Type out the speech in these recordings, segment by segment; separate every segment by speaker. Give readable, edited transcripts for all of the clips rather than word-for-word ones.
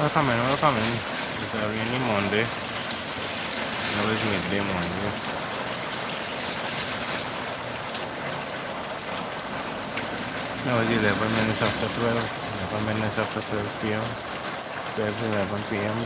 Speaker 1: Welcome in. It's a rainy Monday. Now it's midday Monday. Now it's 11 minutes after 12. 11 minutes after 12 p.m. 12 to 11 p.m.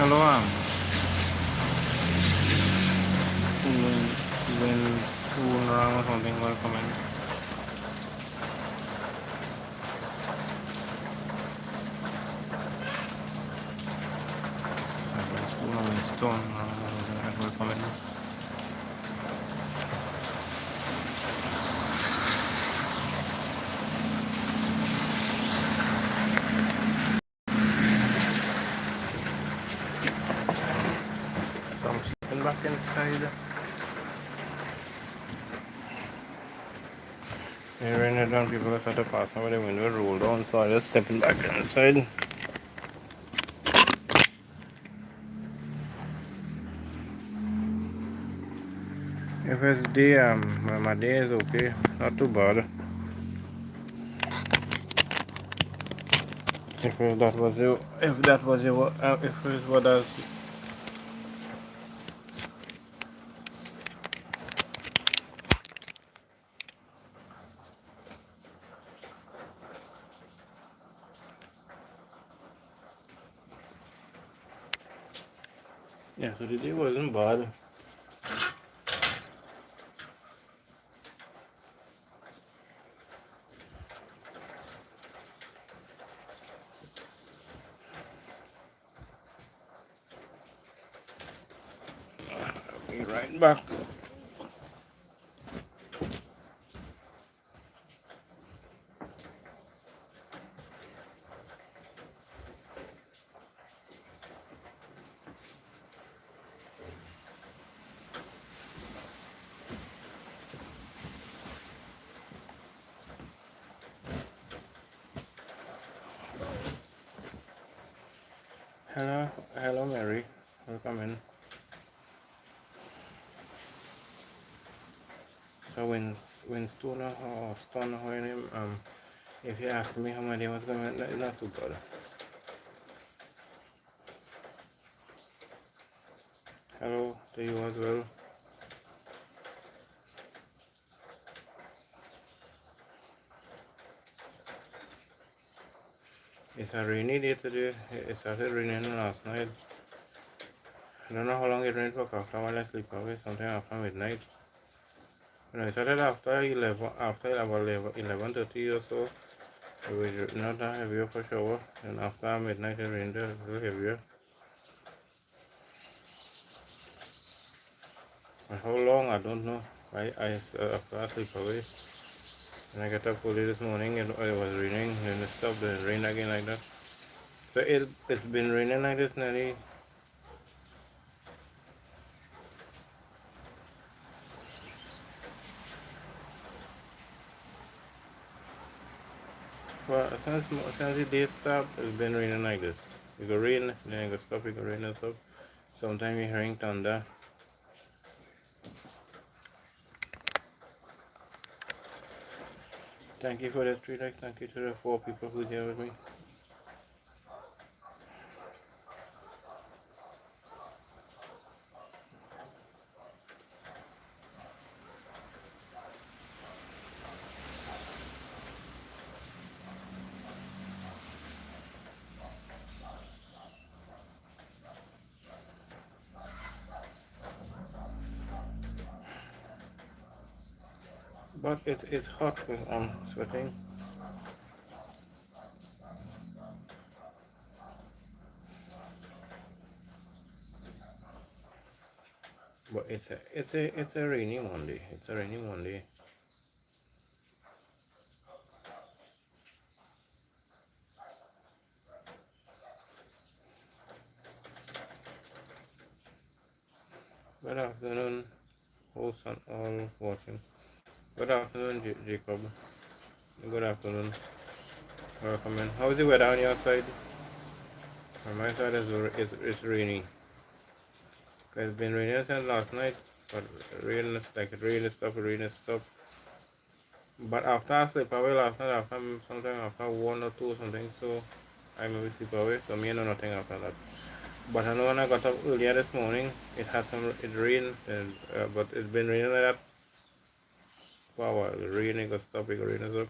Speaker 1: Hello, when soon or something, welcome in. When stone, welcome in. So I'm stepping back inside. It rained down, people started passing by the window, rolled down, so I just stepping back inside. If it's day, my day is okay, not too bad. If that was you, if that was your, if it was that. Yeah, so the day wasn't bad. I'll be right back. Hello, Mary. Welcome in. So when Stone or Stone or him, if you ask me how my day was going, it's not too bad. Hello to you as well. It's a rainy day today. It started raining last night. I don't know how long it rained for. After a while I sleep away, sometime after midnight. When I started after 11:30 or so, it was not that heavier for shower. And after midnight it rained a little heavier. And how long, I don't know. After I sleep away. When I got up early this morning, it was raining, and it stopped, and rain again like that. So it's been raining like this nearly. Well, since the day stopped, it's been raining like this. It go rain, then it go stop, it go rain and stop. Sometimes you're hearing thunder. Thank you for the 3 likes, thank you to the 4 people who's here with me. But it's hot because I'm sweating. But it's a rainy Monday. It's a rainy Monday. Good afternoon, host and all watching. Good afternoon, Jacob. Good afternoon. Welcome in. How's the weather on your side? On my side, it's rainy. It's been raining since last night, but rain stop, rain stop. But after I sleep away last night, sometime after 1 or 2 or something, so I maybe sleep away, so me know nothing after that. But I know when I got up earlier this morning, it rained, but it's been raining like that for a while. The rain, it got stop, it got rain as well.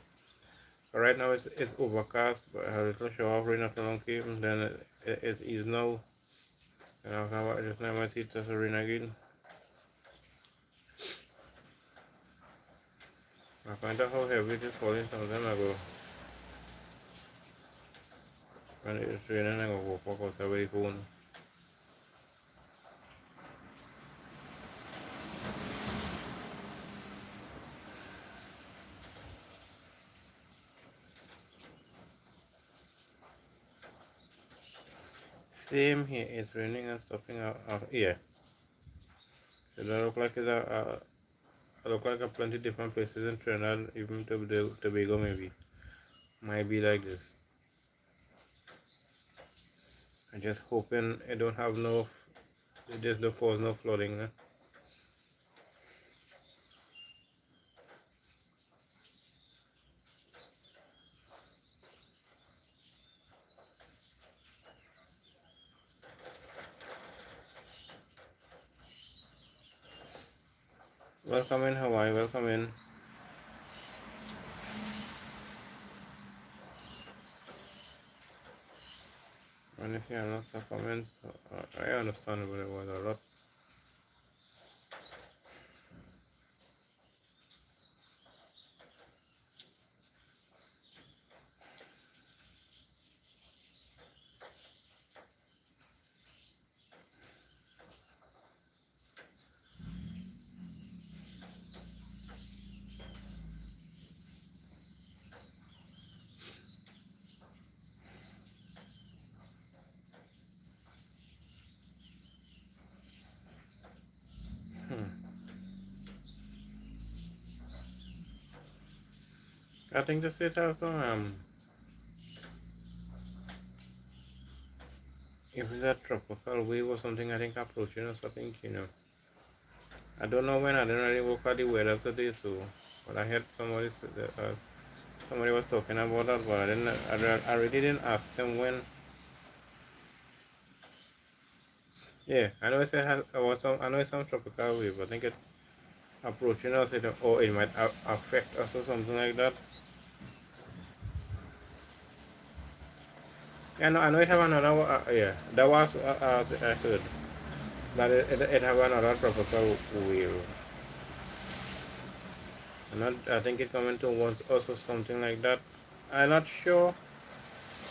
Speaker 1: But right now it's overcast, but I had a little shower of rain after long came, then it's eased now. And after just now I see it just rain again. I find out how heavy it is falling sometime I go. When it's raining I go walk outside with the phone. Same here, it's raining and stopping out here. So that look like look like a plenty different places in Trinidad, even Tobago maybe. Might be like this. I'm just hoping it don't have it just don't cause no flooding. Huh? Welcome in Hawaii, welcome in. And if you have lots of comments, I understand what it was a lot. I think the state have if it's a tropical wave or something, I think approaching us, I think, I don't know when, I didn't really look at the weather today, so, but I heard somebody was talking about that, but I really didn't ask them when. Yeah, I know I know it's some tropical wave, I think it's approaching us, or it might affect us or something like that. Yeah, I know it have another, yeah, that was, I heard, that it have another tropical wave. I think it coming to once us or something like that. I'm not sure.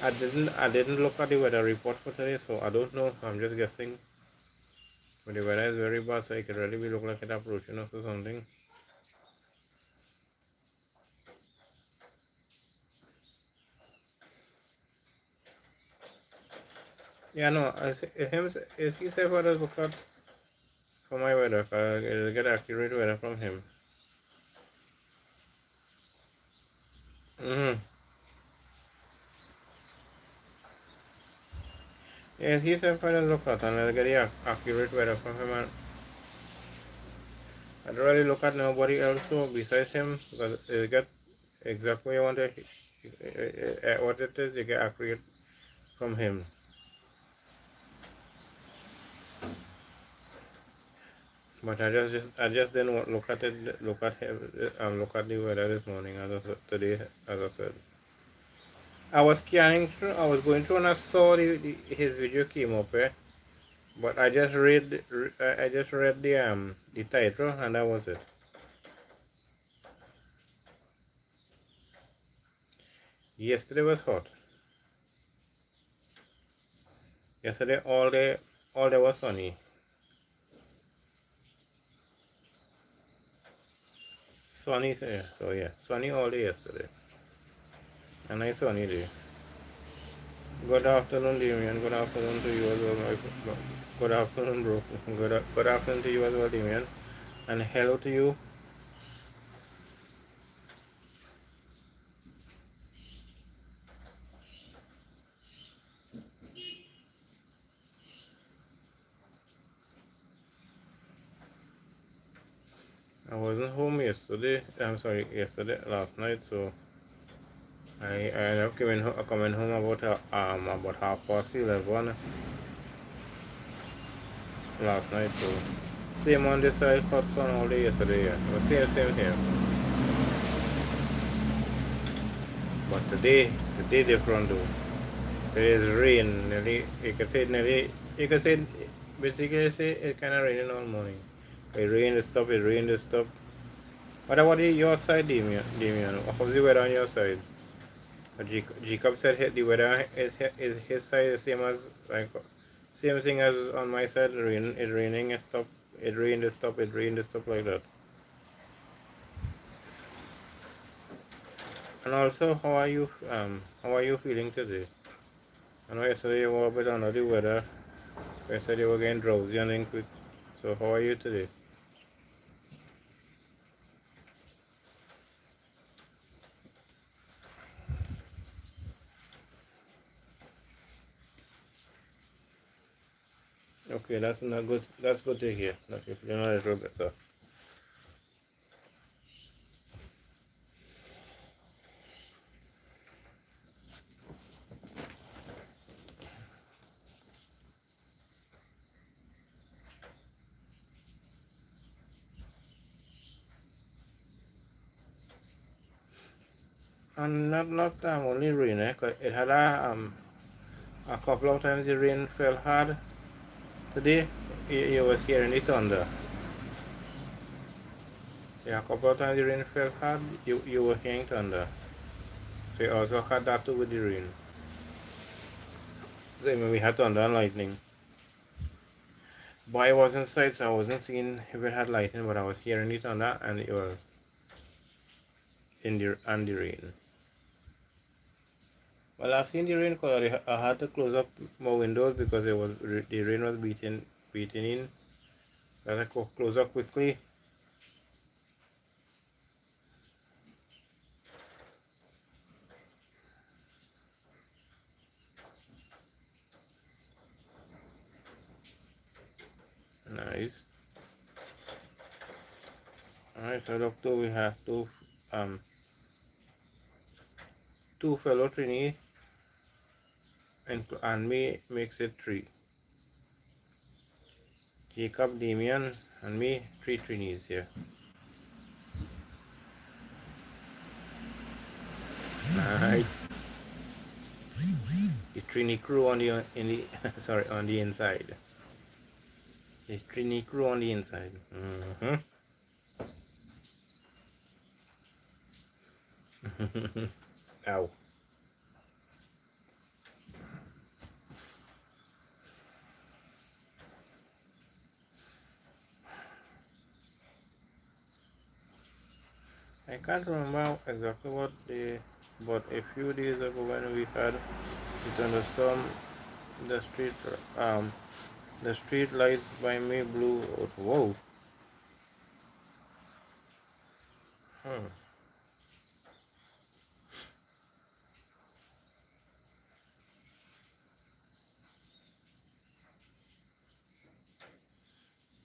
Speaker 1: I didn't look at the weather report for today, so I don't know. I'm just guessing. But the weather is very bad, so it could really be look like it approaching us or something. Yeah, no. If he said what I look at for my weather, I'll get accurate weather from him. Mm-hmm. Yes, he said what I look at, and I'll get the accurate weather from him. And I don't really look at nobody else so besides him, because you get exactly what you want to, what it is, you get accurate from him. But I just didn't look at it, look at the weather this morning, today, as I said. I was scanning through, I was going through and I saw his video came up, but I just read the title and that was it. Yesterday was hot. Yesterday all day was sunny. Sunny, yeah. So yeah, sunny all day yesterday. A nice sunny day. Good afternoon, Damien. Good afternoon to you as well, good afternoon, bro. Good afternoon to you as well, Damien. And hello to you. I wasn't home yesterday. I'm sorry, last night. So I ended up coming home about 11:30 last night. So same on this side, hot sun all day yesterday. Yeah, it was same here. But today different though. There is rain. Nearly, you can say basically say it kind of raining all morning. It rained, it stopped. It rained, it stopped. What about your side, Damien? How's the weather on your side? Jacob said the weather is his side the same as like same thing as on my side. It's raining, it stop. It rained, it stop. It rained, it stop like that. And also, how are you feeling today? I know yesterday you were a bit under the weather. I said you were getting drowsy and then quick. So how are you today? Okay, that's not good. That's good to hear. That you're feeling a little better. And not only rain. It had a couple of times the rain fell hard. Today you was hearing the thunder. Yeah, a couple of times the rain fell hard. You were hearing thunder. So you also had that too with the rain. So I mean, we had thunder and lightning. But I was inside, so I wasn't seeing if it had lightning, but I was hearing the thunder and it was in the rain. Well, I've seen the rain because I had to close up my windows because the rain was beating in. I had to close up quickly. Nice. Alright, so doctor, we have two fellow trainees and me makes it three. Jacob, Damien, and me, three trainees here. Nice. The trainee crew on the sorry, on the inside. The trainee crew on the inside. Ow. I can't remember exactly what day, but a few days ago when we had the thunderstorm, the street um the street lights by me blew out. Whoa. Hmm.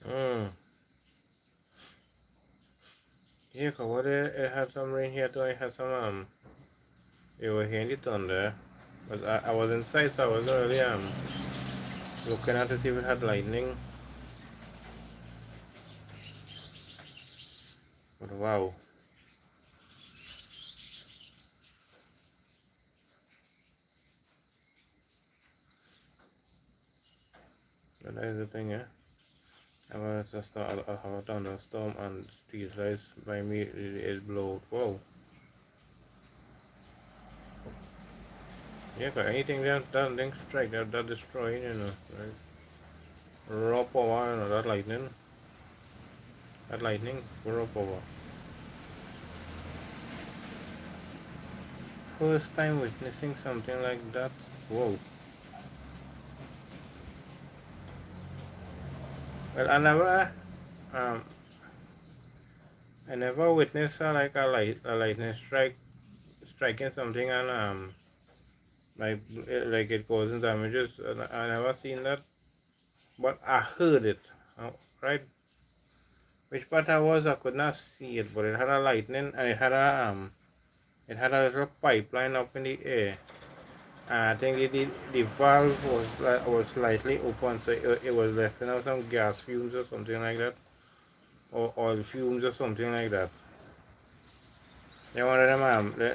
Speaker 1: Hmm. Yeah, cause what it had some rain here too. I had some you were hearing the thunder, but I was inside, so I wasn't really looking at to see if it had lightning. But wow. But that is the thing, yeah. I was just I have a thunderstorm and street lights by me it blow. Whoa. Yeah, 'cause anything that link strike that destroying, like raw power, that lightning, raw power. First time witnessing something like that. Whoa. Well, um, I never witnessed like a lightning striking something and like it causing damages. I never seen that, but I heard it. Right, which part I was, I could not see it, but it had a lightning and it had a little pipeline up in the air. And I think the valve was slightly open, so it was letting out some gas fumes or something like that, or oil fumes or something like that. Yeah, one of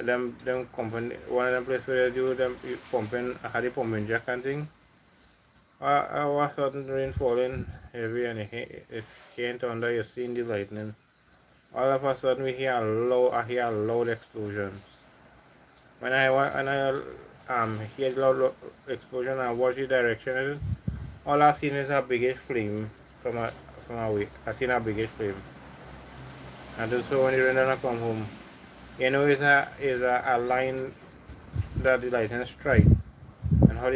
Speaker 1: them them company, one of them places where they do them pumping, had the pumping jack and thing. I was sudden rain falling heavy and it came under. You seen the lightning. All of a sudden I hear a loud explosion. When I hear the loud explosion, I watch the direction of it. All I seen is a biggest flame from a way. I seen a biggest flame. And so when the rain come home, is a line that the lightning strike, and how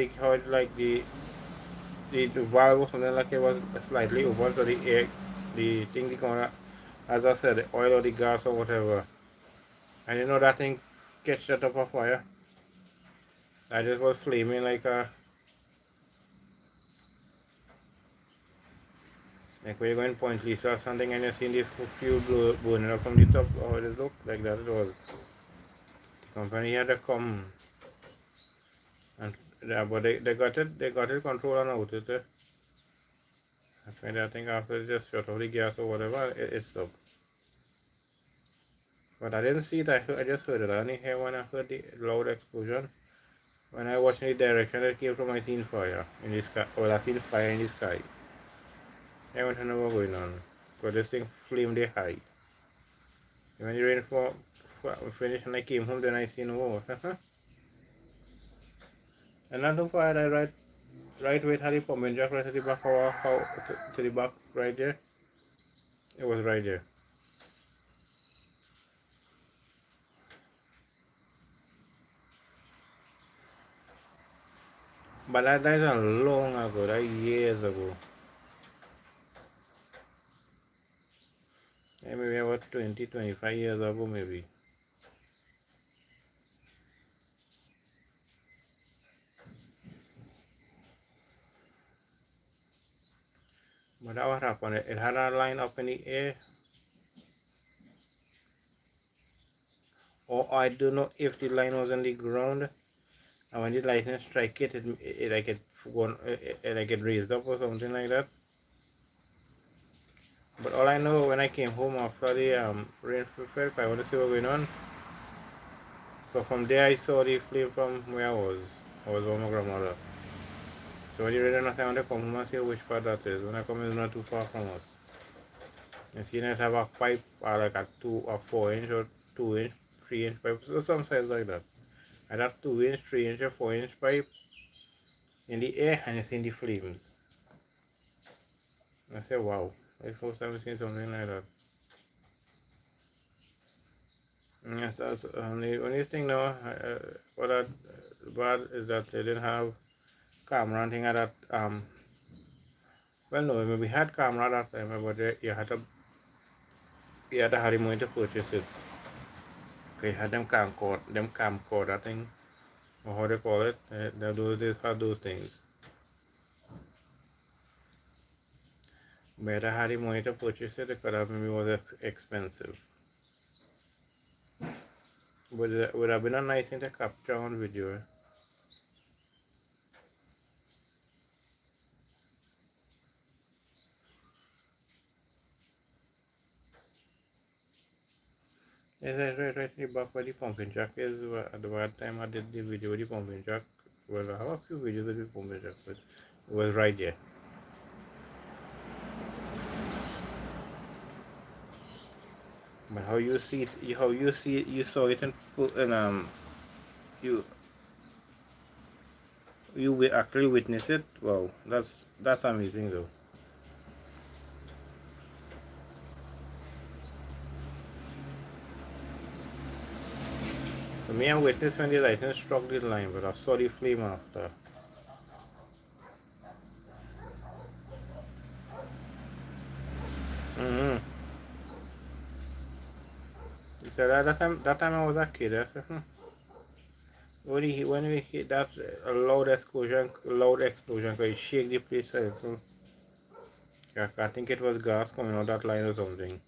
Speaker 1: like the valve was something like it was slightly open, so the thing the corner, as I said, the oil or the gas or whatever, and that thing catch that up a fire. I just was flaming like when you're going point Lisa or something and you see the fuel burning up from the top. How it looked like that it was. The company had to come and yeah, but they got it control and out it. I think after they just shut off the gas or whatever, it stopped. But I didn't see it. I just heard it. I only hear when I heard the loud explosion. When I watched the direction that came from, I seen fire in the sky. Well, I seen fire in the sky. I want to know what's going on. Because this thing flamed high. When the rain finished and I came home, then I seen more. And not too far, I right with Harry Pumping Jack right at the back of our house, to the back right there. It was right there. But that's a long ago, that years ago. Yeah, maybe about 20, 25 years ago, maybe. But that what happened. It had a line up in the air. Or I don't know if the line was on the ground. And when the lightning strike it like it raised up or something like that. But all I know when I came home after the rain fell, I want to see what going on. So from there I saw the flame from where I was. I was with my grandmother. So when you read enough, I want to come home and see which part that is. When I come, it's not too far from us. You see, it have a pipe like a 4 inch or 2 inch, 3 inch pipe, so some size like that. I have 2 inch, 3 inch, or 4 inch pipe in the air, and you see the flames. I say, wow, it's the first time I've seen something like that. Yes, that's the only thing now. What I bad is that they didn't have camera and thing at that. Well, no, maybe we had camera that time, but you had to have the money to purchase it. Okay, had them camcorder thing, or how they call it. They had those things. Better had the money to purchase it because maybe it was expensive. But it would have been a nice thing to capture on video. Yes, right. The back where the pumping jack is. At the bad time I did the video with the pumping jack. Well, I have a few videos with the pumping jack, but it was right there. But how you see it, you saw it in you you will actually witness it. Wow, that's amazing though. For me, I witnessed when the lightning struck the line, but I saw the flame after. Mm-hmm. So that time I was a kid. I said, when we hit that loud explosion, cause it shake the place. So I think it was gas coming out that line or something.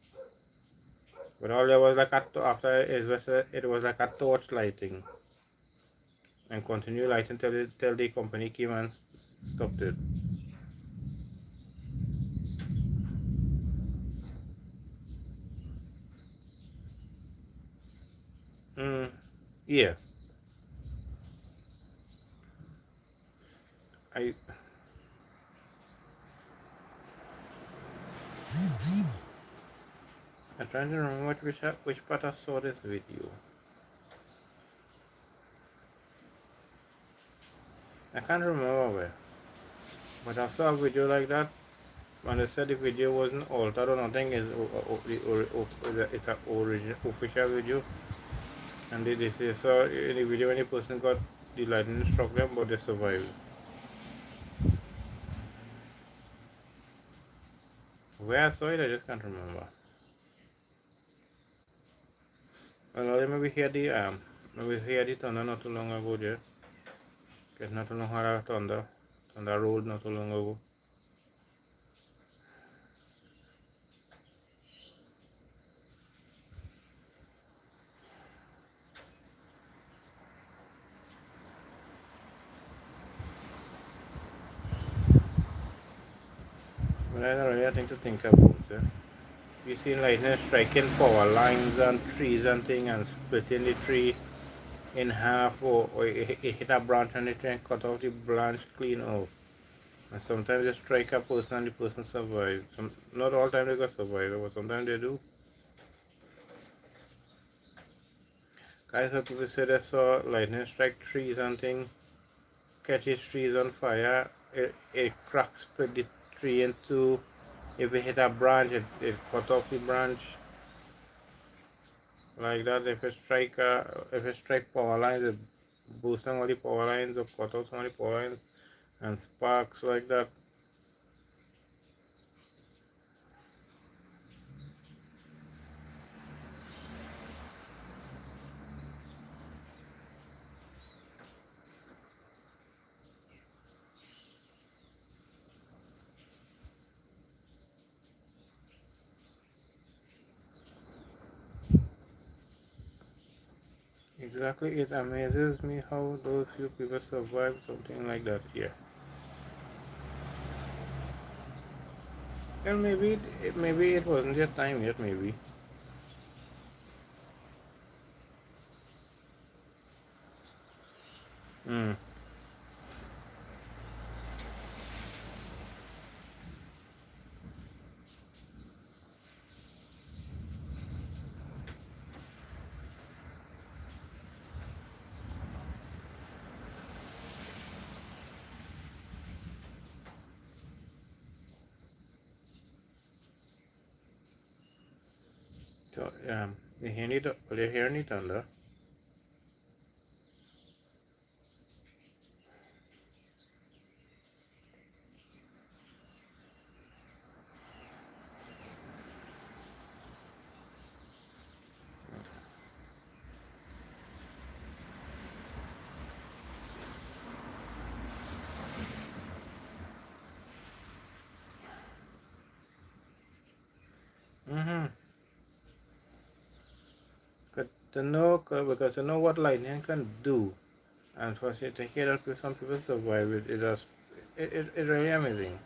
Speaker 1: But all there was like after it was like a torch lighting and continue lighting till the company came and stopped it. Mm, yeah, I I'm trying to remember which part I saw this video. I can't remember where, but I saw a video like that. And they said the video wasn't altered or nothing. It's an original official video. And they say so in the video when the person got the lightning struck them, but they survived. Where I saw it, I just can't remember. Well, maybe hear the thunder not too long ago there. Cause not too long had a thunder rolled not too long ago. But I don't really think to think about it. You see lightning striking power lines and trees and thing and splitting the tree in half, or it hit a branch and it can cut off the branch clean off. And sometimes they strike a person and the person survives. Not all time they got survive, but sometimes they do. Guys, some people say they saw lightning strike trees and thing, catches trees on fire. It cracks, split the tree in two. If it hit a branch, it cut off the branch like that. If it strike power lines, it boosts some of the power lines or cut off some of the power lines and sparks like that. Exactly, it amazes me how those few people survived something like that here. And maybe it wasn't their time yet. Maybe. Mm. So they hear it thunder. Mm-hmm. Because to know what lightning can do, and for to hear that some people survive it's really amazing.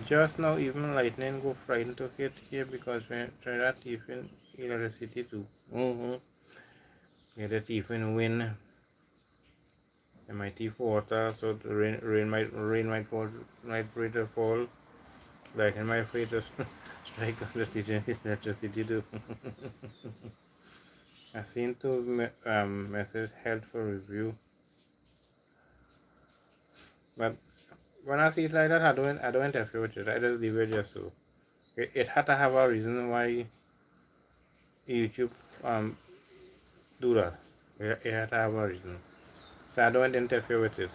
Speaker 1: Just now, even lightning go frightened to hit here because we try that even electricity too. Mm-hmm. Yeah, that even wind, it might even water, so the rain might fall, might later fall. Lightning might fall to strike on the electricity too. I seem to message health for review, but when I see it like that, I don't interfere with it. I just leave it just so. It had to have a reason why YouTube do that. It had to have a reason, so I don't interfere with it.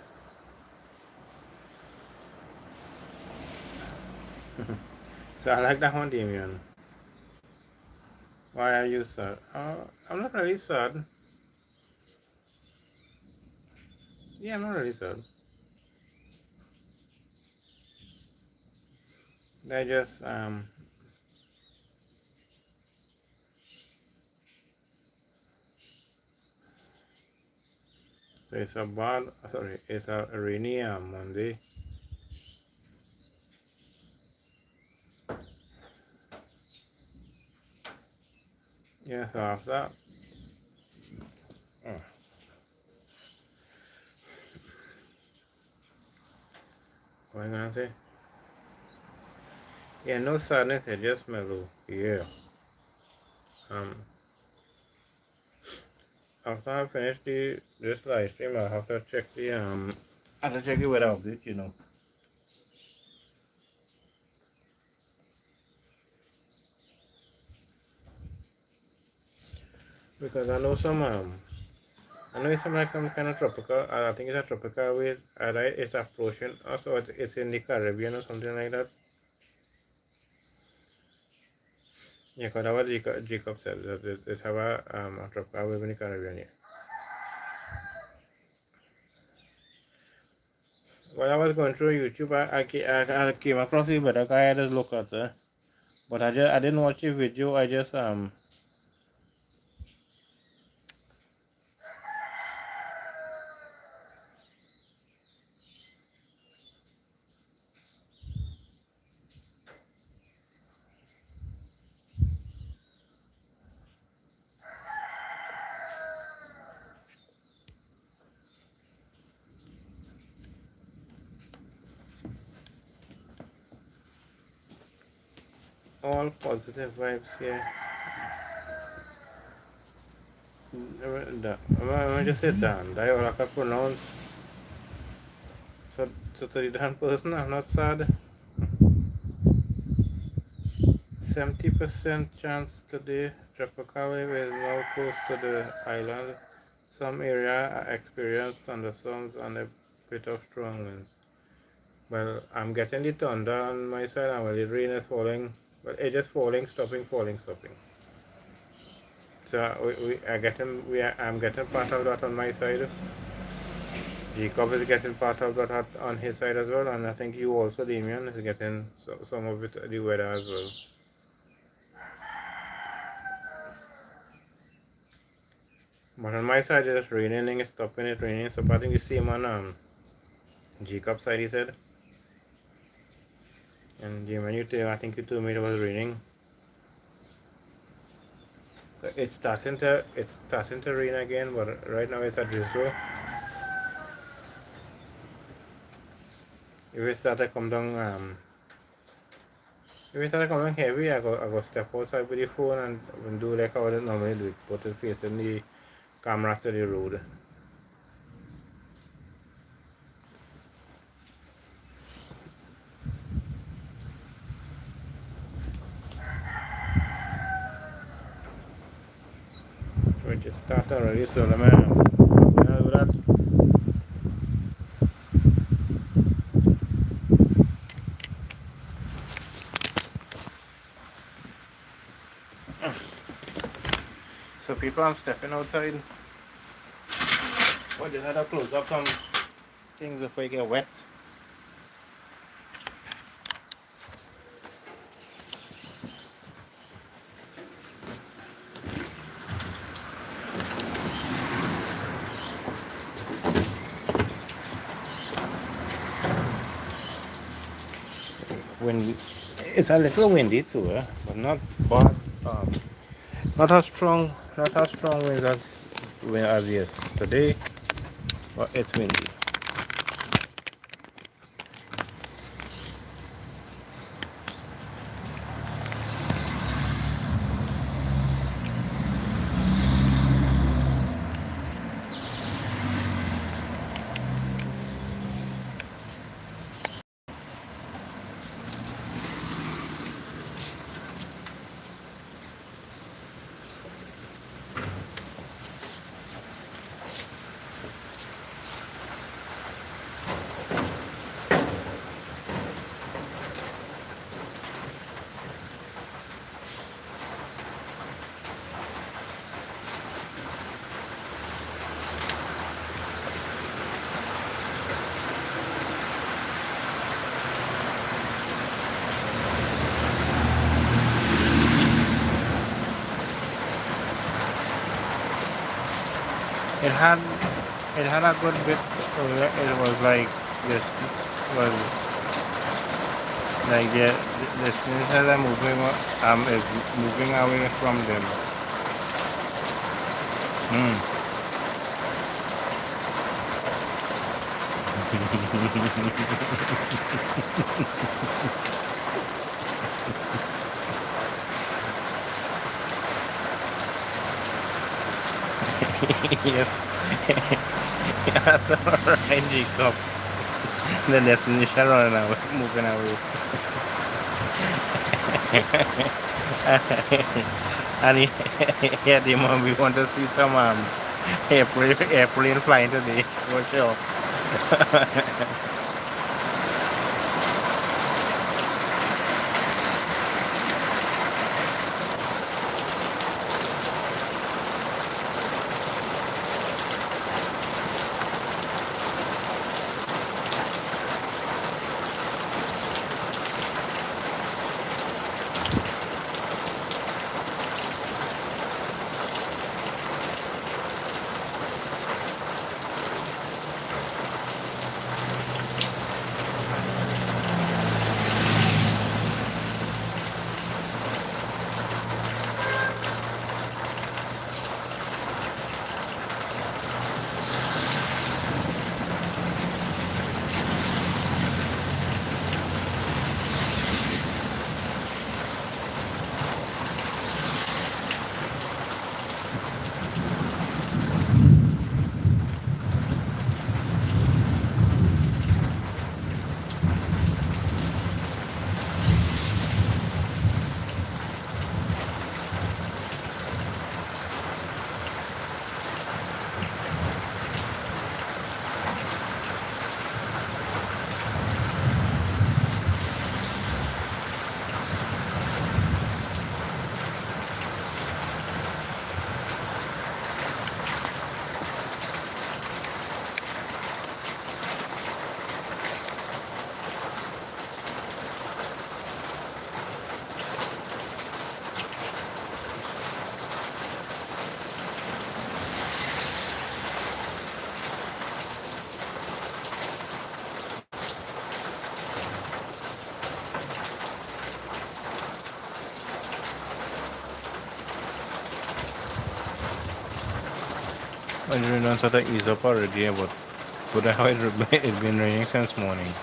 Speaker 1: So I like that one, Damien. Why are you sad? I'm not really sad. Yeah, I'm not really sad. They just so it's a bad. Sorry, it's a rainy Monday. Yeah, so after. Oh. What am I gonna say? Yeah, no sadness. It's just mellow. Yeah. Um. After I finish this live stream, I have to check the I have to check the weather update. Because I know it's some kind of tropical. I think it's a tropical wave. It's approaching us, or it's in the Caribbean or something like that. Yeah, because that what Jacob said that it have a tropical wave in the Caribbean. Yeah. While I was going through YouTube, I came across it, but I just look at it. But I didn't watch the video. I just all positive vibes here. I just say Dan. I all I can pronounce. So to the Dan person, I'm not sad. 70% chance today. Tropical wave is now close to the island. Some area experienced thunderstorms and a bit of strong winds. Well, I'm getting the thunder on my side, and well, the rain is falling. But it's just falling, stopping, falling, stopping. So I'm getting part of that on my side. Jacob is getting part of that on his side as well, and I think you also, Damien, is getting some of it, the weather as well. But on my side, it's raining, it's stopping, it raining. So I think the same on Jacob's side, he said. And Damien, I think you told me it was raining. So it's starting to rain again, but right now it's a drizzle. If it start to come down, heavy, I go step outside with the phone and do like how I would normally do it, put it facing the camera to the road. We just start already, so let me do that. So people, I'm stepping outside. But just had to close up some things before you get wet. Windy. It's a little windy too, but not bad. Not as strong winds as yesterday, but it's windy. had it had a good bit. It was like this was like the students are moving is moving away from them. Hmm. Yes. That's alright, Jacob. The destination running away, moving away. And yeah, the mom, we want to see some airplane flying today, for sure. I don't know sort of ease up already, but how it's been raining since morning.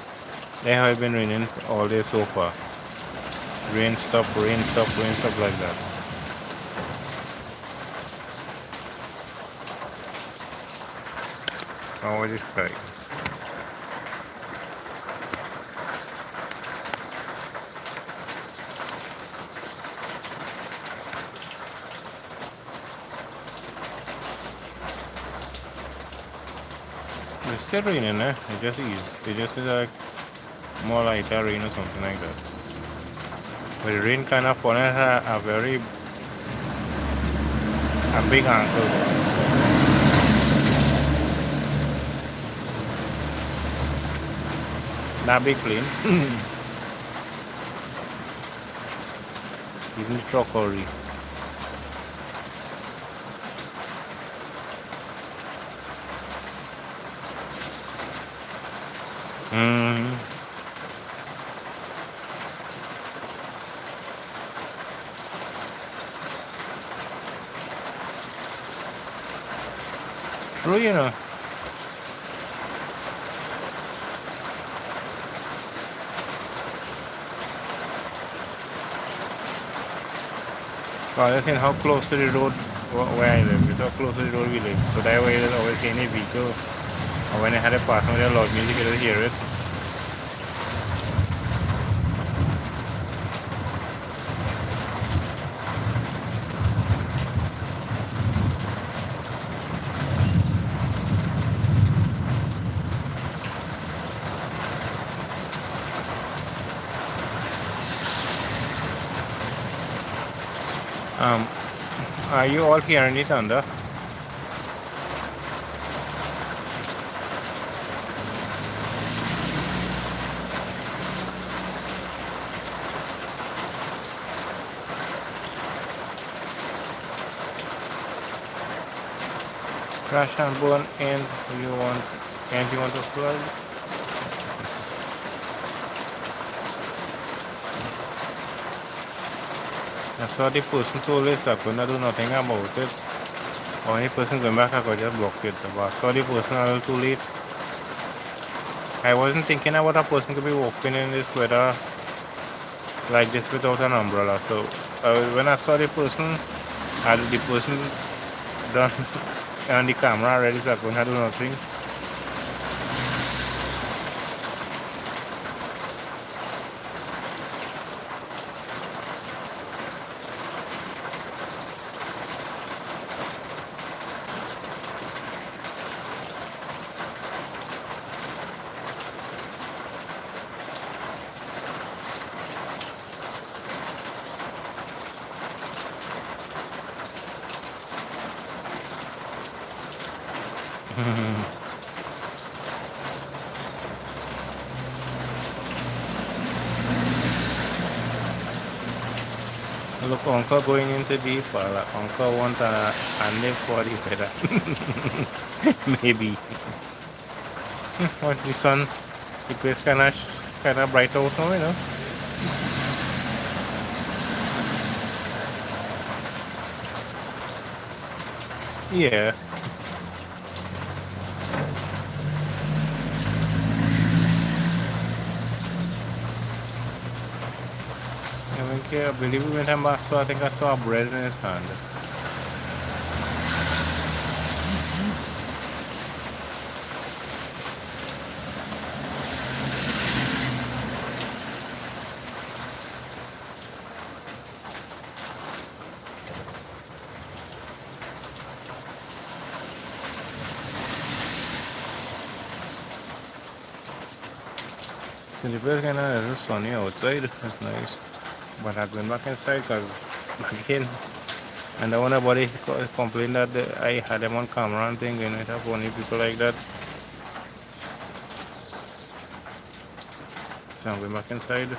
Speaker 1: They have been raining all day so far. Rain stop, rain stop, rain stop like that. How is this sky? It's still raining, eh? It just is. It just is like more lighter rain or something like that. But the rain kind of falling at a big angle. That big plane. Even the truck already. True, you know. Well, I seen how close to the road where I live. It's how close to the road we live. So that way there's always any vehicle. And when I had a partner with a loud music, I could hear it. Are you all hearing the thunder? Crash and burn and you want to plug? I saw the person told us I could not do nothing about it. Only person going back I could just block it. But I saw the person a little too late. I wasn't thinking about a person could be walking in this weather like this without an umbrella. So when I saw the person, the person done on the camera already, so I couldn't do nothing. Look, Uncle going into deep. Uncle want a nip for the weather. Maybe. What the sun, the place kinda bright out now, you know. Yeah. I believe we went and I think I saw bread in his hand. So the place kind of a little sunny outside. That's nice. But I'm going back inside because again, and I want nobody complain that I had them on camera and thing, you know, it have only people like that. So I'm going back inside.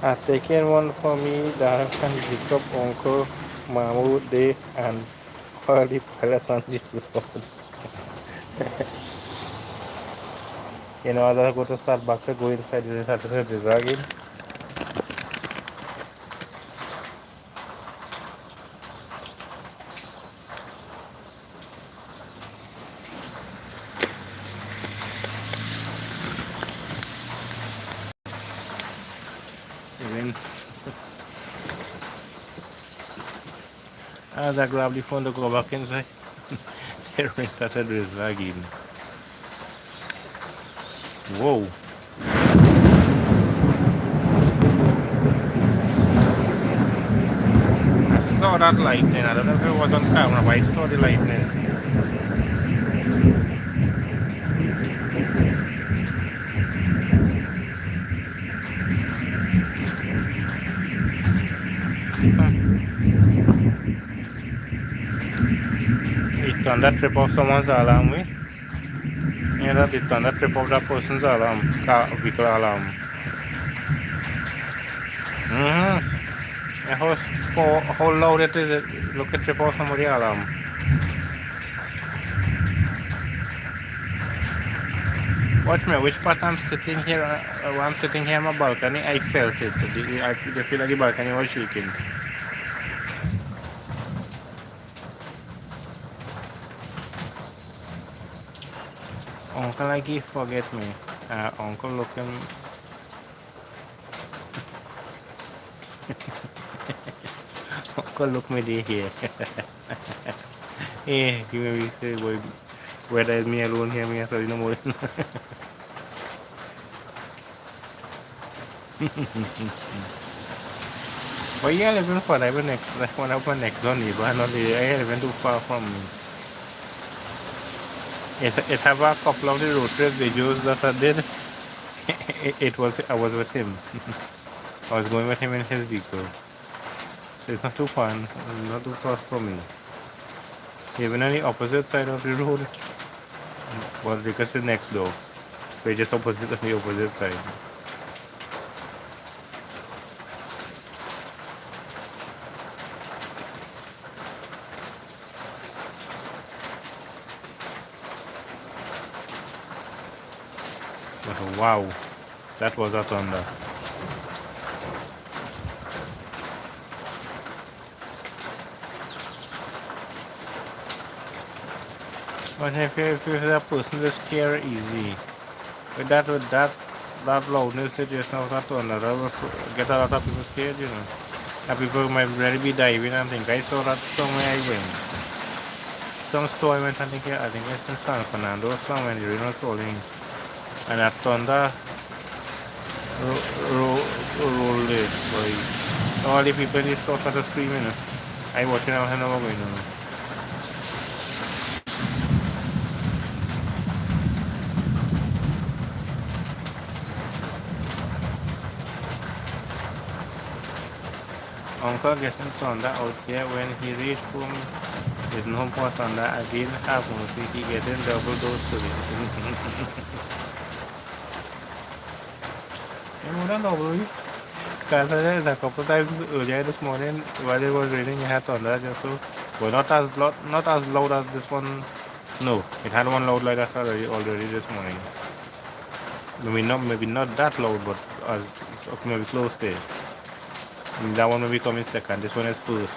Speaker 1: I've taken one for me, Darrel and Jacob, Uncle, Mahmoud, Day, and all the fellas on the road. You know, I'll go to start back to go inside the Saturday again. Even as I grab the phone to go back inside, the rain started drizzling again. Whoa. I saw that lightning. I don't know if it was on camera, but I saw the lightning. It turned that trip off someone's alarm, we? You know, it turned that trip off that person's alarm, vehicle alarm. And how loud it is, look at trip off somebody's alarm. Watch me, which part I'm sitting here, I'm sitting here on my balcony, I felt it. I feel like the balcony was shaking. Uncle like he forget me. Uncle looking. Uncle look me there here. Yeah, give me say boy, whether it's me alone here, me so you know more. But yeah, living for I next one up next door neighbor, not the I live too far from me. It have a couple of the road trip videos that I did. I was with him. I was going with him in his vehicle. So it's not too fun, not too far from me. Even on the opposite side of the road, but because it's next door. We're just opposite on the opposite side. But wow, that was a thunder. But if you're that person, just scare easy. With that loudness that just now that thunder, that will get a lot of people scared, you know. And people might really be diving and think I saw that somewhere I went. Some store I went and I think it's in San Fernando or somewhere the rain was falling. And that thunder rolled it, boy. All the people in the store started screaming. I watching out and never going on. Uncle getting thunder out here when he reached home with no more thunder again happens. He getting double dose to it. You don't know, because a couple times earlier this morning while it was raining, it had thunder just so, but not as loud as this one. No, it had one loud like that already this morning. Maybe not that loud, but maybe close there. That one will be coming second. This one is first.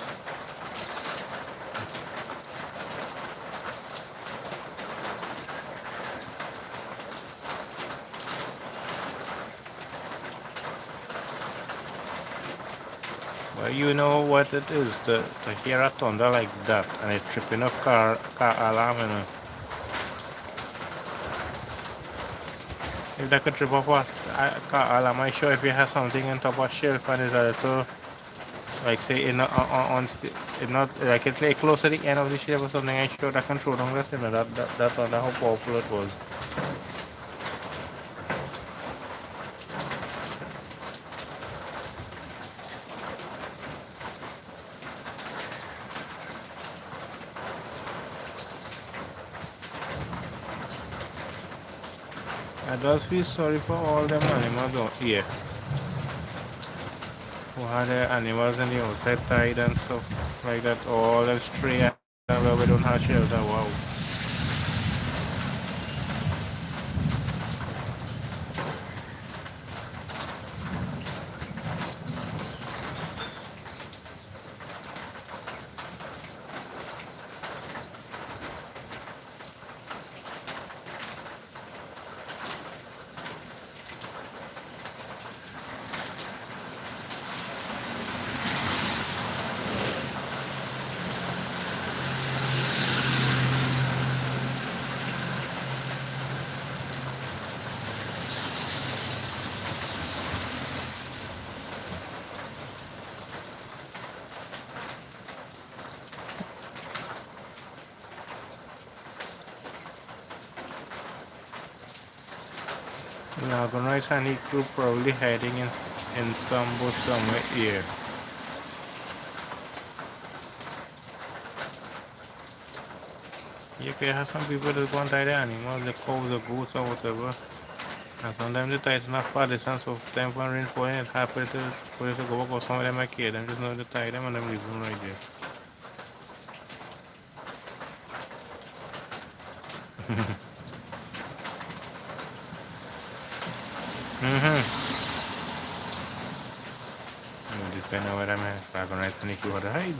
Speaker 1: Well, you know what it is to hear a thunder like that and it tripping up car alarm, you know. If that could trip up a car alarm, I'm sure if you have something on top of shelf and it's a little, like say in it's not like it's like close to the end of the shelf or something, I'm sure that can throw down that, you know, that thunder, how powerful it was. I just feel sorry for all them animals out here who had their animals in the outside tied and stuff like that. All them stray animals where we don't have shelter. Wow. The organized honey group probably hiding in some boat somewhere here. You can have some people that go and tie the animals, the cows, the goats or whatever. And sometimes they tie it enough far distance so time for rain falling it's hard for it to go back or some of them might kill them, just know they tie them and them leave them right there. This kind of where I'm organized honey to hide.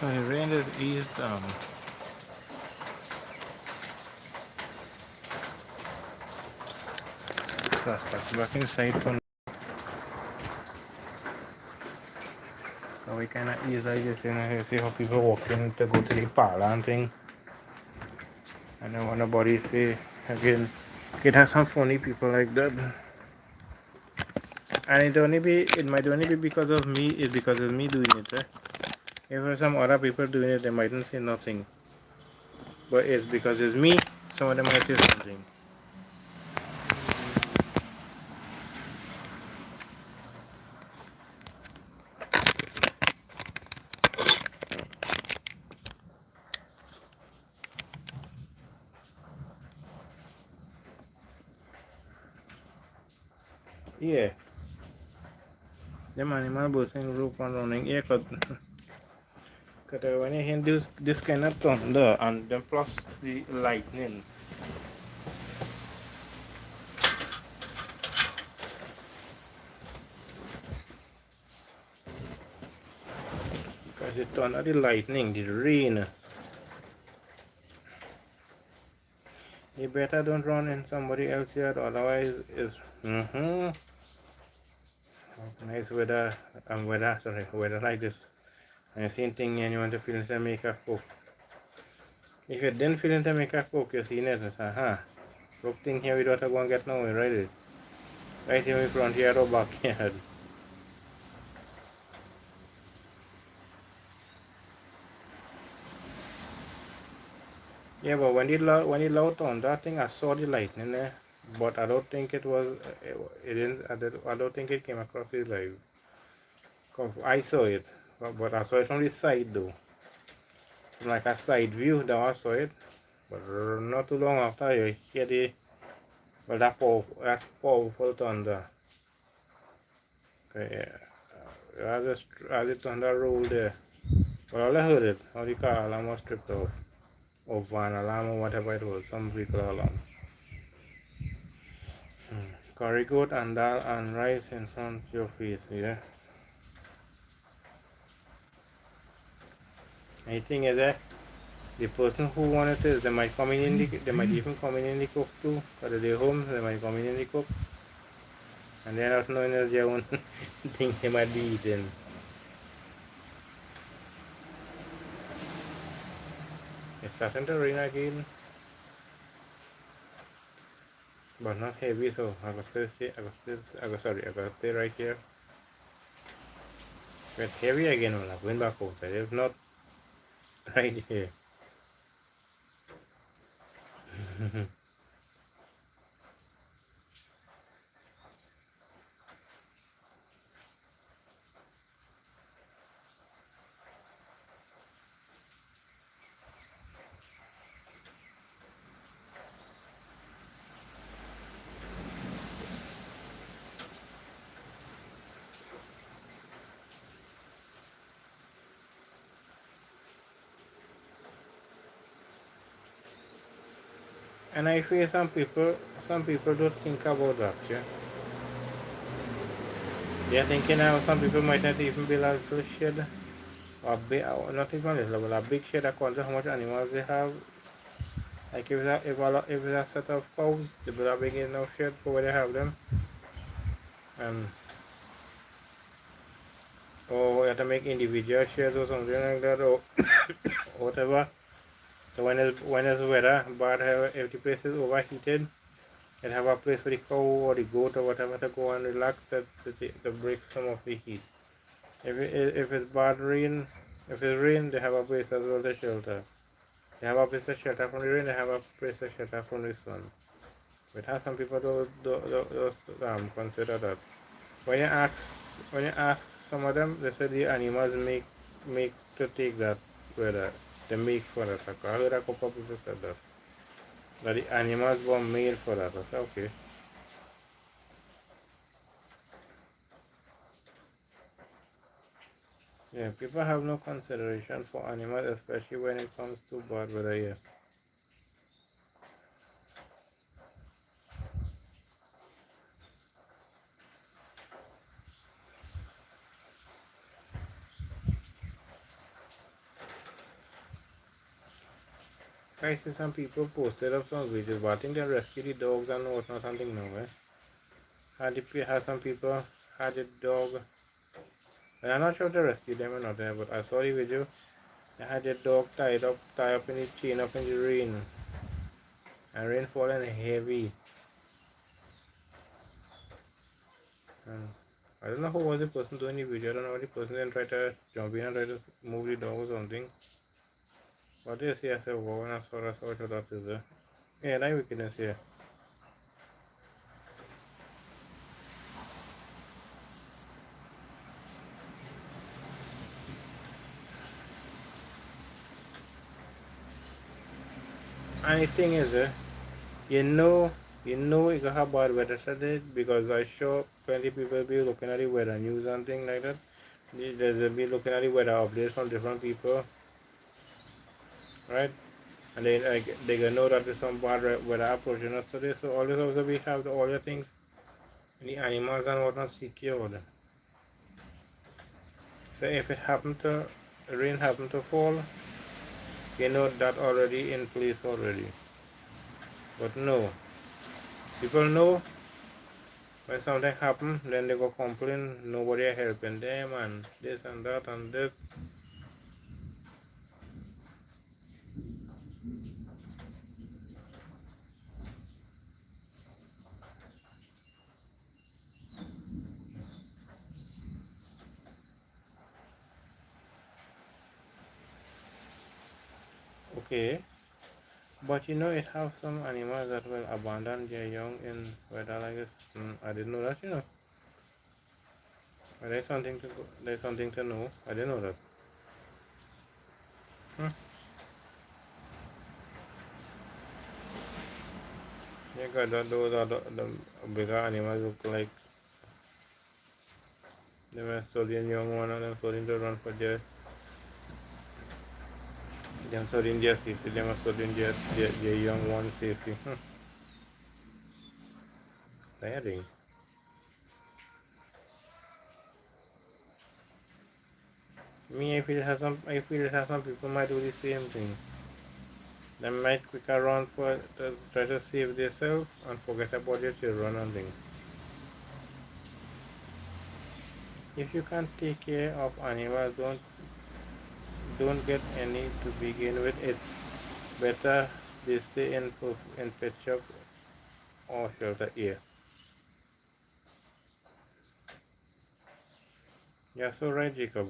Speaker 1: So the rain is eased down. So back inside for so we kinda ease I just see how people walking to go to the parlor and thing. And then when the body say again It has some funny people like that. And it might only be because of me, it's because of me doing it. If there's some other people doing it, they mightn't say nothing. But it's because it's me, some of them might say something. Yeah. Them animal bursting roof and running here, cause when you hear this kind of thunder and then plus the lightning, because the thunder, the lightning, the rain, you better don't run in somebody else's yard, otherwise it's nice weather and weather like this. And the same thing and you want to feel to make a cook. If you didn't feel to make a cook, you see it, it's look thing here we don't go and get nowhere, right? Right in front here or backyard. Yeah, but when it loud thunder thing, I saw the lightning there, but I don't think it was. It didn't. I don't think it came across it live. Cause I saw it, but I saw it from the side though, from like a side view. That I saw it, but not too long after you hear the that powerful thunder. Okay, yeah. As the thunder rolled there, but all I heard it, how the car alarm was stripped off, or van alarm or whatever it was, some vehicle alarm. Curry goat and dal and rice in front of your face, yeah. I think is that the person who wanted it, they might come in the, they might even come in the cook too. For the home, they might come in the cook, and they're not knowing it's their own thing they might be eating. It's starting to rain again, but not heavy, so I got still stay, I got stay right here. But heavy again when I'm going back outside. If not, right here. And I feel some people don't think about that, yeah. They're thinking now some people might not even build a little shed, or big, not even a little, but a big shed according to how much animals they have. Like if it's a set of cows, they build a big enough shed for where they have them. And or you have to make individual sheds or something like that, or whatever. So when it's weather bad, if the place is overheated, you have a place for the cow or the goat or whatever to go and relax to break some of the heat. If it's bad rain, if it's rain, they have a place as well to shelter. They have a place to shelter from the rain. They have a place to shelter from the sun. But how some people don't consider that. When you ask when you ask some of them, they say the animals make to take that weather. They make for that. I heard a couple of people said that. That the animals were made for that. I said okay. Yeah, people have no consideration for animals, especially when it comes to bad weather here. I see some people posted up some videos, but I think they rescue the dogs and whatnot, something now, eh? Had some people had a dog. And I'm not sure if they rescued them or not, but I saw the video. They had a dog tied up in the chain up in the rain. And rain falling heavy. And I don't know who was the person doing the video. I don't know what the person then tried to jump in and try to move the dog or something. But you see, I said, wow, and I saw what that is. Yeah, that wickedness here. And the thing is, you know, you got have bad weather today because I sure plenty people be looking at the weather news and things like that. They'll be looking at the weather updates from different people, right? And they like they gonna know that there's some bad weather approaching us today. So always also we have all the things, the animals and whatnot secured. So if it happen to rain happen to fall, you know that already in place already. But no, people know when something happen, then they go complain. Nobody helping them and this and that and this. Okay, but you know it have some animals that will abandon their young in weather like this. I didn't know that. You know, but there's something to know. I didn't know that. Hmm. Yeah, got that. Those are the bigger animals look like they were studying young one and them studying to run for them studying their safety. Them are studying their young one safety. Tiring. Me, I feel it has some people might do the same thing. They might quick around for to try to save themselves and forget about their children and things. If you can't take care of animals, don't get any to begin with. It's better they stay in pet shop or shelter here. Yeah, so right, Jacob.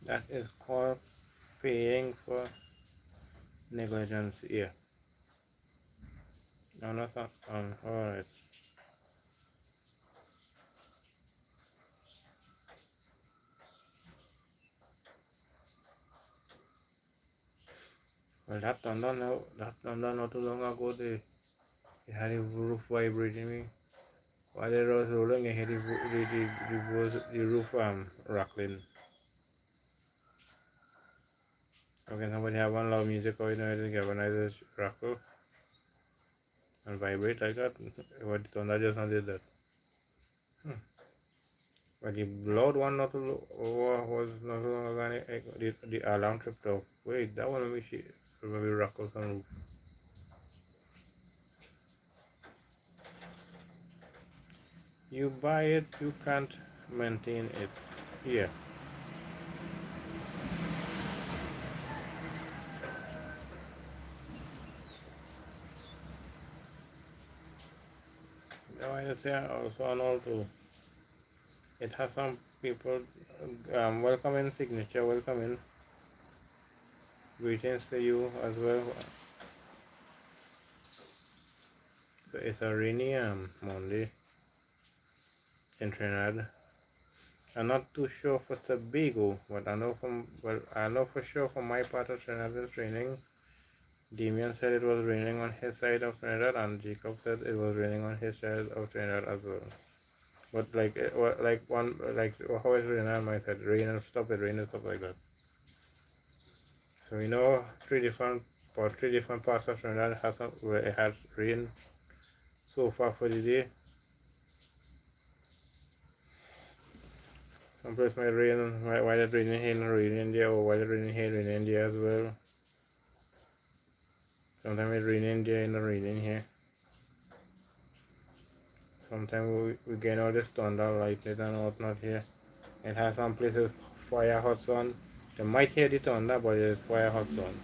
Speaker 1: That is called paying for negligence here. No, no, not alright. Well, that thunder not too long ago, they had a roof vibrating me. While I was rolling, I heard the roof rattling. Okay, somebody have one loud music going on, it galvanizes rattle and vibrate like that. What the thunder just not did that. Hmm. But the loud one not too was not too long ago, the alarm tripped off. Wait, that one maybe maybe rattles on roof. You buy it, you can't maintain it. Yeah. Now I say also on all too. It has some people welcome in signature, welcome in. Greetings to you as well. So it's a rainy Monday in Trinidad. I'm not too sure for Tobago, but I know for sure from my part of Trinidad it's raining. Damien said it was raining on his side of Trinidad, and Jacob said it was raining on his side of Trinidad as well. But like how is raining on my side? Rain and stop it, rain and stuff like that. So about three different parts of Trinidad where it has rain so far for the day. Some place might rain while it's raining here and raining there, or while it's raining here, raining there as well. Sometimes it's raining there and raining here. Sometimes we get all this thunder, lightning and whatnot here. It has some places fire hot sun. They might hear the thunder, but it's fire hot sun.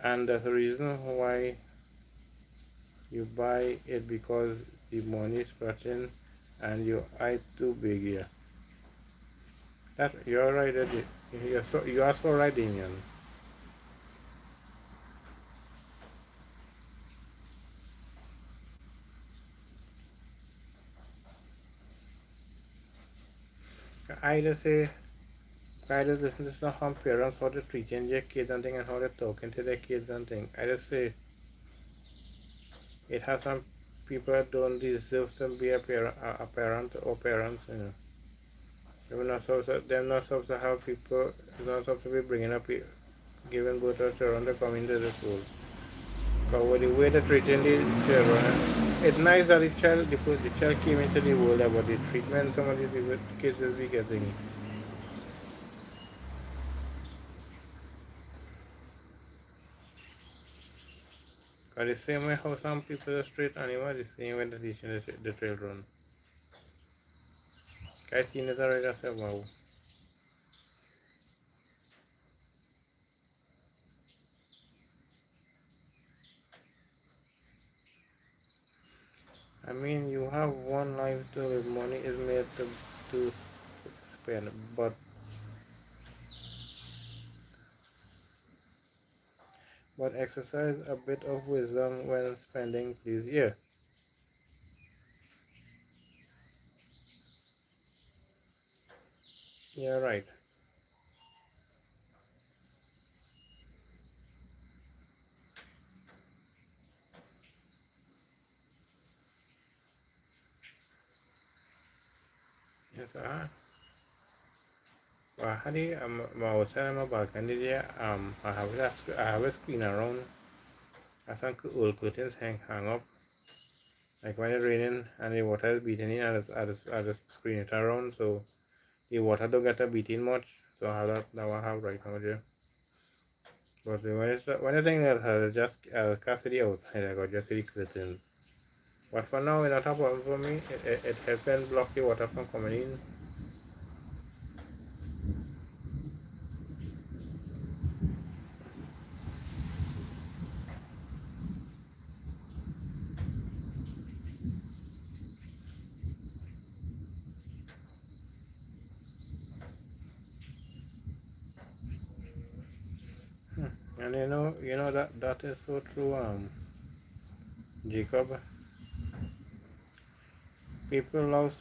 Speaker 1: And that's the reason why you buy it, because the money is starting and your eye too big here. That you're right, you are so right, Damien. I just say, I just listen to some parents how they're treating their kids and things, and how they're talking to their kids and things. I just say it has some people that don't deserve to be a parent or parents, you know. They're not supposed to have people, they're not supposed to be bringing up, giving birth to children to come into this world. But with the way they're treating the children, it's nice that the child came into the world, but the treatment some of the kids will be getting. But the same way how some people are treat animals, the same way they're teaching the children. I seen it already, I said, wow. I mean, you have one life to live, money is made to spend, but exercise a bit of wisdom when spending, please. Yeah, you're right. Yes, well, honey, I'm outside on my balcony there. I have a screen around. I some old curtains hang up. Like when it's raining and the water is beating in, I just screen it around so the water don't get a beating much. So I have that I have right now there. But when I think that I just can't see the outside, I got just see the curtains. But for now, it's not a problem for me. It helps and block the water from coming in. And that is so true, Jacob. People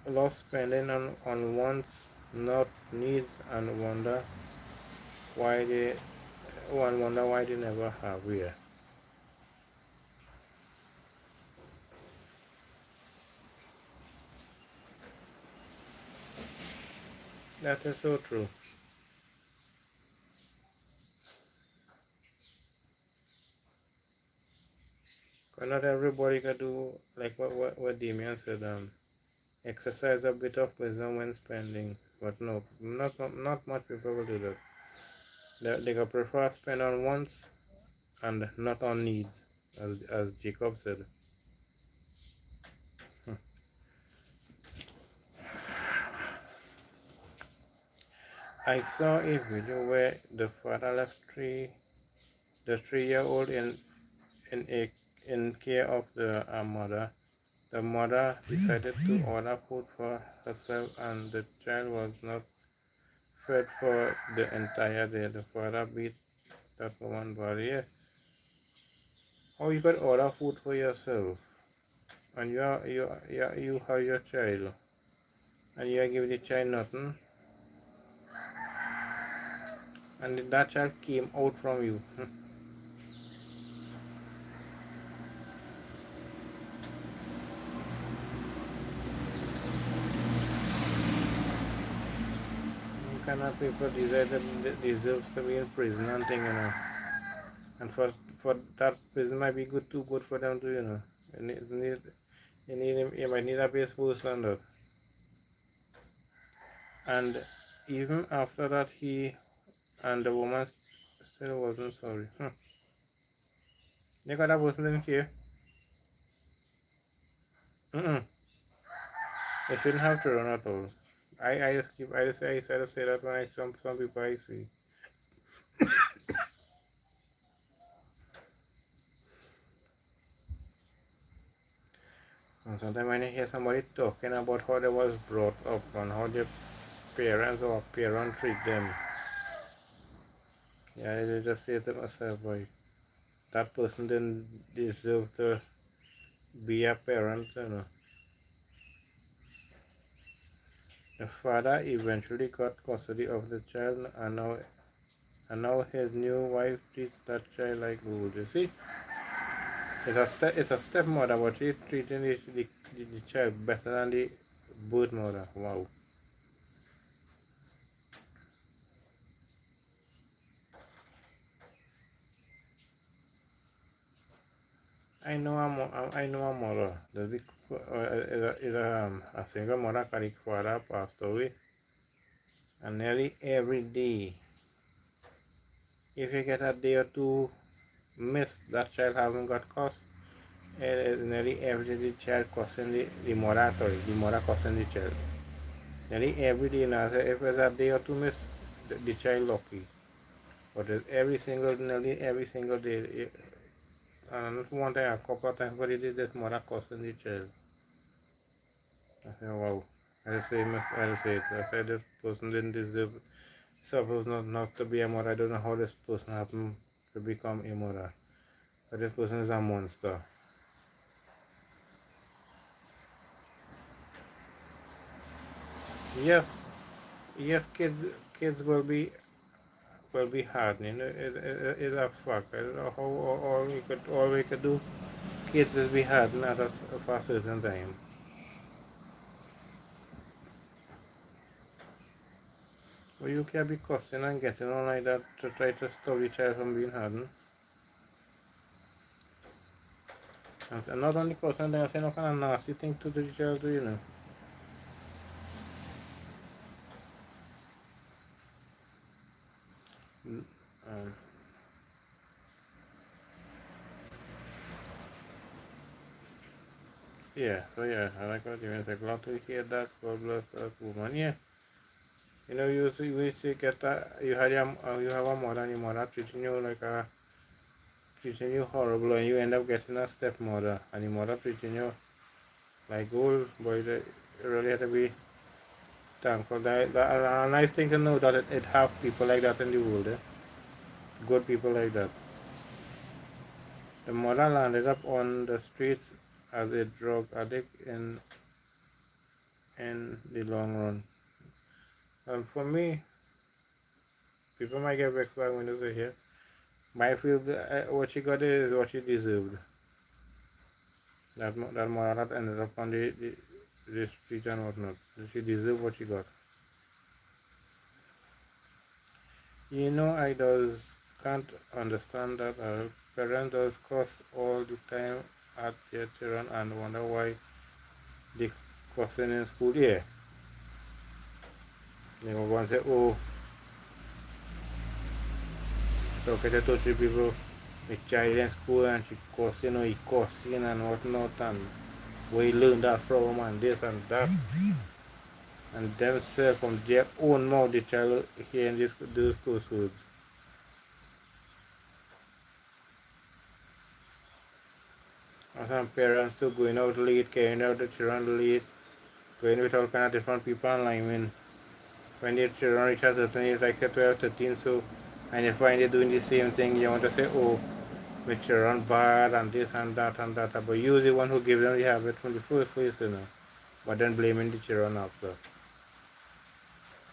Speaker 1: love spending on wants, not needs, and why they wonder why they never have here. That is so true. But not everybody can do like what Damien said. Exercise a bit of wisdom when spending. But no, not much people will do that. They can prefer spend on wants and not on needs, as Jacob said. I saw a video where the father left the 3-year-old in care of the mother. The mother decided to order food for herself, and the child was not fed for the entire day. The father beat that woman badly. Yes. How you could order food for yourself, and you have your child, and you are giving the child nothing, and that child came out from you. kind of people deserves to be in prison and thing, you know. And for that prison might be too good for them to, you know. You might need a baseball standard. And even after that, he and the woman still wasn't sorry. You got that person didn't care. They shouldn't have to run at all. I just keep I try to say that when I some people I see. And sometimes when I hear somebody talking about how they was brought up and how their parents or parents treat them, yeah, I just say to myself, boy, that person didn't deserve to be a parent, you know. The father eventually got custody of the child, and now his new wife treats that child like gold. You see, it's a stepmother, but she's treating the child better than the birth mother. Wow. I know a mother. A single mother carried father passed away, and nearly every day, if you get a day or two missed, that child haven't got cost. Nearly every day the child costing the mother, sorry, the mother costing the child. Nearly every day now, so if it's a day or two miss, the child lucky. But it's nearly every single day, and not one time, a couple of times, but it is this mother costing the child. I said, wow. I say it. I said this person didn't deserve, supposed not to be a mother. I don't know how this person happened to become a mother. But this person is a monster. Yes, yes, kids will be hardening. It's a fact. I don't know how all we could do. Kids will be hardened at us for a certain time. But you can't be cussing and getting on like that to try to stop the child from being hardened. And not only cussing, they're saying all kind of nasty things to the child, you know. Mm, Um, yeah, so yeah, I like what you mean. It's glad to hear that. God bless that woman. Yeah, you know, you see, get that you have a mother and your mother treating you horrible, and you end up getting a stepmother, and your mother treating you like gold. Boy, you really have to be thankful. That a nice thing to know that it have people like that in the world. Good people like that. The mother landed up on the streets as a drug addict in the long run. And for me, people might get vexed by when they say here. But I feel that, what she got is what she deserved. That mother that ended up on the street and whatnot. She deserved what she got. You know, I does can't understand that parents does cuss all the time at their children and wonder why they cussing in school. Yeah, they go and say, oh, talking to two, three people, the child in school and she cussing or he cussing and whatnot, and where he learned that from and this and that. And themselves from their own mouth, the child hearing those curse words. And some parents too going out late, carrying out the children late, going with all kind of different people online when their children reach a certain age, like say 12, 13, so, and you find they're doing the same thing, you want to say, oh, my children bad and this and that, but you're the one who gave them the habit from the first place, you know, but then blaming the children after.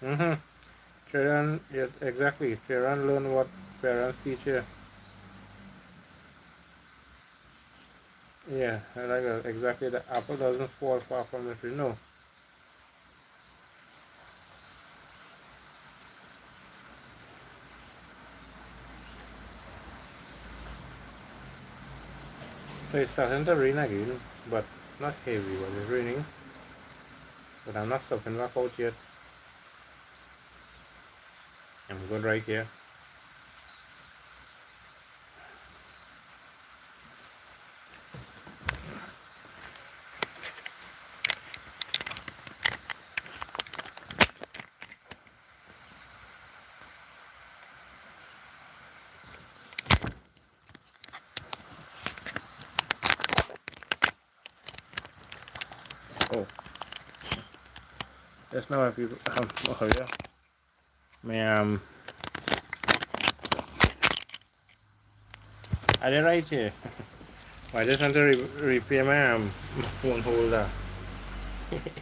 Speaker 1: Mm-hmm. Children, yes, exactly. Children learn what parents teach you. Yeah, I like that. Exactly. The apple doesn't fall far from the tree. No. So it's starting to rain again, but not heavy, but it's raining. But I'm not stepping back out yet. I'm good right here. Oh, just now if you oh yeah. My I did right here. I just want to repair my phone holder.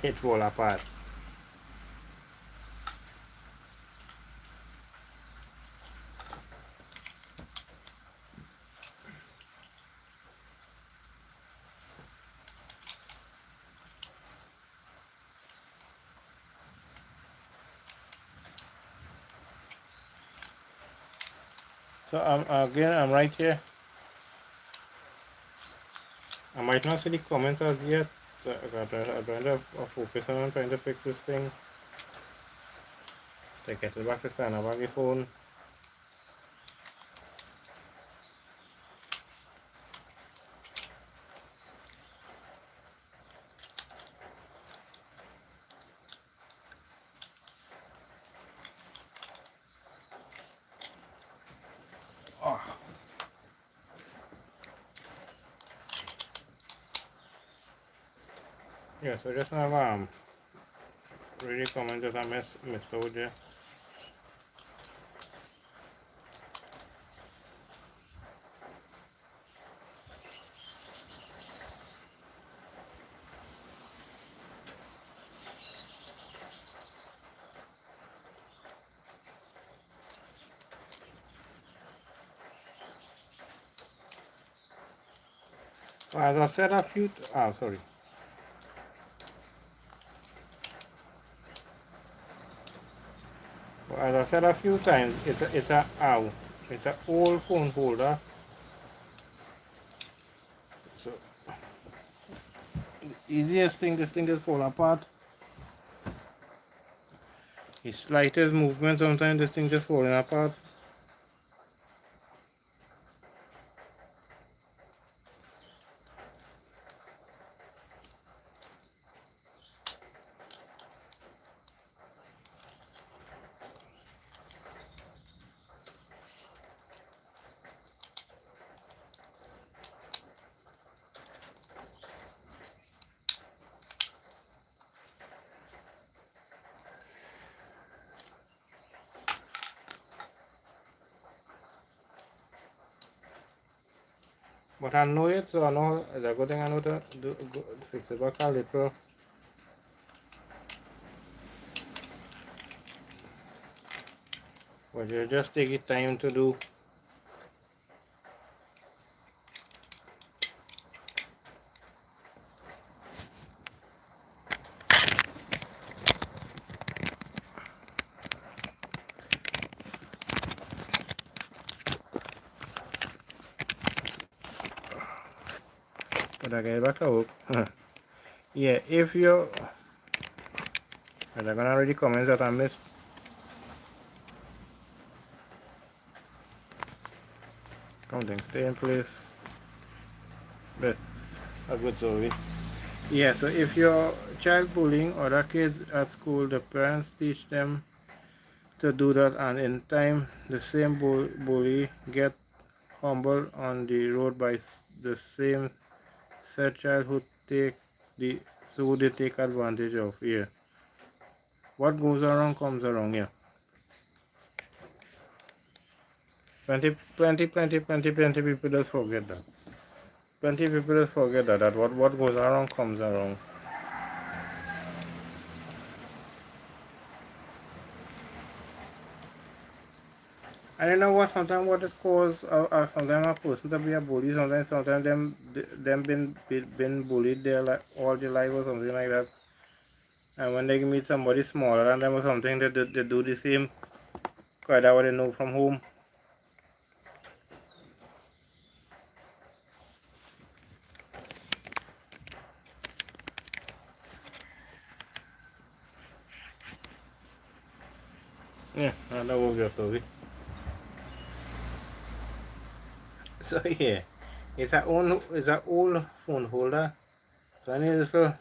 Speaker 1: It fall apart. So again, I'm right here. I might not see the comments as yet. So I'm trying to focus on trying to fix this thing. To get it back to stand up on the phone. Oh. Yeah, so just now really commented I missed out there. As I said a few sorry. As I said a few times, it's a old phone holder. So the easiest thing, this thing is fall apart. The slightest movement, sometimes this thing just falling apart. But I know it, so I know it's a good thing I know to fix it back a little. But you just take your time to do. But I get back to work. Yeah, if you and I'm gonna read the comments that I missed. Something stay in place. But a good story. Yeah, so if your child bullying other kids at school, the parents teach them to do that, and in time the same bully get humbled on the road by the same said child who they take advantage of. Yeah, what goes around comes around. Yeah, plenty people just forget that. Plenty people just forget that what goes around comes around. I don't know what sometimes what it cause sometimes a person to be a bully, sometimes them been bullied their like all their life or something like that. And when they meet somebody smaller than them or something, they do the same because that's what they know from home. Yeah, that was your story. So yeah, it's a old phone holder. So I need to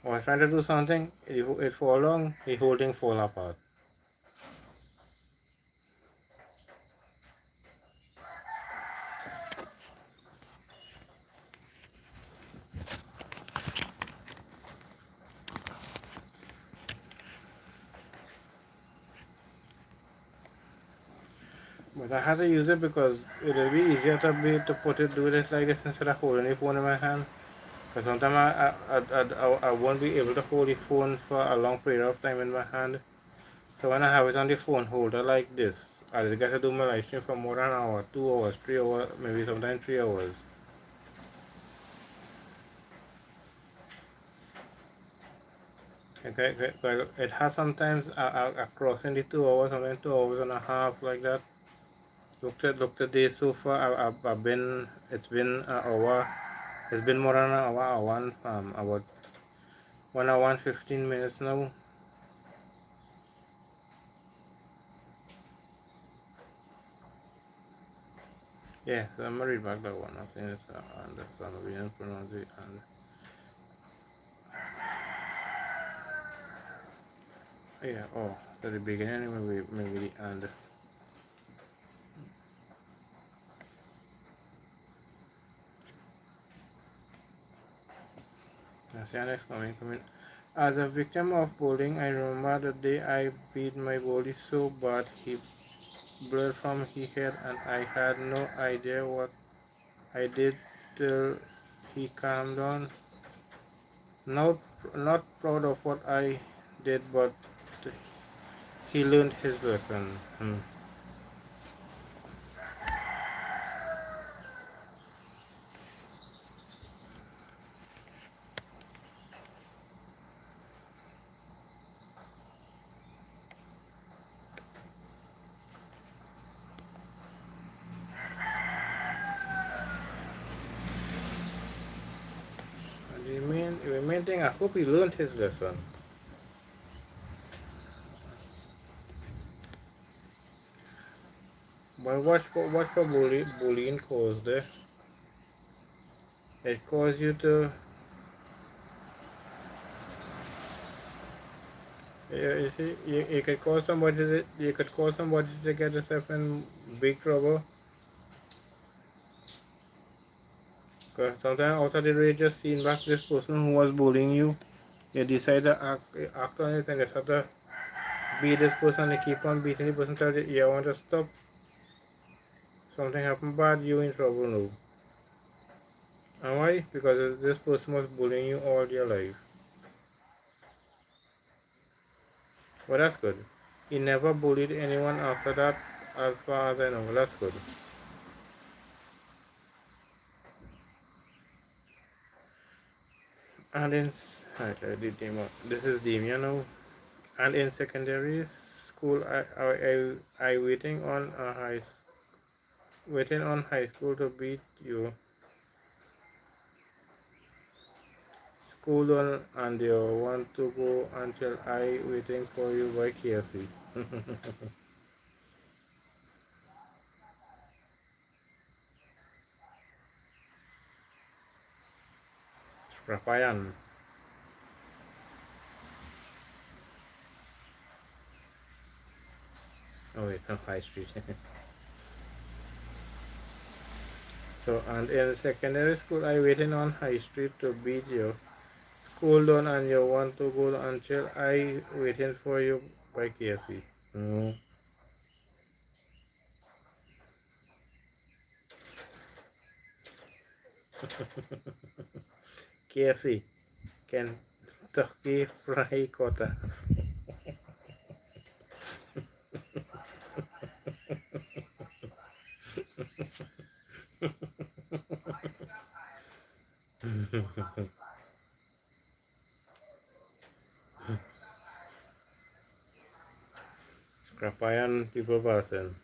Speaker 1: I was trying to do something, it fall along, the whole thing fall apart. But I had to use it because it will be easier to put it, do it like this instead of holding the phone in my hand. Because sometimes I won't be able to hold the phone for a long period of time in my hand. So when I have it on the phone holder like this, I just get to do my live stream for more than an hour, 2 hours, 3 hours, maybe sometimes 3 hours. Okay, well, it has sometimes crossing the 2 hours, sometimes 2 hours and a half like that. Looked at this so far. I've been. It's been an hour. It's been more than an hour. About 1 hour and 15 minutes now. Yeah, so I'm gonna read back that one. I think it's understandable pronounce it and yeah. Oh, at the beginning maybe the and. That's the next coming. As a victim of bullying, I remember the day I beat my bully so bad he bled from his head and I had no idea what I did till he calmed down. Not not proud of what I did, but he learned his lesson. The main thing, I hope he learned his lesson. But what's for bullying caused there? It caused you to, you see, you could cause somebody to get yourself in big trouble. Because sometimes out of the rage, just seeing back this person who was bullying you, you decide to act on it and you start to beat this person and keep on beating the person until you want to stop. Something happened bad, you in trouble now. And why? Because this person was bullying you all your life. Well, that's good. He never bullied anyone after that, as far as I know. That's good. And in this is Demia now. And in secondary school, I waiting on high school to beat you. School on and you want to go until I waiting for you by KFC. Rapayan. Oh wait, no, High Street. So and in secondary school, I waiting on High Street to beat you. School done and you want to go until I waiting for you by KFC. Mm. KFC, Kentucky Fried Quarters. Scrapayan people person.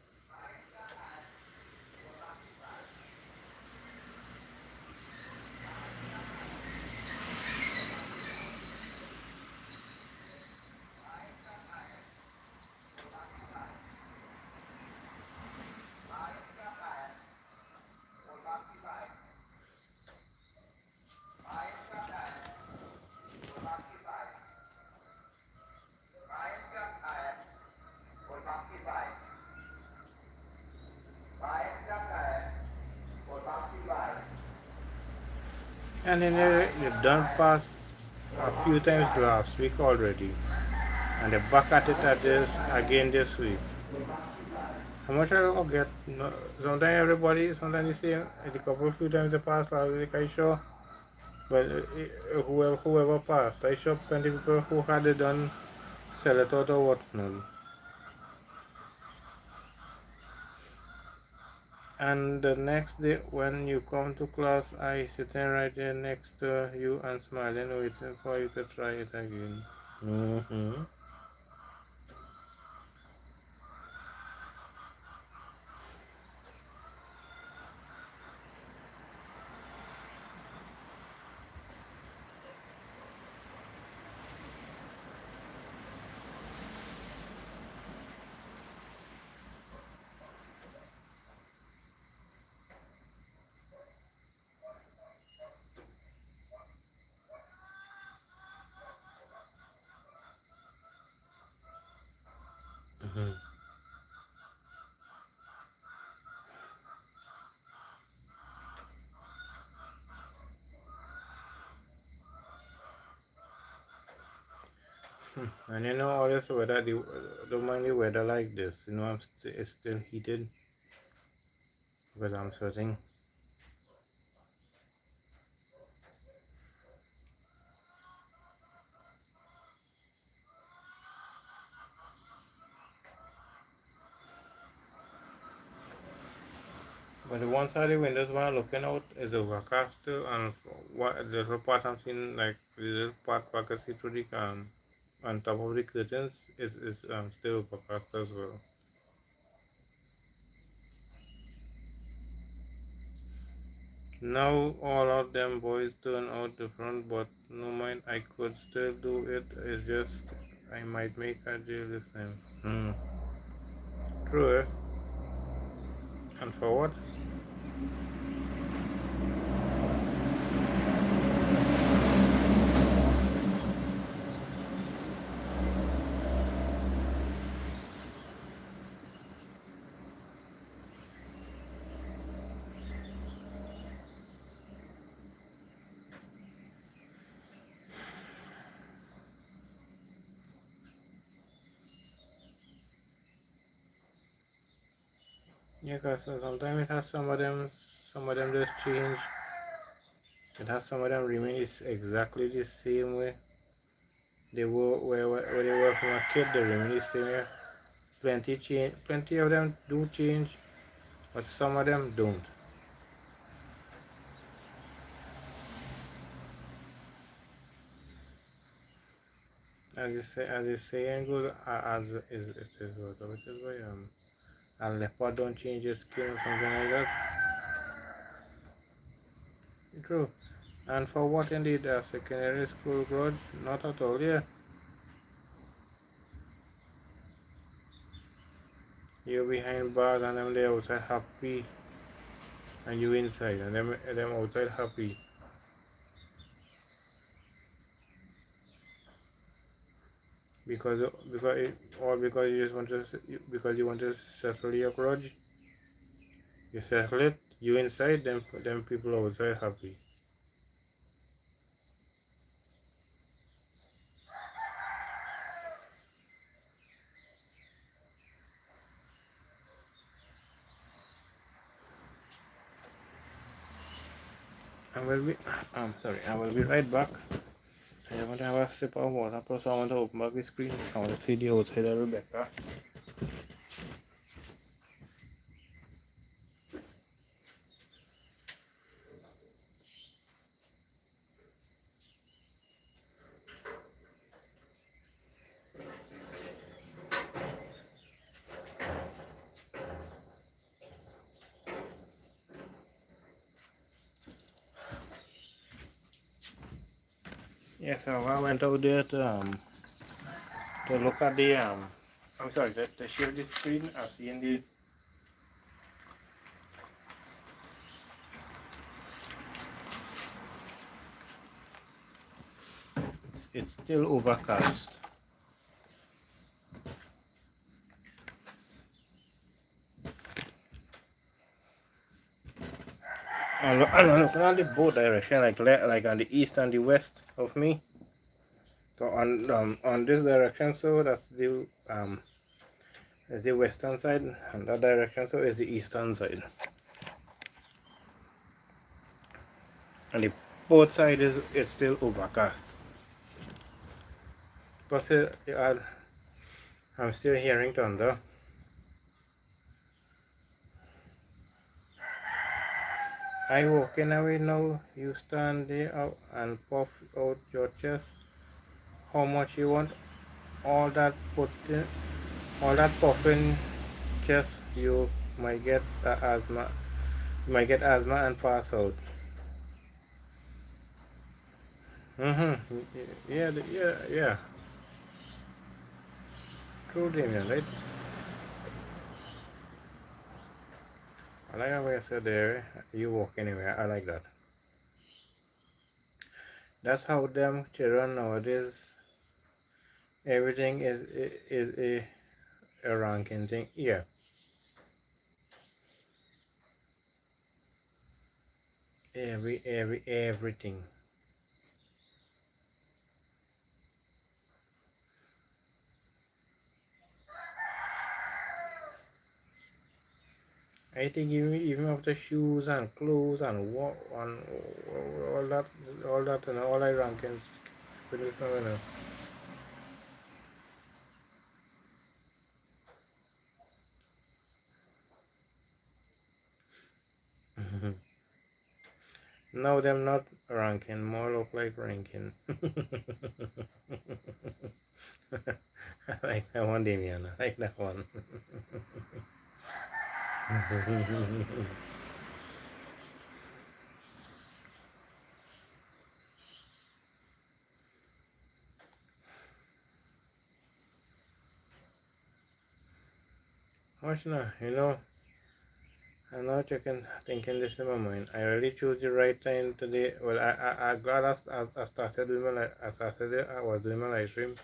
Speaker 1: And then you done pass a few times last week already. And they're back at it at this again this week. How much I get? No, sometimes everybody, sometimes you see a couple few times they pass last week, I sure. But whoever passed, I sure plenty people who had it done sell it out or whatnot. And the next day when you come to class, I sitting right there next to you and smiling, waiting for you to try it again. Mm-hmm. Mm-hmm. And you know all this weather, don't mind the weather like this. You know it's still heated because I'm sweating. But the one side of the windows when I'm looking out is overcast still, and what the little part I'm seeing, like the little part I can see through the on top of the curtains is still overcast as well. Now all of them boys turn out the front, but no mind, I could still do it. It's just I might make a deal this time. Hmm. True, eh? And for what? Yeah, cause sometimes it has some of them just change. It has some of them remain is exactly the same way they were where they were from a kid. They remain the same way. Plenty change. Plenty of them do change, but some of them don't. As the saying goes, as is it is what it is by a leopard don't change his skin or something like that. True. And for what indeed a secondary school grudge? Not at all, yeah. You behind bars and them they outside happy and you inside and them outside happy. Because or because you just want to because you want to settle your grudge, you settle it, you inside, them people outside happy. I will be I'm sorry, I will be right back. I want to have a sip of water, plus I want to open back the screen. I want to see the outside a little better. Yes, so I went out there to look at the I'm sorry, to share the screen. I see in the it's still overcast. I'm looking at the both direction, like on the east and the west of me. So on this direction, so that's the is the western side, and that direction, so is the eastern side. And the both side is it's still overcast. Plus, I'm still hearing thunder. I walking away now. You stand there out and puff out your chest. How much you want? All that putting, all that puffing chest, you might get asthma. You might get asthma and pass out. Yeah, yeah. True, Damien, right? I like how you said there. You walk anywhere. I like that. That's how them children nowadays. Everything is a ranking thing. Yeah. Everything. I think even after shoes and clothes and what and all that and all I rankings. No, them not ranking. More look like ranking. I like that one, Damien. I like that one. Watch now, I'm not thinking this in my mind. I really choose the right time today. Well, I glad I started doing I was doing my live stream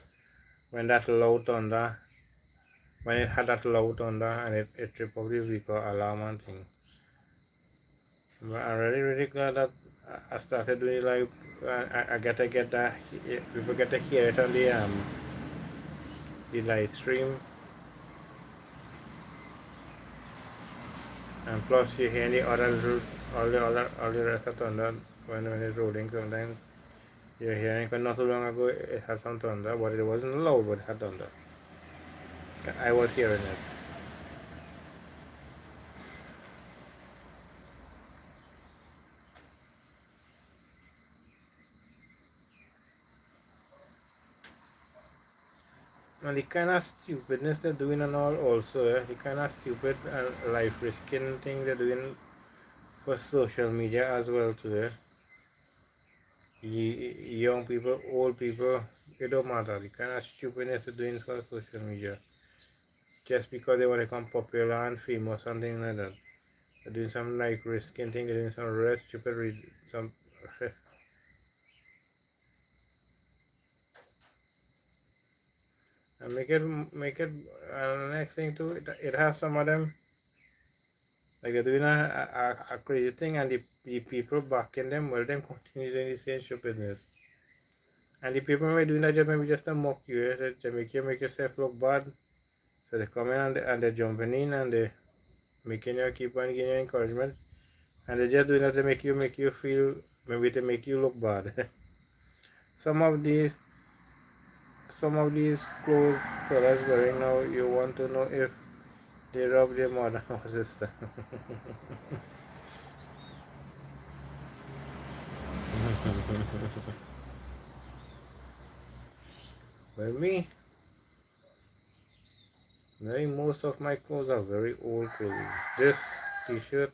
Speaker 1: when that loud thunder, when it had that loud thunder and it tripped off the vehicle alarm and thing. But I'm really glad that I started doing live. I get to get that people get to hear it on the live stream, and plus you hear the other all the rest of thunder when it's rolling sometimes. You're hearing, because not too long ago it had some thunder, but it wasn't loud, but it had thunder. I was hearing it. And the kind of stupidness they're doing and all also, the kind of stupid life risking thing they're doing for social media as well too. Young people, old people, it don't matter. The kind of stupidness they're doing for social media. Just because they want to become popular and famous, something like that. They're doing some life risking thing, they're doing some real stupid, some and make it next thing too. It has some of them like they're doing a crazy thing, and the people backing them, well, them continue doing the same stupidness. And the people who are doing that just maybe just to mock you, to make yourself look bad. So they come in and they're jumping in and they making you keep on giving you encouragement, and they just doing that to make you feel, maybe to make you look bad. some of these some of these clothes fellas wearing now, you want to know if they rob their mother or sister. Well, me, most of my clothes are very old clothes. This t-shirt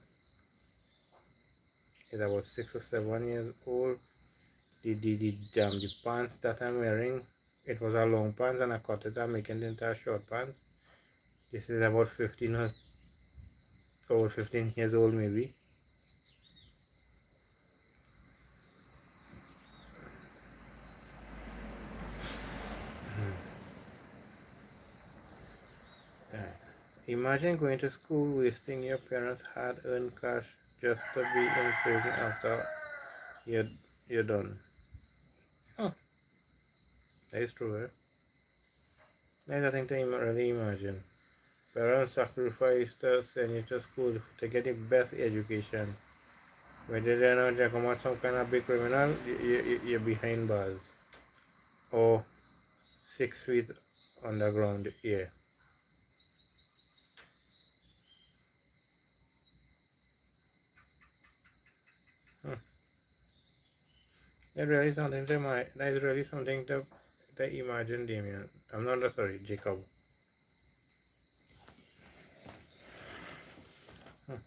Speaker 1: is about 6 or 7 years old. The pants that I'm wearing, it was a long pants and I cut it and making it into a short pants. This is about 15 years old maybe. Imagine going to school wasting your parents' hard-earned cash just to be in prison after you're, you're done. Huh. That is true, eh? There's nothing to really imagine. Parents sacrifice to send you to school to get the best education. Whether they're not they come out some kind of big criminal, you're behind bars. Or 6 feet underground, yeah. Hmm. That is really something to imagine, Damien. I'm not sorry, Jacob. Hmm.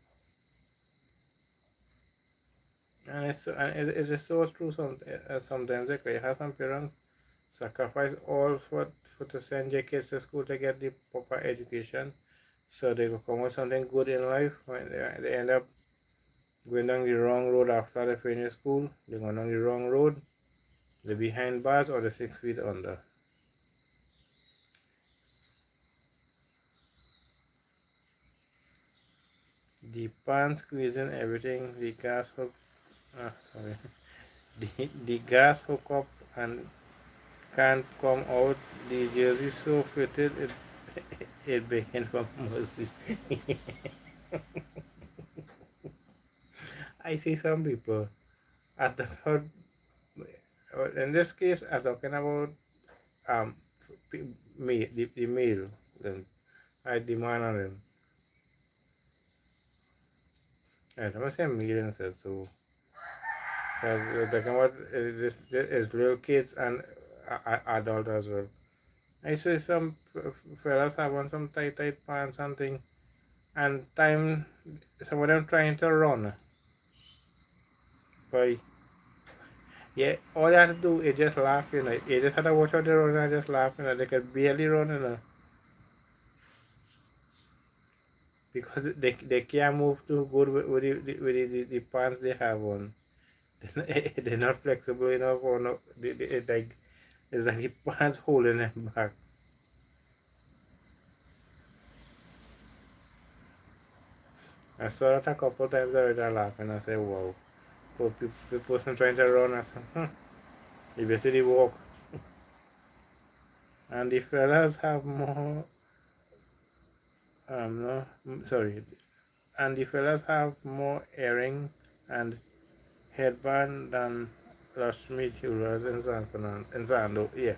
Speaker 1: And it is so true. Sometimes like, you have some parents sacrifice all for to send your kids to school to get the proper education, so they will come with something good in life. When they end up going down the wrong road after they finish school, they go down the wrong road. They're behind bars or the 6 feet under. The pan squeezing everything, the gas hook, sorry, the gas hook up and can't come out. The jersey so fitted it began from Muslim. I see some people as the third, in this case, I'm talking about um me the male. Then I demand on them. I'm gonna say male instead, so because we're talking about this is little kids and adult as well. I see some fellas have on some tight pants and thing, and time some of them trying to run, but yeah, all you have to do is just laugh, you know. You just have to watch out the run and just laugh, you know. They could barely run, you know, because they can't move too good with the pants they have on. They're not flexible enough, or no, it's like the pants holding them back. I saw it a couple times already. I laugh and I say, wow. So the person trying to run, I said, if you see the walk, and the fellas have more, no, sorry, and the fellas have more earring and headband than Rashmi Jewelers in in Zando, yeah.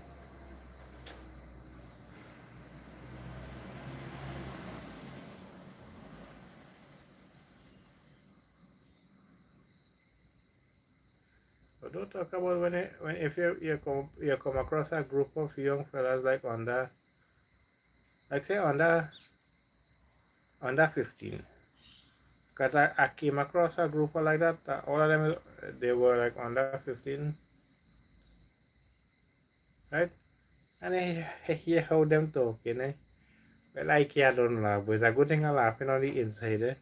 Speaker 1: But don't talk about when if you come across a group of young fellas like like say under 15. Cause I came across a group like that. All of them they were like under 15, right? And I hear how them talking. Well, I can't don't laugh. But it's a good thing I'm laughing on the inside.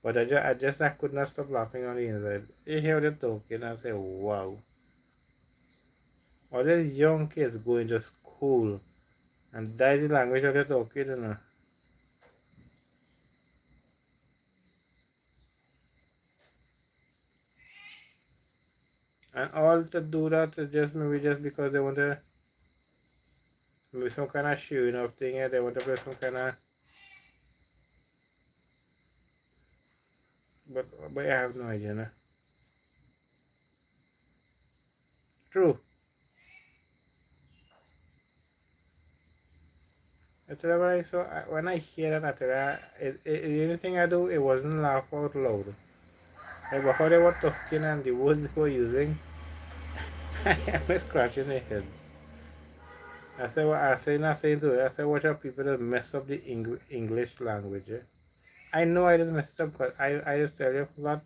Speaker 1: But I could not stop laughing on the inside. I hear them talking. I say, wow. All these young kids going to school, and that's the language of the talking, you know. And all to do that is just maybe just because they want to maybe some kind of showing off thing. They want to play some kind of. But I have no idea. No? True. It's whenever when I hear that, the only thing I do it wasn't laugh out loud. Like how they were talking and the words they were using, I was scratching my head. I said, what I say, not saying to it. I said, watch out, people that mess up the English language. I know I didn't mess it up because I just tell you that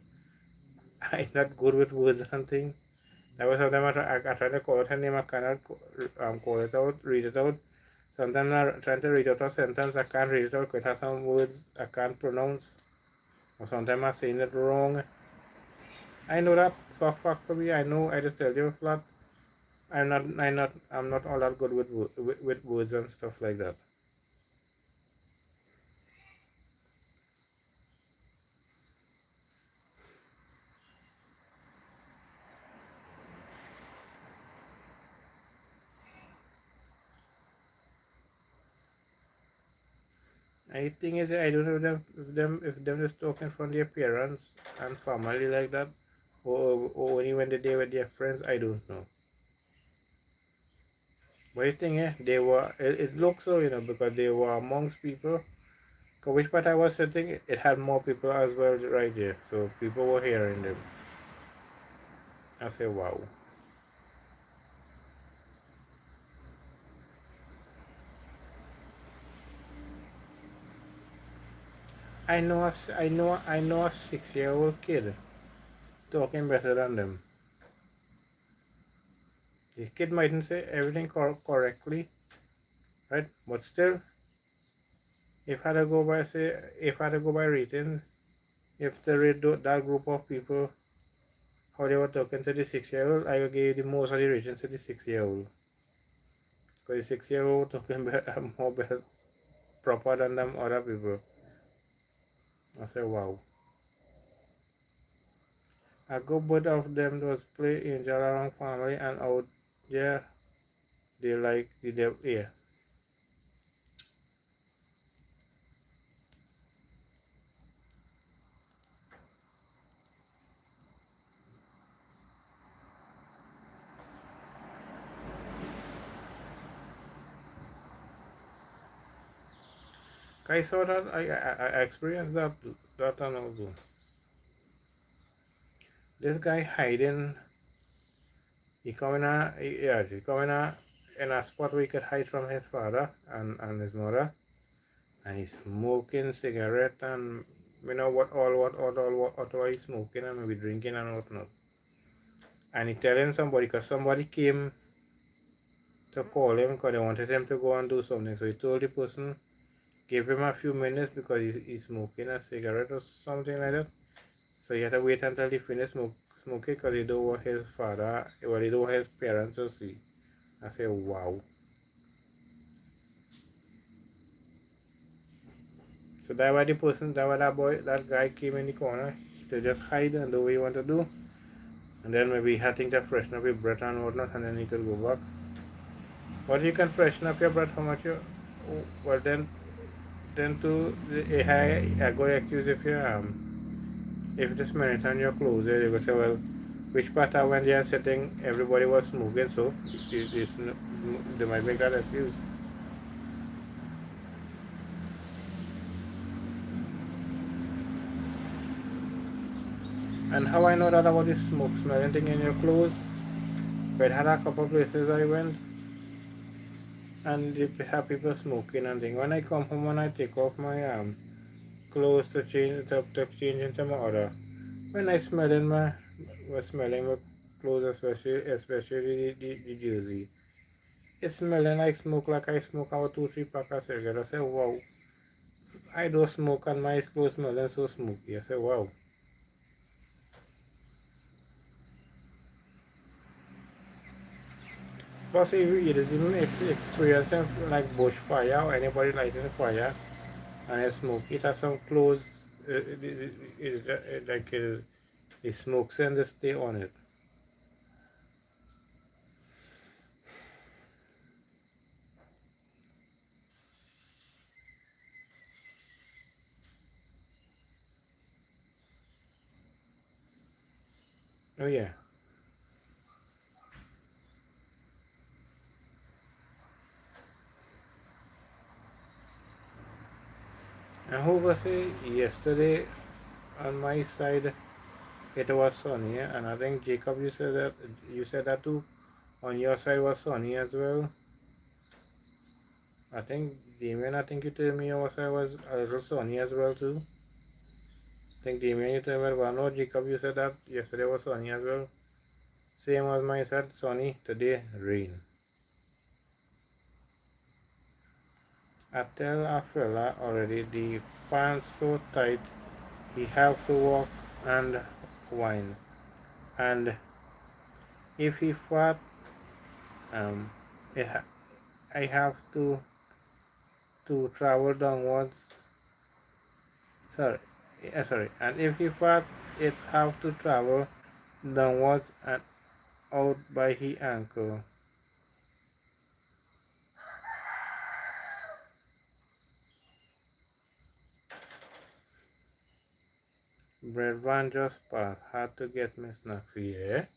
Speaker 1: I'm not good with words and things. That was sometimes I try to call out her name, I cannot call it out, read it out. Sometimes I'm trying to read out a sentence, I can't read it out because it has some words I can't pronounce. Or sometimes I'm saying it wrong. I know that for a fact for me. I know. I just tell you flat. I'm not all that good with words and stuff like that. And the thing is, I don't know if them just talking from their parents and family like that, or only when they're there with their friends. I don't know. But the thing is, it looks so, because they were amongst people. 'Cause which part I was sitting, it had more people as well right there. So people were hearing them. I say, wow. I know a 6-year-old kid talking better than them. The kid mightn't say everything correctly, right? But still, if I had to go by if I had to go by ratings, if the rate that group of people how they were talking to the 6-year-old, I would give the most of the ratings to the 6-year-old. Because the 6-year-old talking better, more better, proper than them other people. I say, wow. A good bit of them was play Angel around family and out there they like the devil. Yeah. I saw that I experienced that and also. This guy hiding he come in a spot where he could hide from his father and his mother, and he's smoking cigarette and what all he's smoking and maybe drinking and whatnot. And he telling somebody because somebody came to call him because they wanted him to go and do something. So he told the person, give him a few minutes because he's smoking a cigarette or something like that. So he had to wait until he finished smoking because he don't want his father, well, he don't want his parents to see. I say, wow. So that guy came in the corner to just hide and do what he want to do. And then maybe he had things to freshen up his breath and whatnot, and then he could go back. But you can freshen up your breath how much you, well then to I go accuse if this minute on your clothes, they go say, well, which part of when they are sitting, everybody was smoking, so they might make that excuse. And how I know that about this smoke smelling thing in your clothes? But I had a couple places I went, and they have people smoking and thing. When I come home and I take off my clothes to change into my other, when I was smelling my clothes, especially the jersey. It's smelling like smoke, like I smoke about 2-3 pack of cigarettes. I say, wow. I don't smoke and my clothes smelling so smoky. I say, wow. Plus, if you is even experiencing like bushfire or anybody lighting a fire and it's smoky, it has some clothes, like the smoke and stay on it. Oh, yeah. And who was it yesterday on my side? It was sunny, and I think Jacob, you said that too. On your side was sunny as well. I think Damien, I think you told me your side was a little sunny as well too. I think Damien, you told me, well, no, Jacob, you said that yesterday was sunny as well. Same as my side, sunny. Today, rain. I tell a fella already, the pants so tight, he have to walk and whine. And if he fat, um, it, I have to travel downwards. Sorry, sorry. And if he fat, it have to travel downwards and out by his ankle. Bread van just passed. Had to get me snacks here.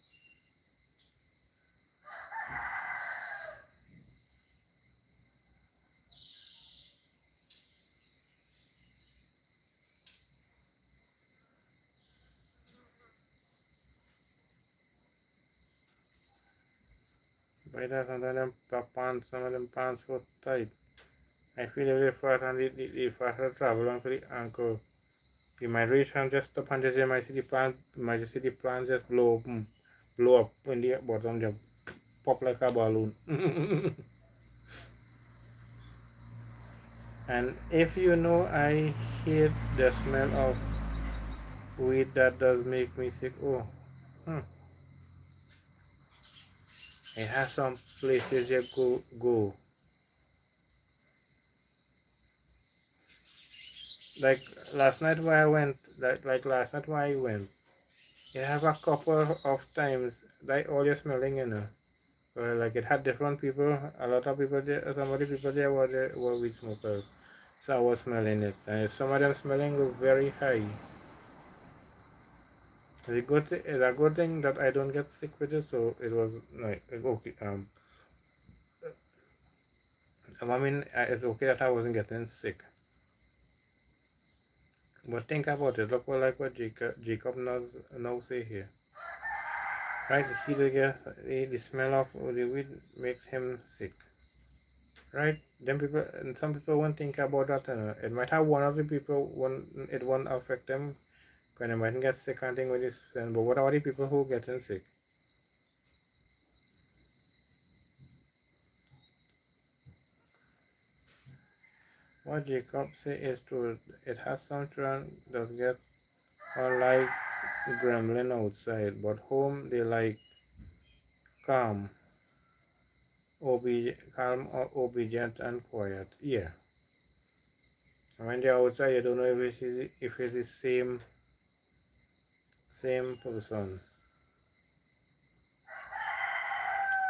Speaker 1: But that some of them pants so tight. I feel very fast and the faster travel on for the ankle. You might reach and just stop and just you might see the plant just blow up when the bottom just pop like a balloon. And if you know, I hate the smell of weed that does make me sick. Oh, hmm. It has some places you go. Like last night where I went, like last night where I went, it have a couple of times like all your smelling, you know. Like it had different people, a lot of people there, some of the people there were weed smokers. So I was smelling it. And some of them smelling was very high. It's a good thing that I don't get sick with it, so it was like okay. I mean, it's okay that I wasn't getting sick. But think about it. Look what like what Jacob now say here. Right? He the smell of the weed makes him sick. Right? Then people and some people won't think about that. It might have one of the people it won't affect them when they might get sick and thing with this. But what about the people who getting sick? What Jacob say is true. It has some children that get or like gremlin outside, but home they like calm, calm or obedient and quiet. Yeah. And when they're outside, you don't know if it's the same person.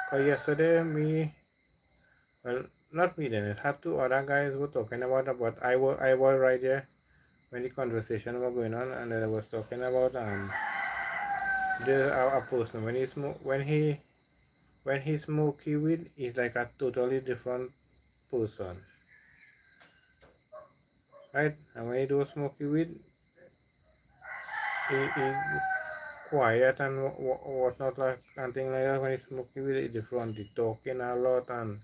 Speaker 1: Cause yesterday well, not me then. It had two other guys who were talking about it, but I was right there when the conversation was going on, and I was talking about a person when he smoky weed, he's like a totally different person, right? And when he do smoky weed, he quiet and whatnot like and things like that. When he smoky weed, he different. He talking a lot and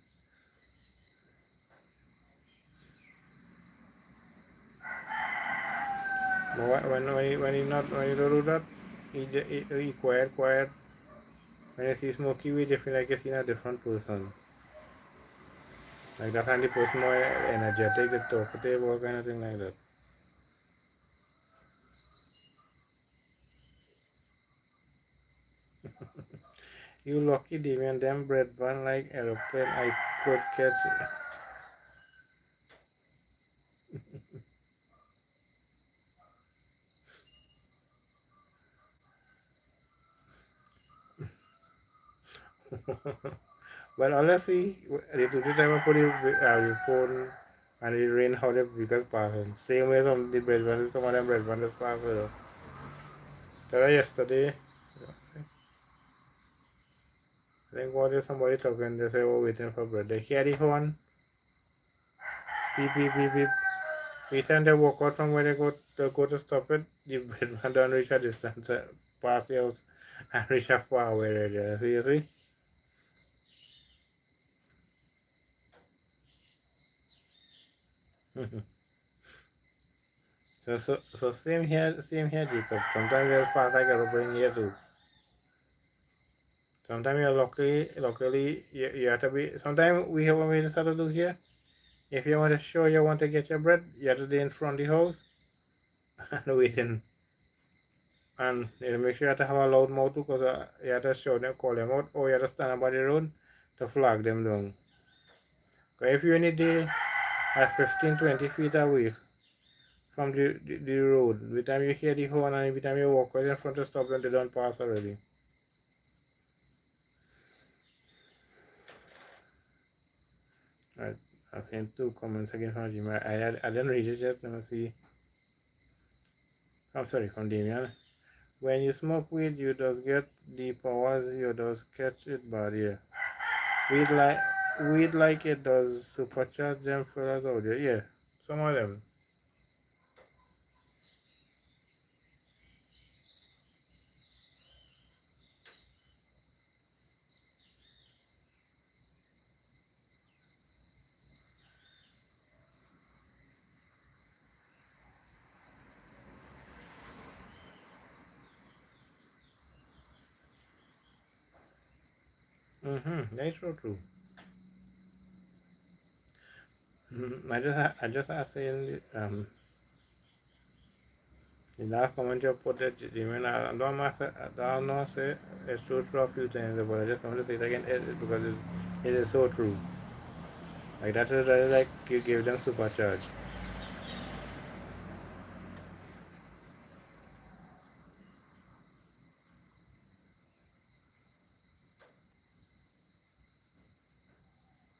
Speaker 1: when he don't do that, he quiet. When you see smoky weed, you feel like you're seeing a different person. Like that and the person more energetic, the talkative, all kind of thing like that. You lucky Damien, them bread van like aeroplane, I could catch it. But honestly, the two time I put your phone and it rain how the biggest person. Same way some the bread van, some of them bread van just pass. Tell yesterday, I think what is somebody talking, they say, oh, waiting for bread. They hear the horn, beep, beep, beep, beep. Each time they walk out from where they go to stop it, the bread van don't reach a distance, pass the house and reach a far away area. See, you see? So same here, Jacob. Sometimes there's pass like aeroplane here too. Sometimes you're luckily, you have to be. Sometimes we have what we just have to do here. If you want to show you want to get your bread, you have to be in front of the house and waiting. And you make sure you have to have a loud mouth too, because you have to show them, call them out, or you have to stand up by the road to flag them down. Because if you're in the day at 15-20 feet away from the road, every time you hear the horn and every time you walk right in front of stop them, they don't pass already. I've seen two comments again from Jim. I didn't read it yet. Let me see. I'm sorry, from Damien. When you smoke weed, you just get the powers, you just catch it bad, yeah. Weed like weed like it does supercharge them fellas out there, yeah. Some of them. That's so true. I just asked saying the last comment you put that even I don't know say it's so true a few times, but I just want to say it again because it is so true. Like that is really like you give them supercharge.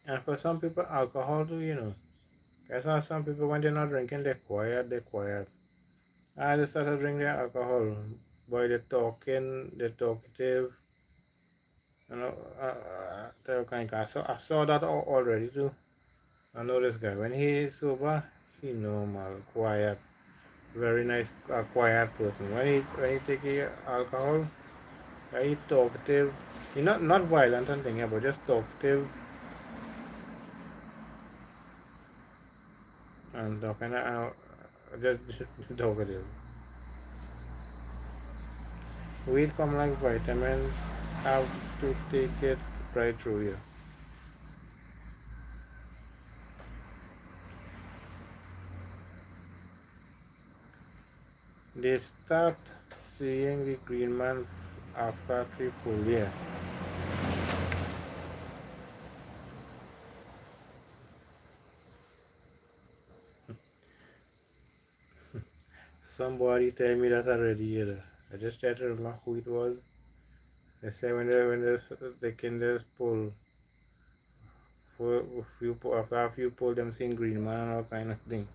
Speaker 1: And for some people, alcohol too, you know. That's why some people when they're not drinking, they're quiet. They're quiet. I just started drinking alcohol. Boy, they're talking. They're talkative. You know, they're kind of, I saw that already too. I know this guy. When he's sober, he normal, quiet, very nice, quiet person. When he take alcohol, he talkative. He not violent and thing, but just talkative and talking. Just talkative. Weed come like vitamins. Have to take it right through you. They start seeing the green man after triple, yeah. Somebody tell me that already. Yeah. I just tried to remember who it was. They say they can just pull for a few after a few pull them seeing green man or kind of thing.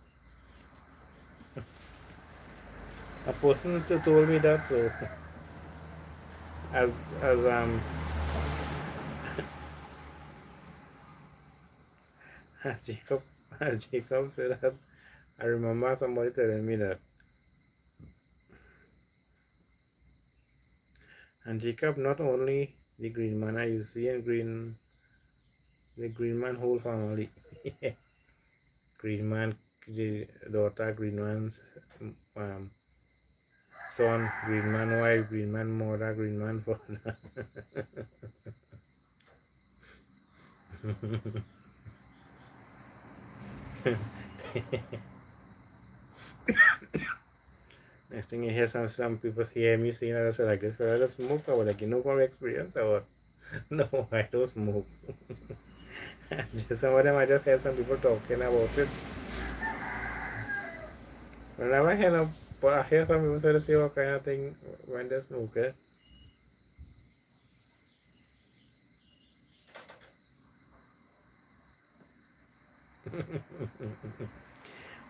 Speaker 1: A person told me that so as Jacob Jacob said that I remember somebody telling me that. And Jacob not only the green man I you see and the green man whole family. Green man the daughter, green man's um, son, green man wife, green man mother, green man father. Next thing you hear some people hear me saying that I say like this, but I just smoke or like you know from experience or no, I don't smoke. Just some of them I just hear some people talking about it. Whenever I hear, but I hear some people say the same kind of thing when they smoke it.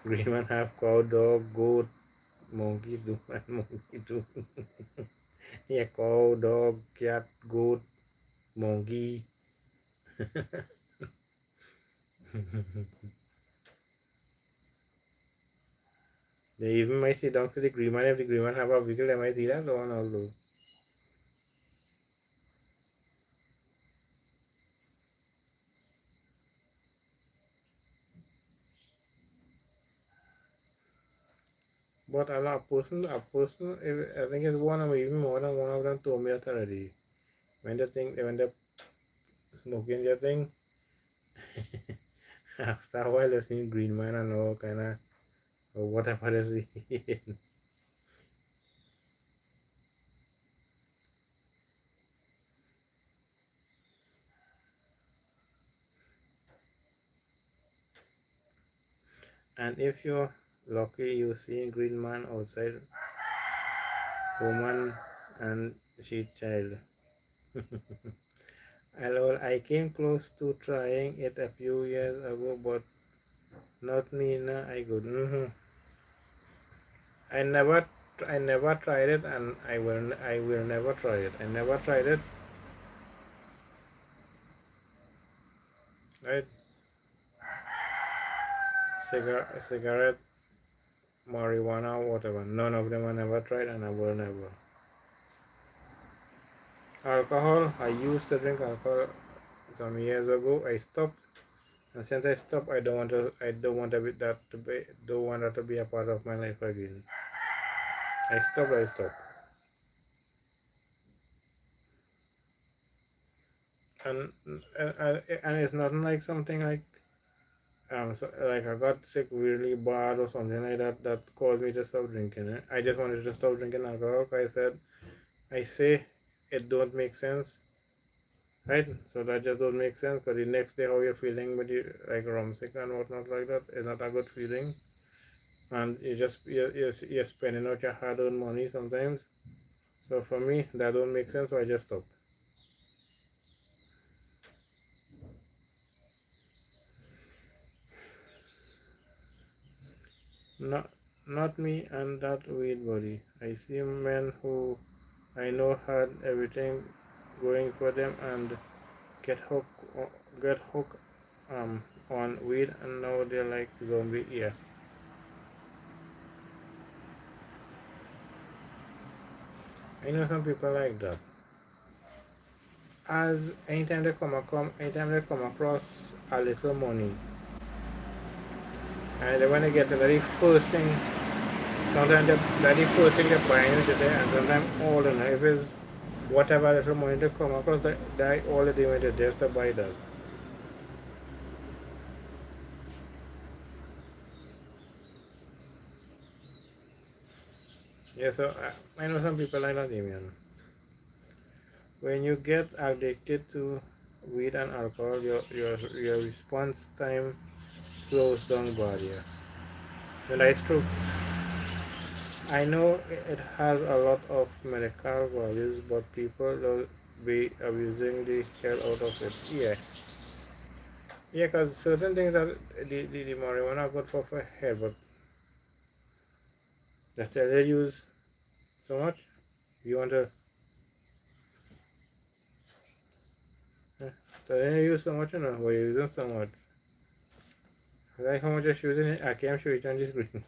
Speaker 1: Green man have cow, dog, goat, monkey do and monkey do. Yeah, cow, dog, cat, goat, monkey. They even might sit down to the green man if the green man have a vehicle, they might see that one also. But a person, I think it's one or even more than one of them told me that already. When they smoking their thing, after a while they see green man and all kind of or whatever they see. And if you're lucky, you see green man outside woman and she child. I came close to trying it a few years ago, but not me. Nah, I could. I never I never tried it, and I will never try it. I never tried it. Right? Cigarette, marijuana, whatever. None of them I never tried, and I will never. Alcohol. I used to drink alcohol some years ago. I stopped, and since I stopped, I don't want to. I don't want to be that to be. Don't want that to be a part of my life again. I stopped. I stopped. And and it's not like something like so, like I got sick really bad or something like that that caused me to stop drinking it. I just wanted to stop drinking alcohol. I say it don't make sense, right? So that just don't make sense because the next day how you're feeling with you like rum sick and whatnot like that is not a good feeling, and you're spending out your hard-earned money sometimes. So for me that don't make sense. So I just stopped. Not not me and that weed body. I see men who I know had everything going for them and get hooked on weed, and now they're like zombie. Yeah, I know some people like that. As anytime they come across a little money, and they want to get the very first thing. Sometimes the very first thing they're buying is there, and sometimes all the if it's whatever little money they come across, they all they want to do is to buy that. Yeah, so I know some people like that, Damien. When you get addicted to weed and alcohol, your response time slows down bad, yeah. And that's true. I know it has a lot of medical values, but people will be abusing the hell out of it. Yeah. Yeah, because certain things are the marijuana are good for hair, but the still they use so much. You want to so they use so much, you know, we're using so much. Like how much they're using it, I can't show it on this screen.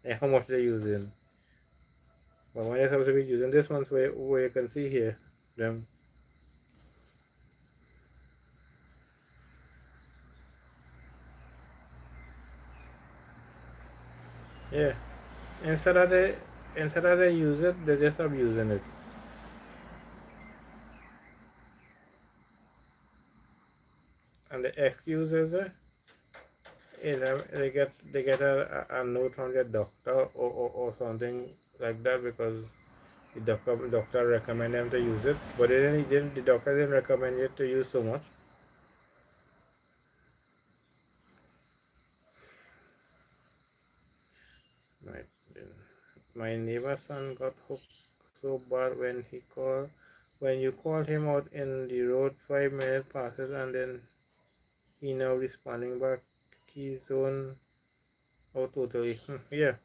Speaker 1: And how much they're using. But when you're supposed to be using this one where you can see here, them. Yeah. Instead of they use it, they just abusing it. And the excuse is they get a note from their doctor or something like that because the doctor recommend them to use it, but the doctor didn't recommend it to use so much. Right. My neighbor's son got hooked so bad when you call him out in the road 5 minutes passes and then he now responding back his own out totally. Yeah.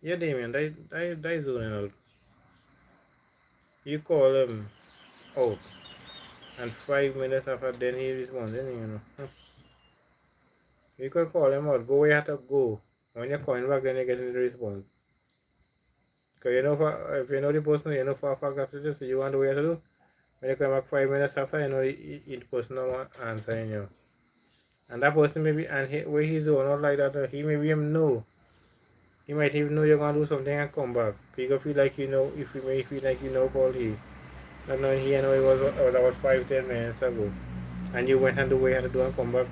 Speaker 1: Yeah, Damien, that zoning out. You call him out and 5 minutes after then he responding, you know. You could call him out, go where you have to go. When you're calling back then you get the response. Because you know if you know the person, you know for a fact after this, so you want to wait to do. When you come back 5 minutes after, you know the person not answering you. And that person maybe and where he's on not like that, he maybe him know. He might even know you're gonna do something and come back. He gonna feel like you know if you may feel like you know call he. Not knowing he know it was about 5-10 minutes ago. And you went and do what you had to do and come back.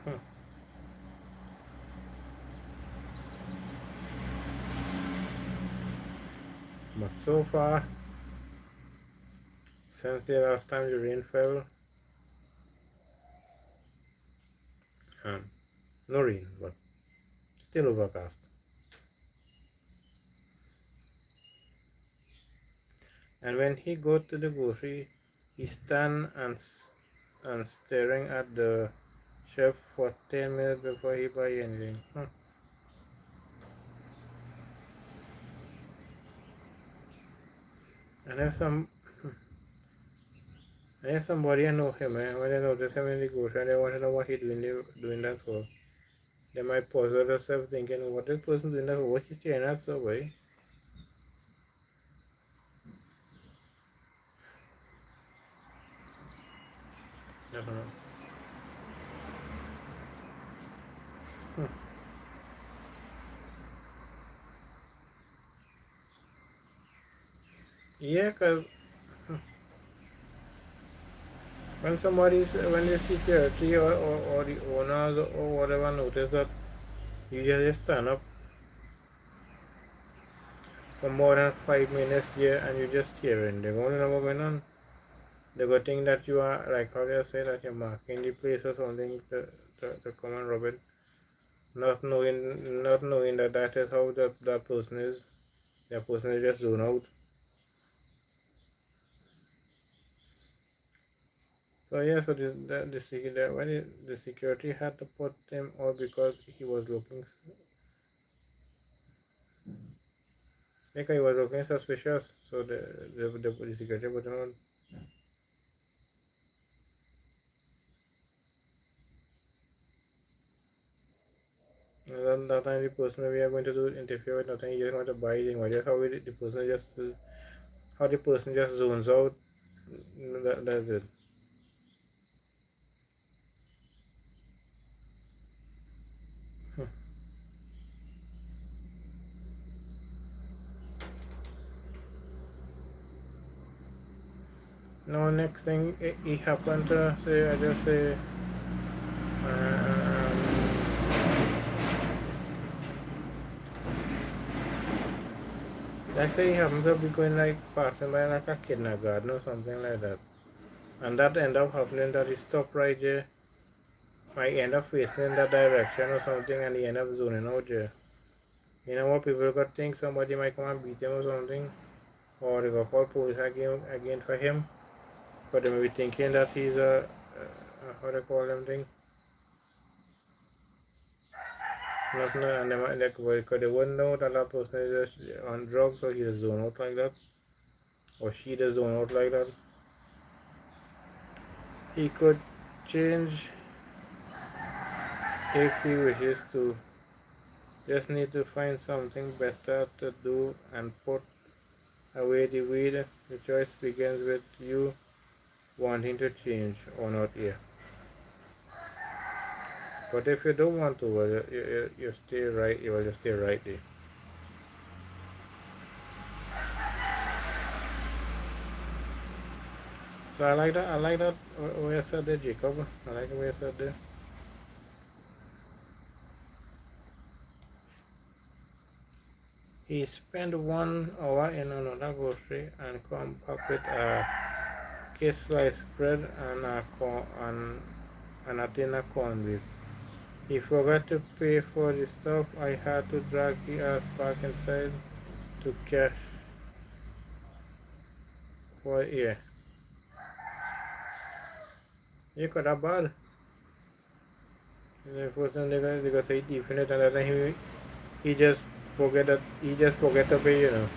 Speaker 1: Hmm. But so far, since the last time the rain fell, um, no rain, but still overcast. And when he go to the grocery, he stand and staring at the chef for 10 minutes before he buy anything. And if somebody I know him, when they notice him in the grocery and they want to know what he doing that for, they might pause themselves thinking, what this person doing that for? What he's staring at so way? I don't know. Yeah, cause when the security or the owners or whatever notice that you just stand up for more than 5 minutes here and you just staring, they're going to know what's going on. They go think that you are, like how they say, that you're marking the place or something to come and rob it, not knowing that that is how that person is. That person is just zone out. So yeah, so the security had to put him out because he was looking like he was looking suspicious. So the security put him out. And then that time the person we are going to do interfere with nothing. He just want to buy anything. Just how the person just zones out. That's it. Now next thing he happened to say, I just say, let's say he happens to be going like passing by like a kindergarten or something like that, and that end up happening that he stopped right there, might end up facing in that direction or something, and he end up zoning out there. You know what people could think somebody might come and beat him or something, or they go call police again for him, but they may be thinking that he's how they call them thing. Nothing, and they might like because they wouldn't know that that person is just on drugs, or he's zone out like that, or she does zone out like that. He could change if he wishes to. Just need to find something better to do and put away the weed. The choice begins with you wanting to change or not. Yeah. But if you don't want to, well, you stay right. You will just stay right there. So I like that. I like that way you said there, Jacob. I like the way you said there. He spent 1 hour in another grocery and come back with a case sliced bread and a tin of corned beef. He forgot to pay for the stuff. I had to drag the ass back inside to cash for yeah. You could have bad. The first time they gonna say definite and then he just forget to pay, you know.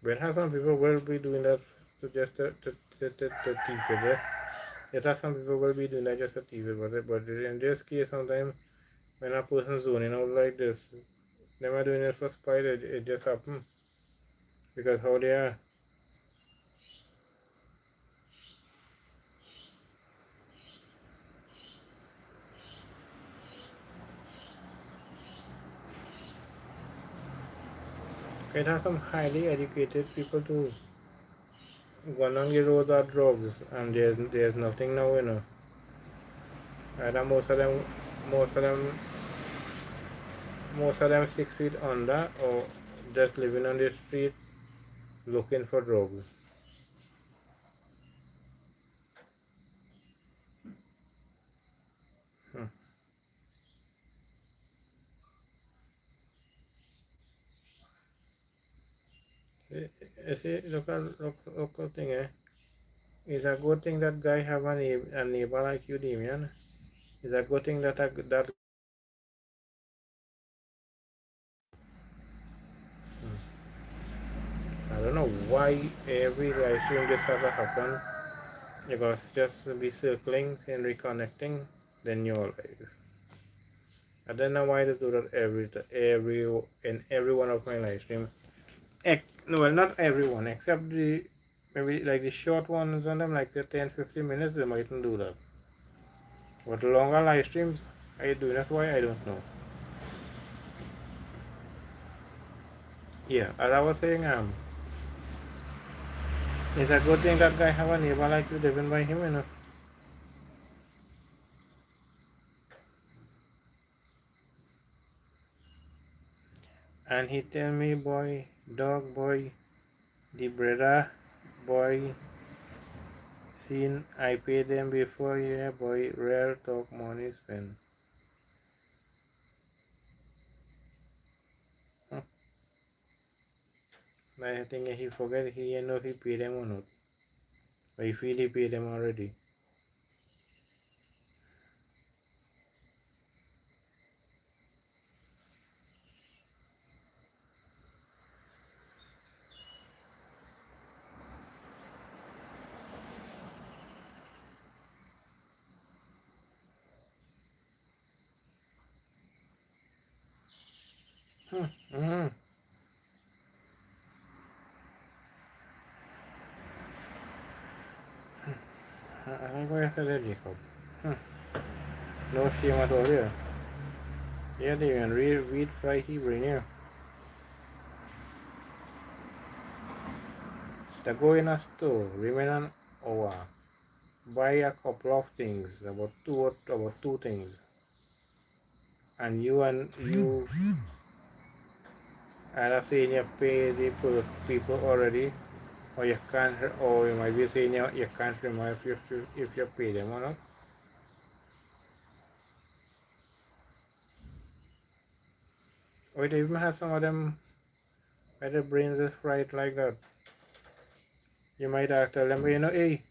Speaker 1: But how some people will be doing that to just to thief it. It has some people will be doing that just to thief it, but in this case sometimes when a person zoning out like this, they are doing it for spite, it just happen because how they are. It has some highly educated people too. Gone on the road are drugs and there's nothing now, you know. Either most of them most of them 6 feet under or just living on the street looking for drugs. Hmm. You see, look thing, eh? It's a good thing that guy have a neighbor like you, Damien. It's a good thing that. I don't know why every live stream just have to happen. You guys just be circling and reconnecting, then you're live. I don't know why they do that in every one of my live streams. No, well, not everyone, except the maybe like the short ones on them, like the 10-15 minutes, they mightn't do that. But the longer live streams, I do. That's why I don't know. Yeah, as I was saying, it's a good thing that guy have a neighbor like you living by him, you know. And he tell me, boy, dog, boy, the brother, boy, seen I pay them before, yeah, boy, rare talk money spend. Huh. I think he forget he know he paid them or not. But he feel he paid them already. Mm-hmm. I think what I said that, Jacob. Hmm. No shame at all, yeah. Yeah, they even read fry Hebrew, yeah. They go in a store, remain an hour, buy a couple of things, about two things, and you either saying you pay the people already, or you can't, or you might be saying you can't remember if you pay them or not. Or it even has some of them where the brains is fried like that. You might have tell them, you know, hey,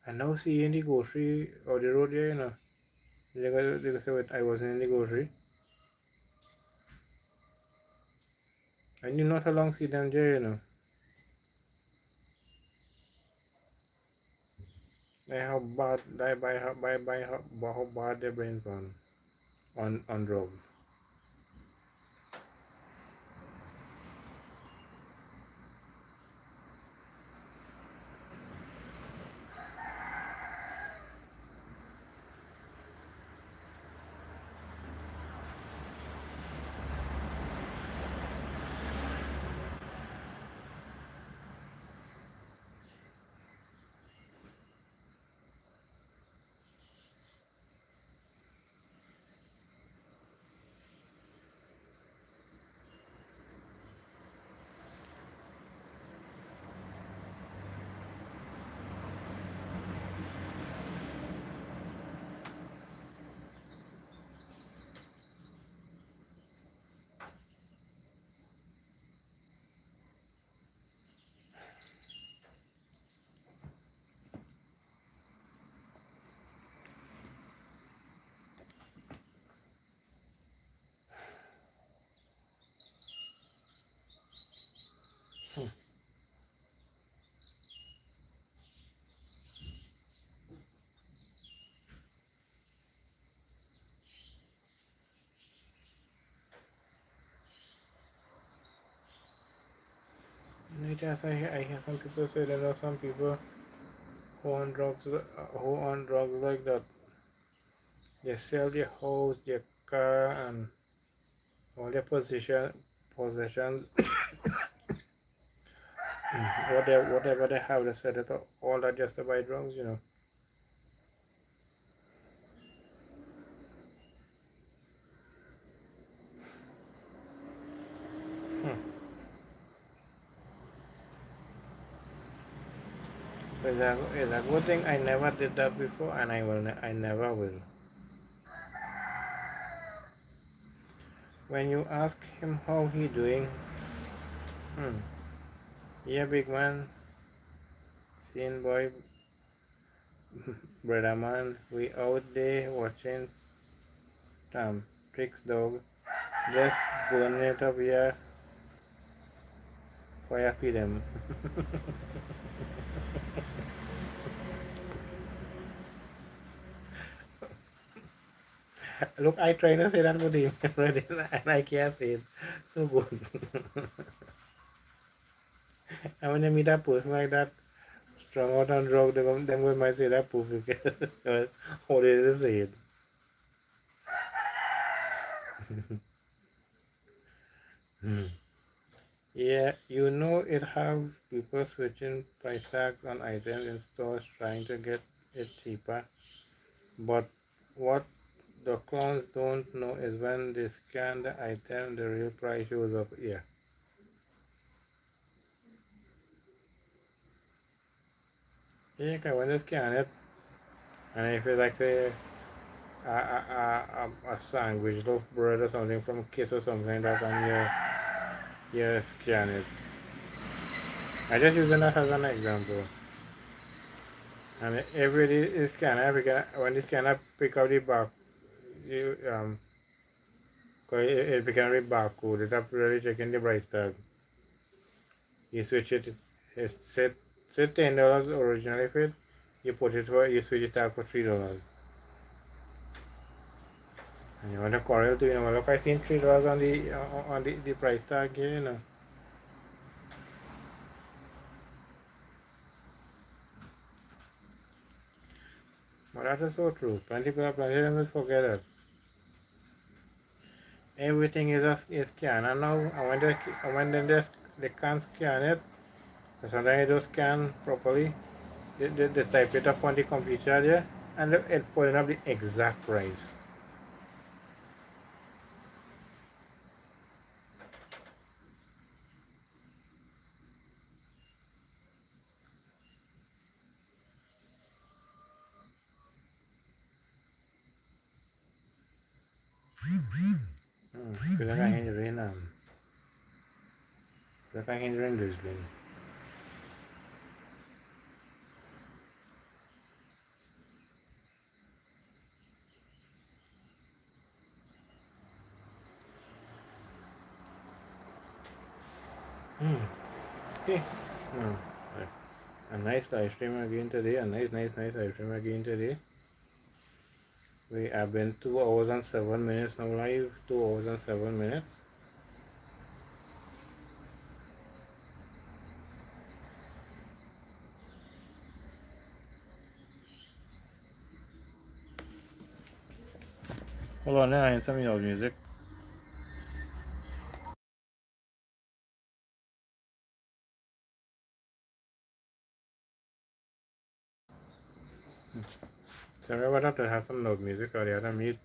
Speaker 1: I now see you in the grocery or the road there, you know. They go say, wait, I wasn't in the grocery. And you not along see them there, you know. Like how bad, like how bad their brains on drugs. And I hear some people say there are some people who on drugs like that. They sell their house, their car, and all their possessions, whatever they have, they sell it all that just to buy drugs, you know. Hmm. It's a good thing I never did that before, and I never will. When you ask him how he doing, hmm, Yeah, big man. Seeing boy, brother man. We out there watching tricks dog. Just burn it up here. Fire feed them. Look, I try to say that for him already, and I can't say it. So good. And when you meet a person like that, strung out on drugs, them we might say that proof because how they say it. Hmm. Yeah, you know it have people switching price tags on items in stores trying to get it cheaper. But what the clowns don't know is when they scan the item, the real price shows up here. Yeah, 'cause when they scan it, and if it's like say a sandwich, loaf bread or something from Kiss or something like that, and you scan it. I just using that as an example. And every is scanner, when the scanner pick up the back, you cause it became a barcode. It up really checking the price tag. You switch it. It's set $10 originally for it. You switch it tag for $3. And you want to correl to look, I seen $3 on the price tag here, But that is so true. Plenty of them just forget it. Everything is scanner now, and they can't scan it, sometimes they don't scan properly. They type it up on the computer there, and it pulling up the exact price. Kailangan hindi rin kailangan hindi rin Lisbon. Okay. A nice ice cream again today. A nice ice cream again today. We have been 2 hours and 7 minutes now live. 2 hours and 7 minutes. Hold on, I have some old music. Sorry about that. To have some loud music or the other mute.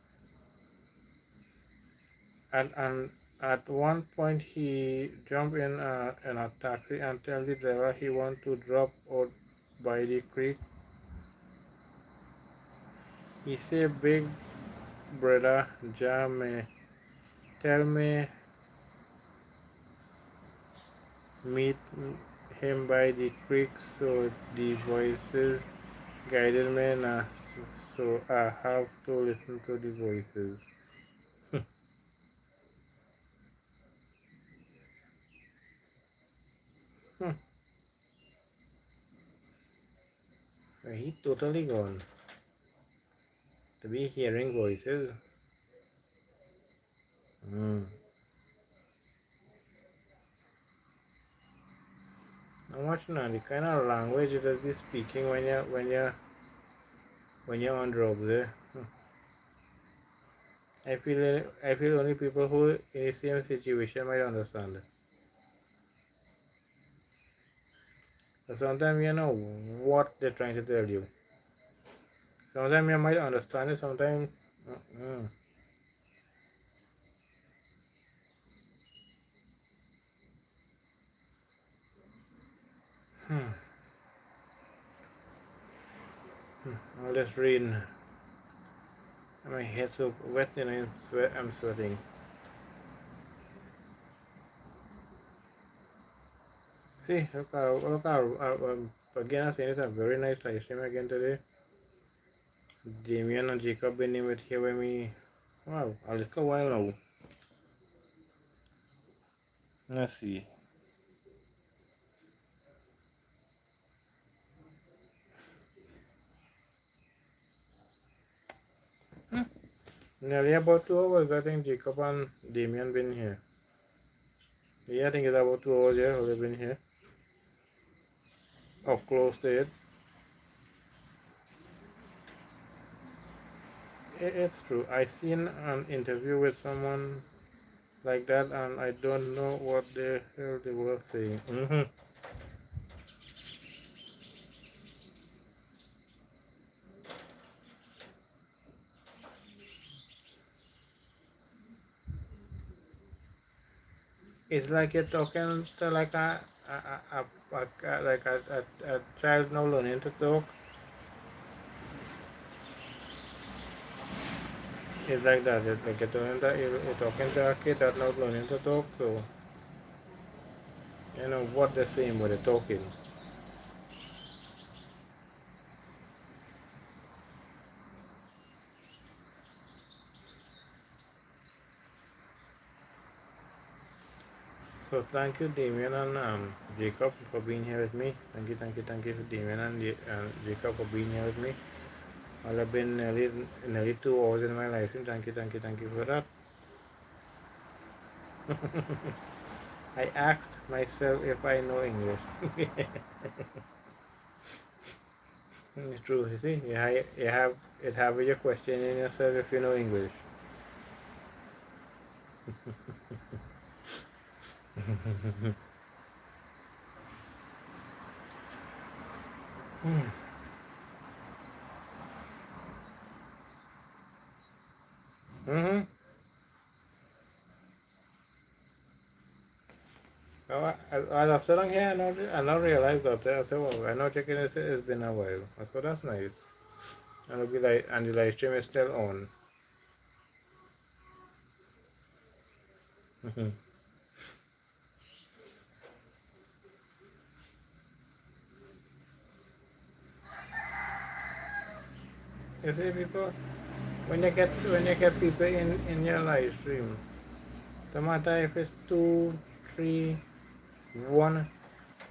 Speaker 1: And at one point he jumped in a taxi and tell the driver he want to drop out by the creek. He say, "Big brother, Jam, tell me meet him by the creek." So the voices guided me, so I have to listen to the voices. He totally gone. To be hearing voices. I'm watching now the kind of language it will be speaking when you're on drugs. I feel only people who in the same situation might understand. But sometimes you know what they're trying to tell you. Sometimes you might understand it. Sometimes. I'll just read. My head's so wet and I'm sweating. See, again, I'm saying it's a very nice live stream again today. Damien and Jacob been in with here with me. Wow, a little while now. Let's see. Nearly about 2 hours, I think Jacob and Damien been here. Yeah, I think it's about 2 hours, yeah, they've been here. Or close to it. It's true. I seen an interview with someone like that, and I don't know what the hell they were saying. It's like you're talking to like a child now learning to talk. It's like that. It's like you're talking to a kid that's not learning to talk. So you know what they're saying, what they're talking. So thank you, Damien and Jacob, for being here with me. Thank you, Damien and Jacob for being here with me. Well, I've been nearly 2 hours in my life. Thank you for that. I asked myself if I know English. It's true. You see, you have your question in yourself if you know English. Mm-hmm. Oh, as I'm sitting here, I not realize that. I said, well, I know checking it. It's been a while. I thought that's nice. And it'll be like, and the live stream is still on. You see, people, when you get people in your live stream, no matter if it's two, three, one,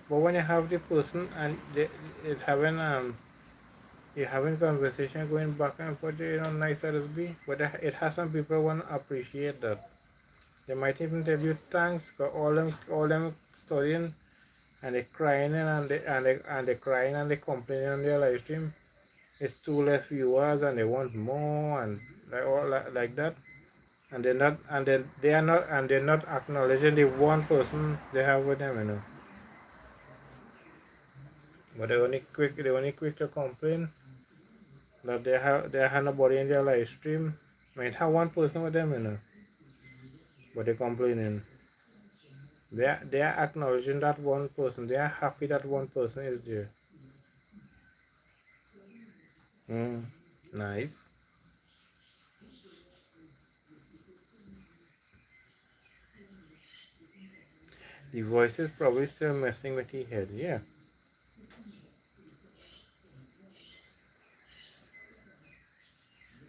Speaker 1: but when you have the person and it having you're having conversation going back and forth, you know, nice as it be, but it has some people want to appreciate that. They might even tell you thanks for all them studying and they crying and they crying and they complaining on their live stream. It's too less viewers and they want more and like all like that. And they're not and then they are not and they're not acknowledging the one person they have with them, you know. But they only quick to complain that they have nobody in their live stream. Might have one person with them, you know. But they're complaining. They are acknowledging that one person. They are happy that one person is there. Mm, nice. The voice is probably still messing with your head. Yeah.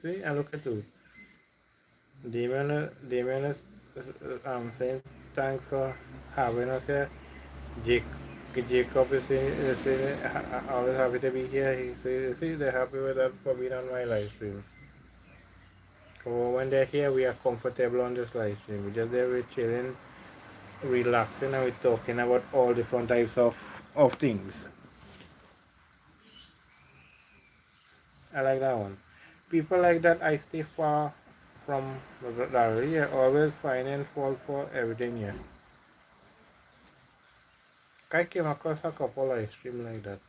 Speaker 1: See, and look at you. Damien is saying thanks for having us here. Jake, Jacob is saying always happy to be here. He says, see, they're happy with that for being on my live stream. So when they're here, we are comfortable on this live stream. We just there, we're chilling, relaxing, and we're talking about all different types of things. I like that one. People like that, I stay far from the area, always finding fault for everything here. I came across a couple live stream like that.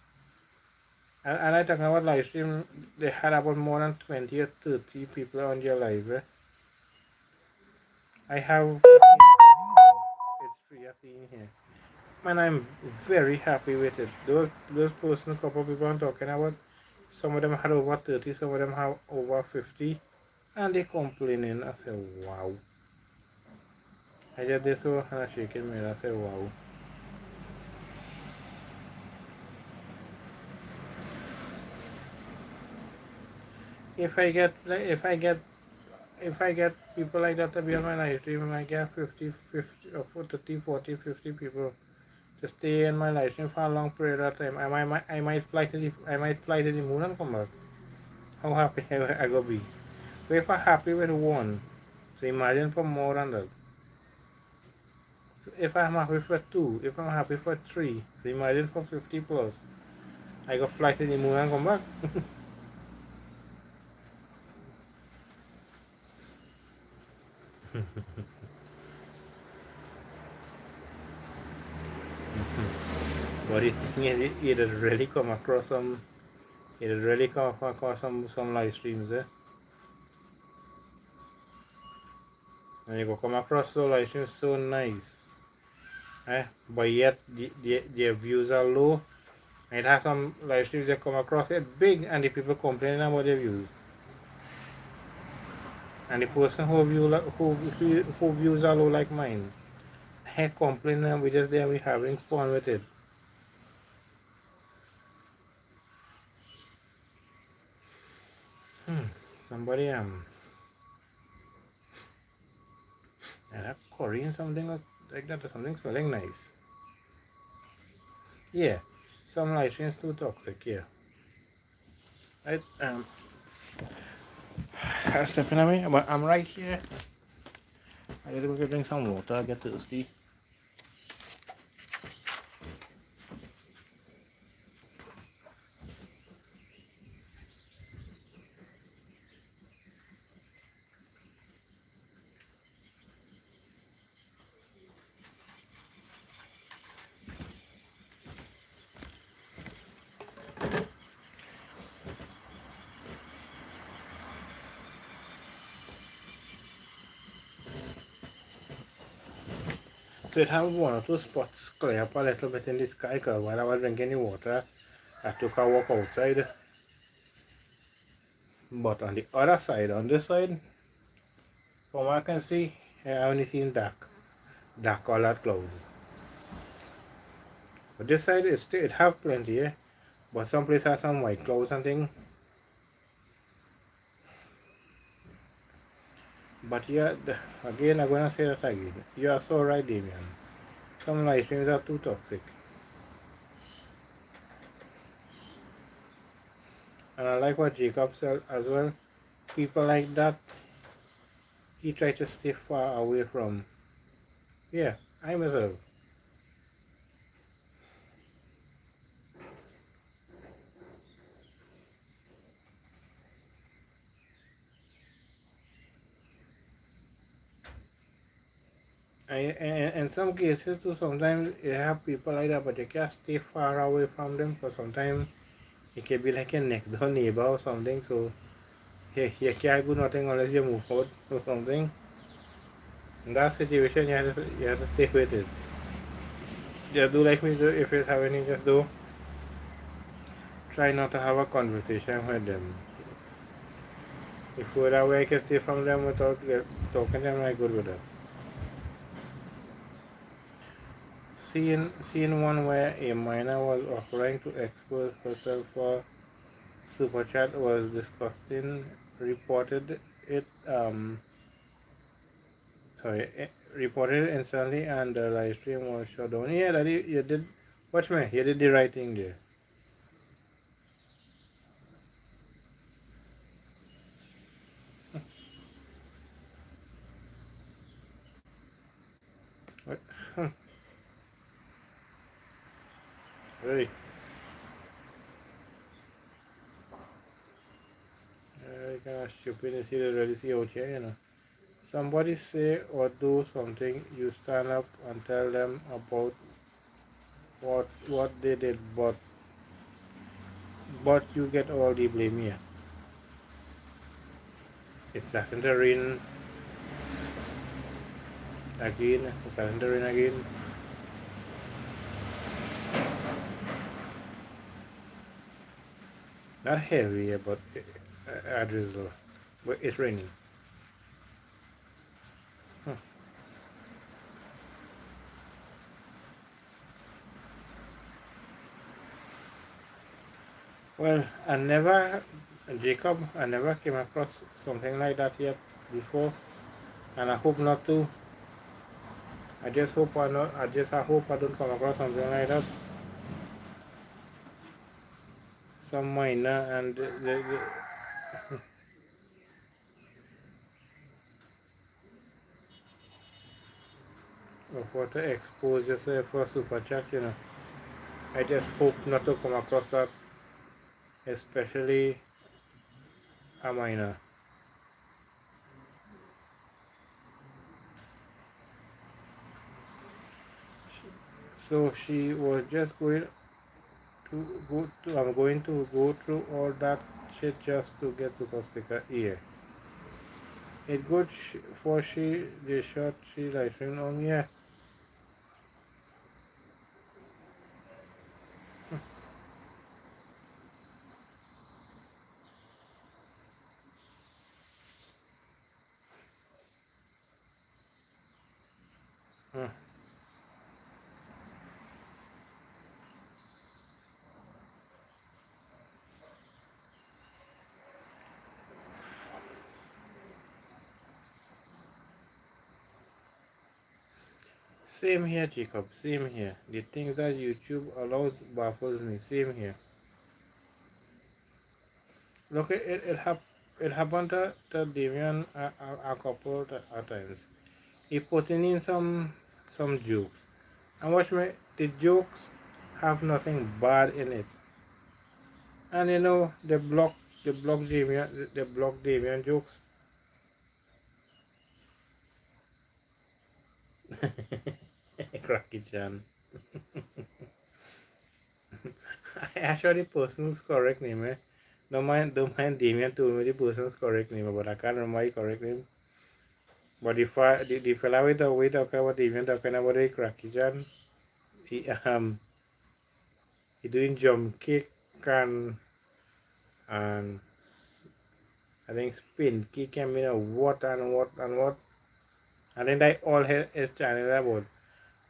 Speaker 1: And I talking about live stream, they had about more than 20 or 30 people on their live. I have it's free as seeing here. And I'm very happy with it. Those person, couple of people I'm talking about, some of them had over 30, some of them have over 50, and they complaining. I said, wow. I just did so and I shaking me. I said, wow. if I get like if I get people like that to be on my live stream, I get 50 or 30, 40, 50 people to stay in my live stream for a long period of time. I might fly to the moon and come back. How happy I go be. But if I'm happy with one, so imagine for more than that. So if I'm happy for two, if I'm happy for three, so imagine for 50 plus. I go fly to the moon and come back. But the thing is, it really come across some, it really come across some live streams there. And you go come across so live streams so nice. But yet their views are low. And it has some live streams that come across it big and the people complaining about their views. And the person who views are low like mine, heck complaining and we just there we having fun with it. Somebody that Korean something like that or something smelling nice. Yeah. Some live streams too toxic, yeah. I stepping away, but I'm right here. I gotta go drink some water, I get thirsty. So it had one or two spots clear up a little bit in the sky because while I was drinking the water, I took a walk outside. But on the other side, on this side, from what I can see, I only seen dark colored clouds. But this side it have plenty, yeah. But some places have some white clouds and things. But yeah, again, I'm gonna say that again. You are so right, Damien. Some live streams are too toxic. And I like what Jacob said as well. People like that, he try to stay far away from. Yeah, I myself. In some cases too, sometimes you have people like that, but you can't stay far away from them because sometimes it can be like a next door neighbor or something. So you can't do nothing unless you move out or something. In that situation, you have to stay with it. Just do like me do if you have any, just do. Try not to have a conversation with them. If that way I can stay from them without talking to them, I'm good with that. Seeing one where a minor was offering to expose herself for super chat was disgusting. Reported it reported it instantly and the live stream was shut down. Yeah, that you did. Watch me, you did the right thing there. What? Hey, kind of stupidity that really see out here, you know. Somebody say or do something, you stand up and tell them about what they did, but you get all the blame here. It's starting to rain again. It's starting to rain again. Not heavy, but a drizzle. But it's raining. Huh. Well, I never Jacob, I never came across something like that yet before, and I hope not to. I just hope I not. I hope I don't come across something like that. Some minor and of what to expose yourself for super chat. I just hope not to come across that, especially a minor. So she was just going to go to. I'm going to go through all that shit just to get super sticker here. It good for she the shot she live stream on, yeah. Uh, Same here, Jacob. Same here. The things that YouTube allows baffles me. Same here. Look, it happened to Damian a couple of times. He put in some jokes. And watch me, the jokes have nothing bad in it. And they block Damian jokes. Cracky Chan. Actually, the person's correct name, eh? Don't mind Damien told me the person's correct name, but I can't remember the correct name. But the fella we talking about Damien talking about the Cracky Chan, he doing jump kick and I think spin kick and what and what and what. I think that all his channel about.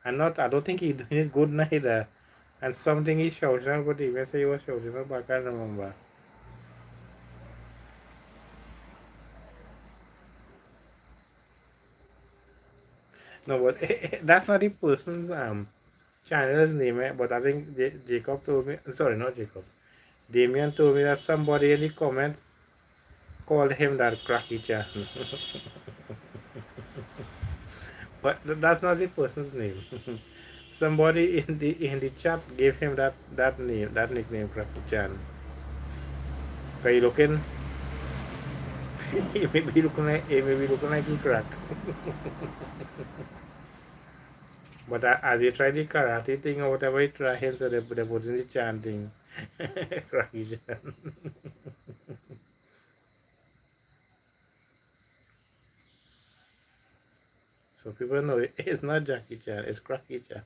Speaker 1: And not I don't think he doing it good neither. And something he shouting about even say he was shouting about, but I can't remember. No, but that's not the person's channel's name, but I think Jacob told me, sorry, not Jacob, Damien told me that somebody in the comment called him that cracky chan. But that's not the person's name. Somebody in the chat gave him that name, that nickname, cracky chan. Are you looking? He may be looking like he crack. But as you try the karate thing or whatever you try, so they put in the chanting. Cracky chan. So people know it's not Jackie Chan, it's Cracky Chan.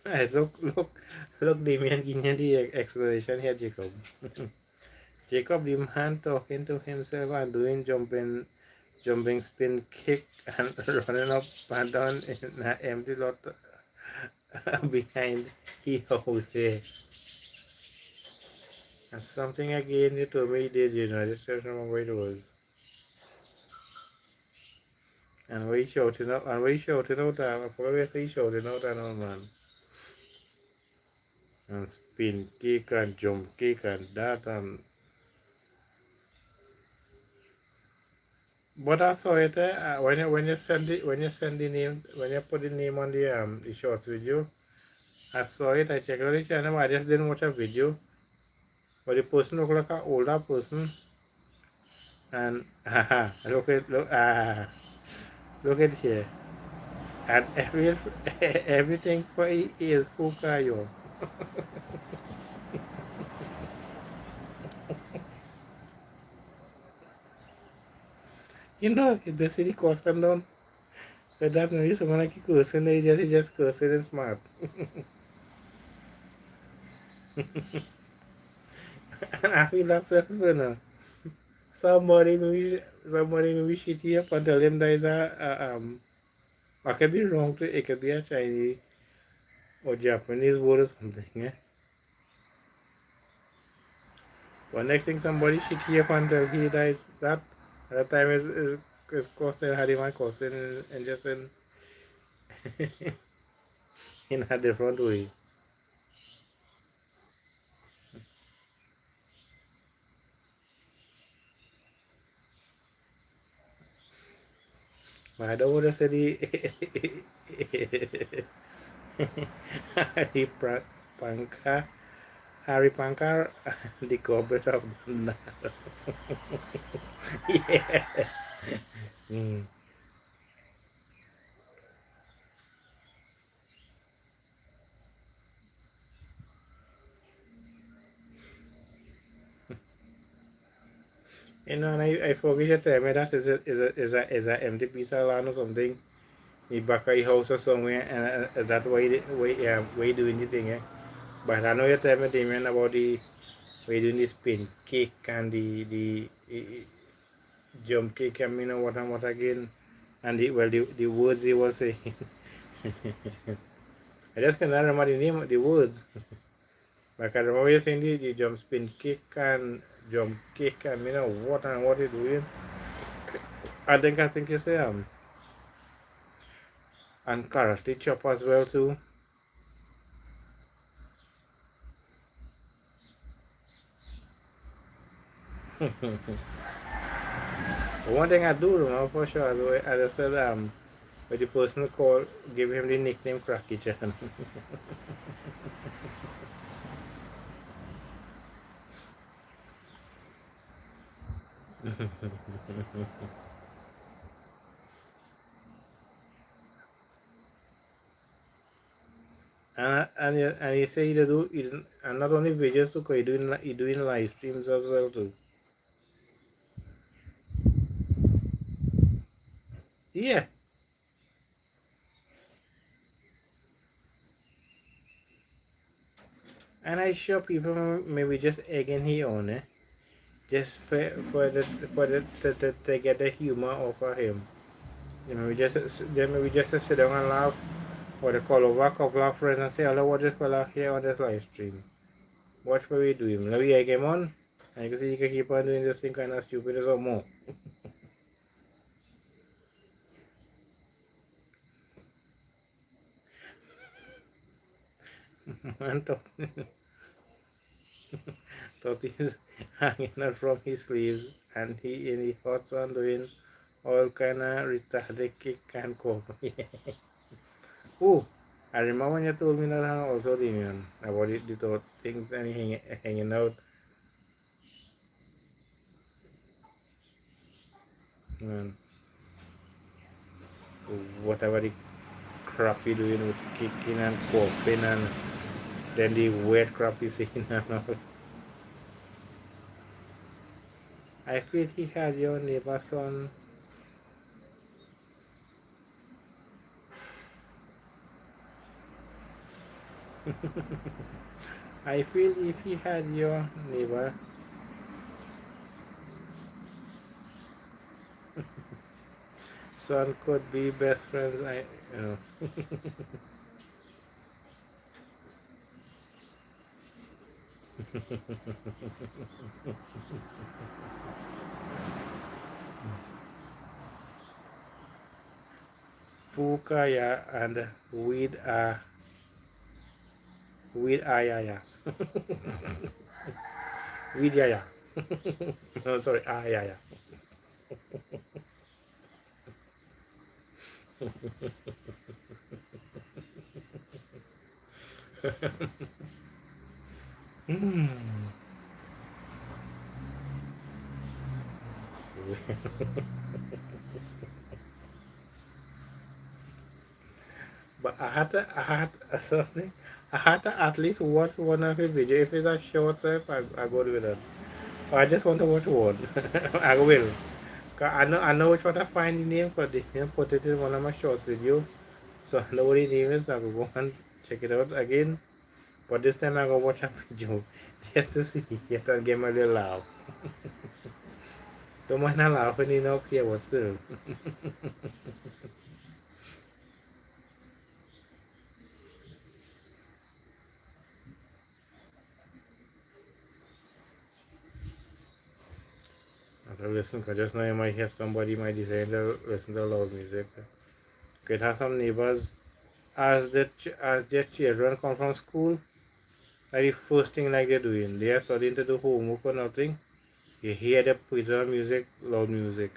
Speaker 1: Alright, look, Damien giving the explanation here, Jacob. Jacob, the man talking to himself and doing jumping spin kick and running up and down in an empty lot behind he house there. And something again you told me he did, I just don't remember what it was. And we shouting out, I forgot where he shouting out and all, man. And spin kick and jump kick and that and but I saw it when you put the name on the shorts video. I saw it. I checked out the channel. I just didn't watch a video, but the person looked like an older person. And look at here. And everything for he is Fukayo. If the city cost them down. But definitely someone like a cursing, he just cursing and smart. And I feel that's it. Somebody maybe shitty up and tell him that is I could be wrong too, it could be a Chinese or Japanese word or something, eh? But next thing somebody shit here until he dies, that at that time is costing had him costing and just in a different way. But I don't want to say the Harry Panka Harry Pankar the goblet of Dundar. Yeah. Mm. You know, and I forget to tell me that is a empty piece of land or something. In back of your house or somewhere, and that's why you doing the thing, eh? But I know you tell me the man about the why you doing this pin cake and the jump cake and you know what again, and the words he was saying. I just cannot remember the name of the words. Like I remember you saying the jump spin cake and jump cake and you know what you doing. I think you say and karate chop as well too. One thing I do remember for sure, as I said, with the person call, give him the nickname Cracky Chan. And you say you do, and not only videos too, 'cause you doing live streams as well too. Yeah, and I sure people maybe just egging he on, eh? Just to get the humor off of him. Maybe just to sit down and laugh, or to call over a couple of friends and say, hello, what this fella here on this live stream? Watch what we do him. Now we egg him on, and you can see you can keep on doing this thing kind of stupid as or more. And thought he's hanging out from his sleeves, and he in the hot sun doing all kind of retarded kick and cough. Oh, I remember when you told me that also the man about the thought things and hanging out, man, whatever the crap you doing with kicking and coughing and then the wet crap you seeing and all. I feel he had your neighbor son. I feel if he had your neighbor son could be best friends. You know. Fukaya and weed ayaya. Weed yaya. No, sorry, ayaya. Hmm. But something. I had to at least watch one of his videos. If it's a short stuff, I go with it. I just want to watch one. I will. 'Cause I know which one to find the name for the name, put it in one of my shorts video. So I know what the name is. I will go and check it out again. But this time I go watch a video just to see it and get my little laugh. Don't mind not laughing enough here, but still. listen, because just now you might hear somebody might decide to listen to loud music. Could have some neighbors as their children come from school, like the first thing like they're doing, they are starting to do homework or nothing. You hear them put on music, loud music.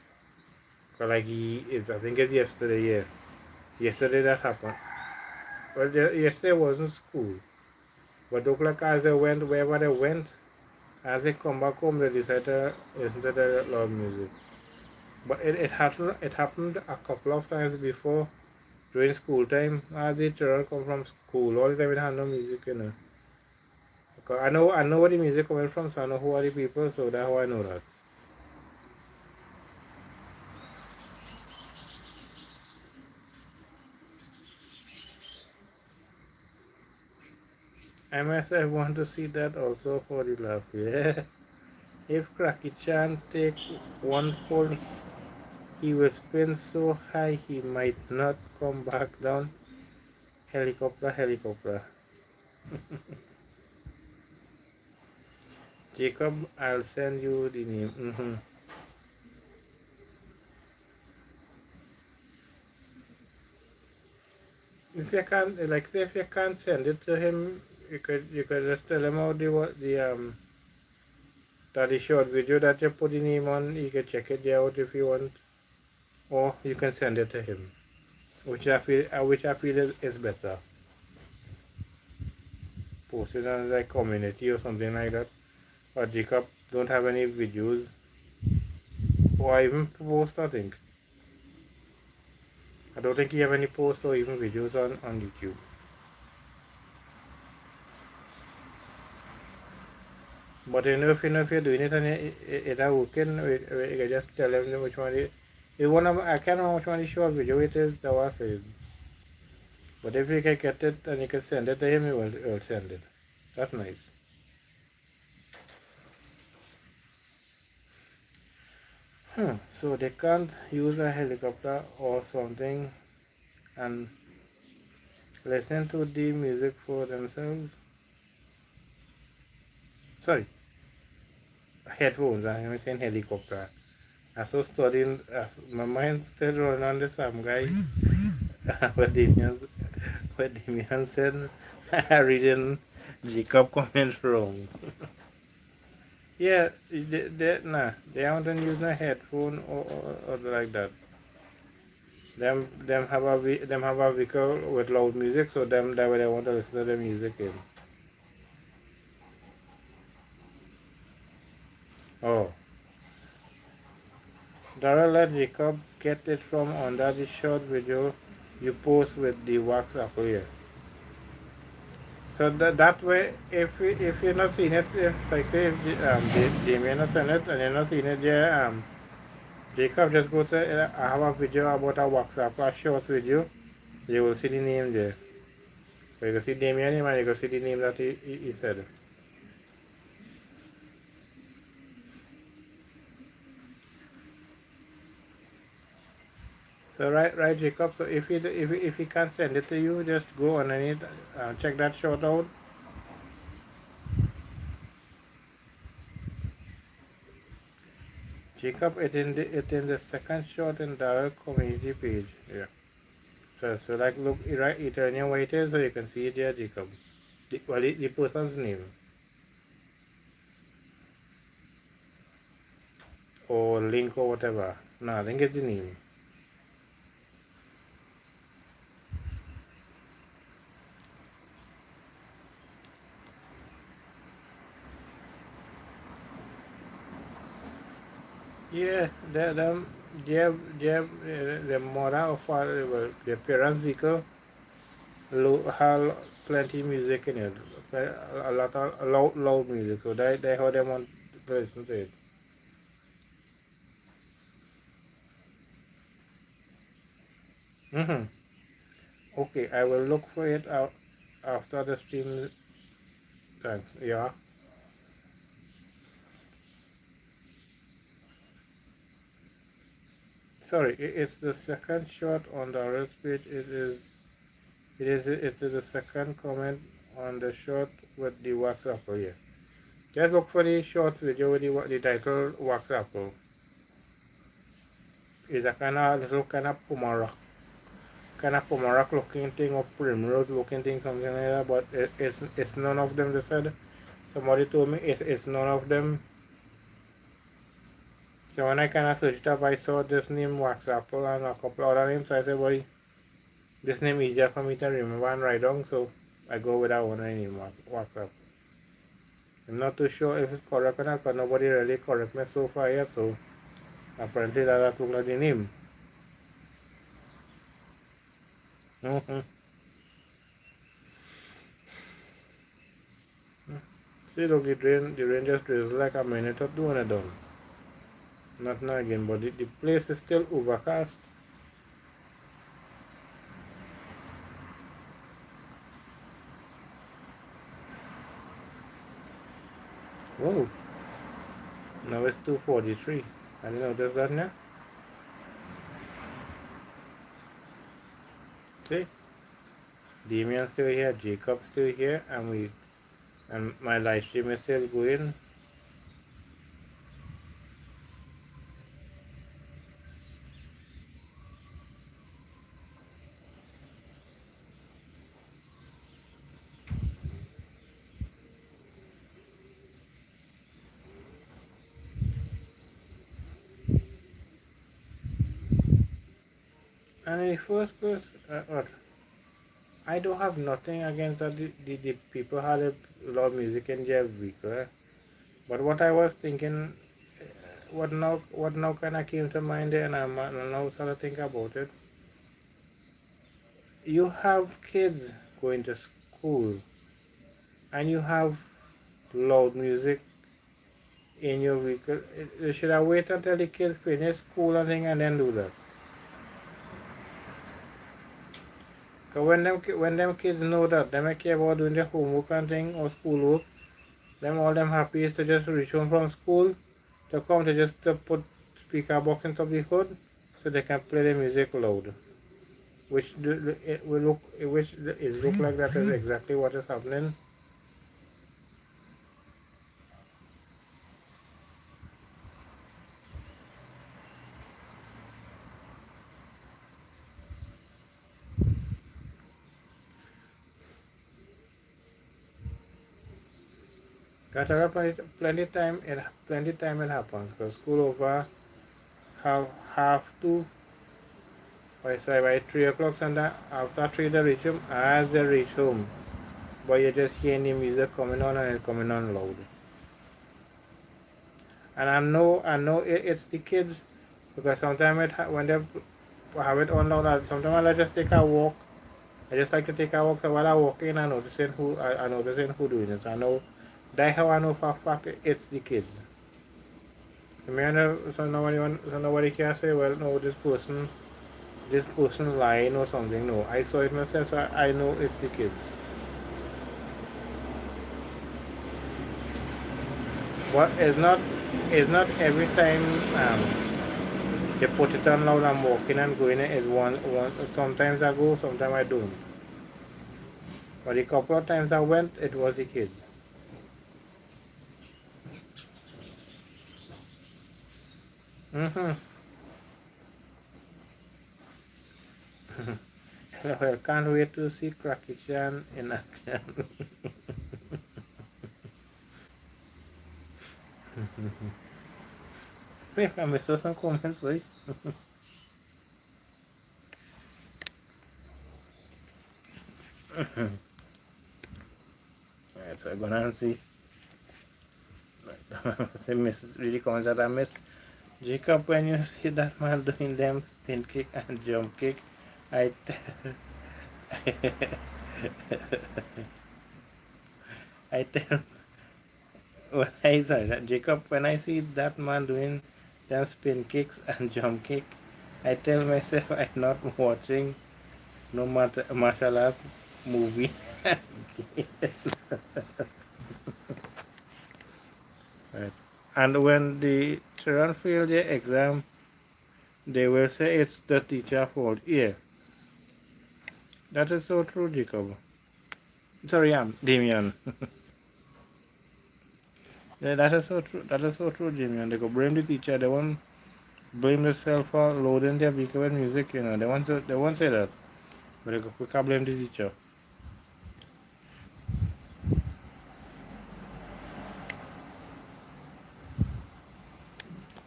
Speaker 1: Cause like I think it's yesterday, yeah. Yesterday that happened. Well, yesterday wasn't school, but look like as they went, wherever they went, as they come back home, they decided to listen to the loud music. But it happened a couple of times before during school time. As the children come from school, all the time they had no music, you know. Because I know where the music coming from, so I know who are the people, so that's how I know that. I myself want to see that also for the laugh, yeah. If Cracky Chan take one pull, he will spin so high he might not come back down. Helicopter, helicopter. Jacob, I'll send you the name. If you can't, like, say if you can't send it to him, you could just tell him how the short video that you put the name on. You can check it out if you want, or you can send it to him, which I feel is better. Post it on like community or something like that. Or Jacob don't have any videos, or even post. I don't think he have any posts or even videos on YouTube. But if you're doing it and it's working, you can just tell them which one I can't remember which one the short video it is that was it. But if you can get it and you can send it to him, he will send it. That's nice. So they can't use a helicopter or something and listen to the music for themselves. Sorry, headphones. I'm saying helicopter. I so studying. My mind still running on the same guy. What Damian said. Reading Jacob comment wrong. Yeah, they haven't used a headphone or like that. Them have a vehicle with loud music, so that way they want to listen to the music in. Oh, Darrel let Jacob get it from under the short video you post with the wax apple here. So that way, if you're not seeing it, if like say if Damien not seen it and you're not seeing it, yeah, Jacob just go to I have a video about a WhatsApp, a short video. You will see the name there. So you can see Damien name and you can see the name that he said. So right Jacob. So if he can't send it to you, just go underneath, check that short out. Jacob, it in the second shot in Darrel community page. Yeah. So like look right Eternal where it is, so you can see it there, Jacob. The person's name or link or whatever. No, I think it's the name. Yeah, the mother of the parents' vehicle have plenty music in it. A lot of loud music. So they how they want to listen to it. Okay, I will look for it out after the stream. Thanks. Yeah. Sorry, it's the second shot on the RS page. It's the second comment on the shot with the wax apple here. Just look for the short video with the title wax apple. is a kind of little kind of pomerac looking thing or primrose looking thing, something like that. But it's none of them. They said somebody told me it's none of them. So when I kind of searched up, I saw this name Wax Apple and a couple other names. So I said, boy, this name easier for me to remember and write down. So I go with that one name, Wax Apple. I'm not too sure if it's correct or not, because nobody really correct me so far yet. So apparently that look like the name. Mm-hmm. See, look, the rain just drizzles like a minute or two and it's done. Not now again, but the place is still overcast. Whoa, now it's 2:43. I didn't notice that now. See, Damien's still here, Jacob's still here, and my live stream is still going. And in the first place, I don't have nothing against that the people had a lot of music in their vehicle. But what I was thinking, what now kind of came to mind, and I'm now starting to think about it. You have kids going to school, and you have loud music in your vehicle. You should have waited until the kids finish school and thing and then do that. Cause when them kids know that, they don't care about doing their homework and thing or schoolwork. All them happy is to just reach home from school, to come to just to put speaker box on top of the hood so they can play the music loud. Which it will look like that is exactly what is happening. Got plenty time it happens. Cause school over half two. By 3 o'clock Sunday, after 3 they reach home. As they reach home, but you just hear the music coming on and it's coming on loud. And I know it's the kids, because sometimes when they have it on loud, sometimes I just take a walk. I just like to take a walk. So while I walk in, I noticing who doing it. So I know that's how I know for a fact it's the kids. So nobody can say, well, no, this person lying or something. No, I saw it myself, so I know it's the kids. But it's not every time they put it on loud. I'm walking and going. It's one. Sometimes I go, sometimes I don't. But a couple of times I went, it was the kids. Mm-hmm. Well, can't wait to see Cracky Chan in action. Wait, I saw some comments, boy. Alright, so I'm gonna see. Say miss really comments that I missed. Jacob, when you see that man doing them spin kick and jump kick, I tell I tell when I sorry that Jacob, when I see that man doing them spin kicks and jump kick, I tell myself I'm not watching no matter martial arts movie. Right. And when the children fail their exam, they will say it's the teacher's fault. Yeah, that is so true, Jacob. Sorry, Damien. Yeah, that is so true. That is so true, Damien. They go blame the teacher. They won't blame themselves for loading their vehicle with music, you know. They won't say that. But they quickly blame the teacher.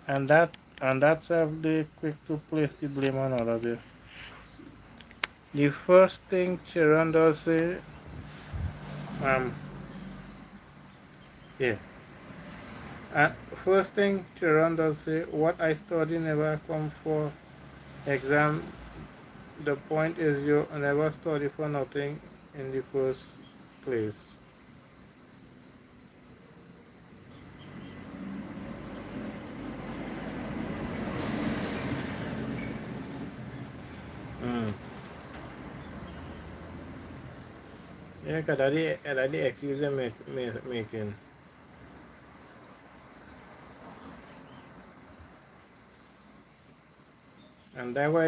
Speaker 1: And that's they quick to place the blame on others. Yeah. The first thing Sharon does say, um, yeah. And first thing Sharon does say, what I study never come for exam. The point is you never study for nothing in the first place. Mm. Yeah, because that's the excuse they're making. And that's why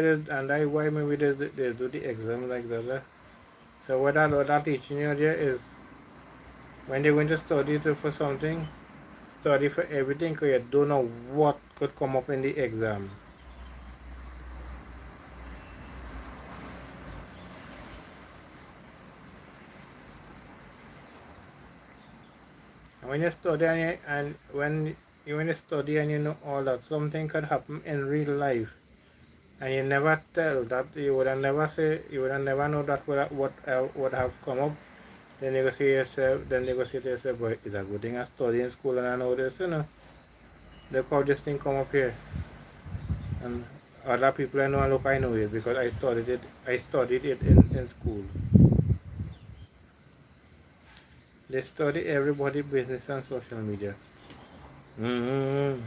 Speaker 1: maybe they do the exam like that. So what that teaching you there is when they're going to study for something, study for everything because you don't know what could come up in the exam. And when you study when you study and you know all that, something could happen in real life. And you never tell that you would have never say you would have never know that what have come up. Then you go say yourself then you go say to yourself, boy, it's a good thing I study in school and I know this, you know. Look how this thing come up here. And other people I know and look I know it because I studied it in school. They study everybody business and social media. Mm-hmm.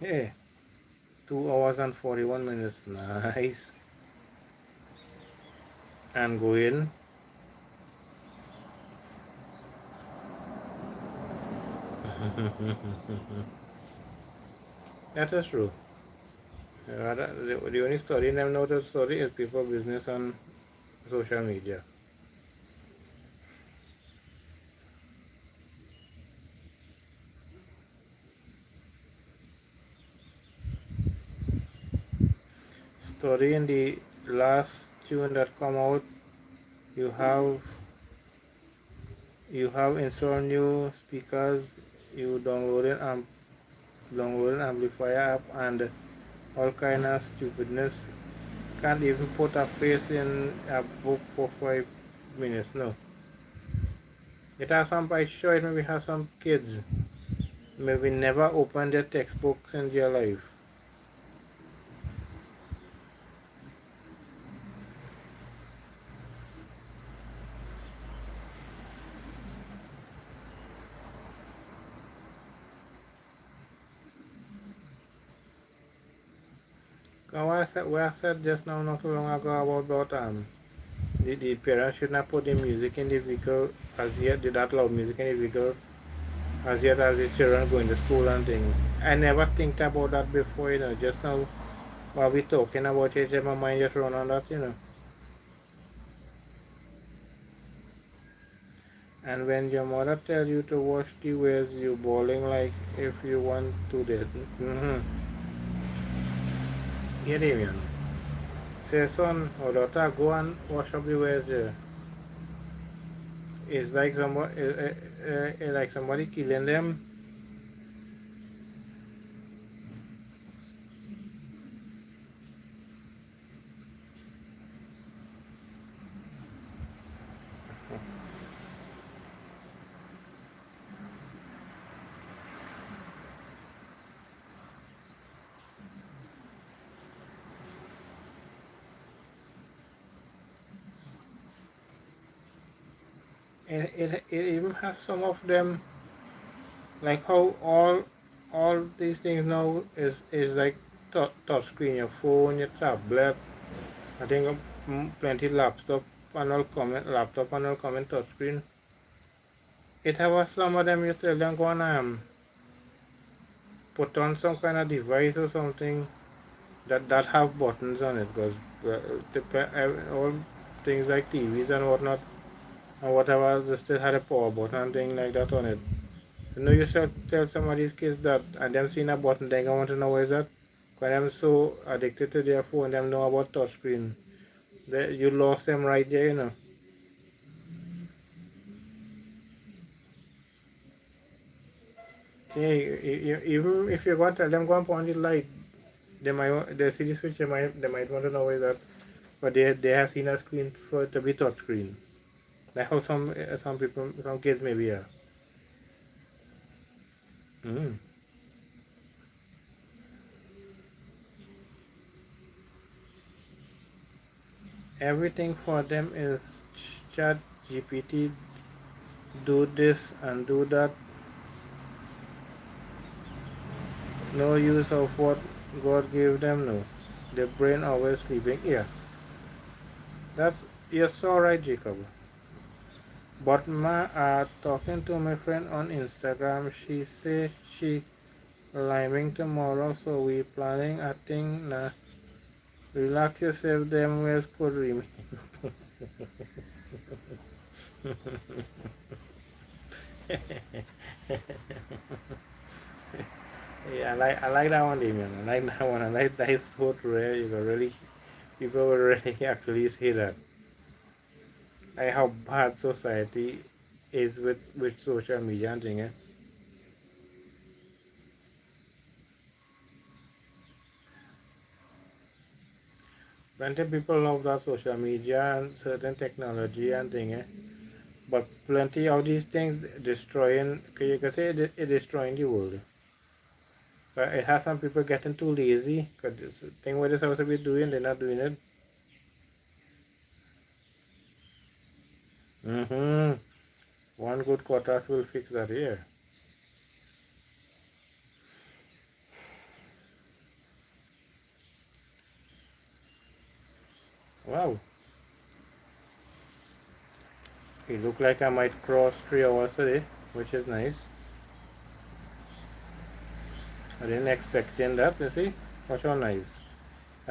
Speaker 1: Hey, 2 hours and 41 minutes. Nice. And going. That is true. The only story I know the story is people business on social media. Story in the last tune that come out, you have installed new speakers, you download an amplifier app and all kind of stupidness. Can't even put a face in a book for 5 minutes. No, it has some. I sure it maybe have some kids maybe never open their textbooks in their life. What I said just now not too long ago about the parents should not put the music in the vehicle as yet, did that loud music in the vehicle as yet as the children going to school and things. I never think about that before, you know, just now while we talking about it, my mind just run on that, you know. And when your mother tell you to wash the ways, you bawling like if you want to that. Mm-hmm. Yeah, Damien. Say son or daughter, go and wash up the ways there. It's like somebody killing them. It even has some of them like how all these things now is like touch screen, your phone, your tablet. I think plenty laptop and all comment touch screen. It have some of them you tell them go and put on some kind of device or something that have buttons on it because all things like TVs and whatnot and whatever, they still had a power button and thing like that on it. You know, you should tell some of these kids that, and them seeing a button, they want to know what is that. Because them so addicted to their phone, them know about touchscreen. You lost them right there, you know. See, even if you go and tell them go and point the light, they see the switch, they might want to know what is that. But they have seen a screen for it to be touchscreen. Like how some people, some kids maybe are. Mm. Everything for them is chat GPT, do this and do that. No use of what God gave them, no. The brain always sleeping. Yeah, that's, you're so right, Jacob. But talking to my friend on Instagram, she say she liming tomorrow, so we planning a thing na. Relax yourself, them ways could remain. Yeah, I like that one, Damien. I like that one. I like that is so rare. People will really actually say that. Like how bad society is with social media and thing. Eh? Plenty people love that social media and certain technology and thing. Eh? But plenty of these things destroying. You can say it destroying the world. But it has some people getting too lazy because this thing what they're supposed to be doing, they're not doing it. Mm-hmm. One good quarters will fix that here. Wow. It look like I might cross 3 hours today, which is nice. I didn't expect that, you see. Much all nice.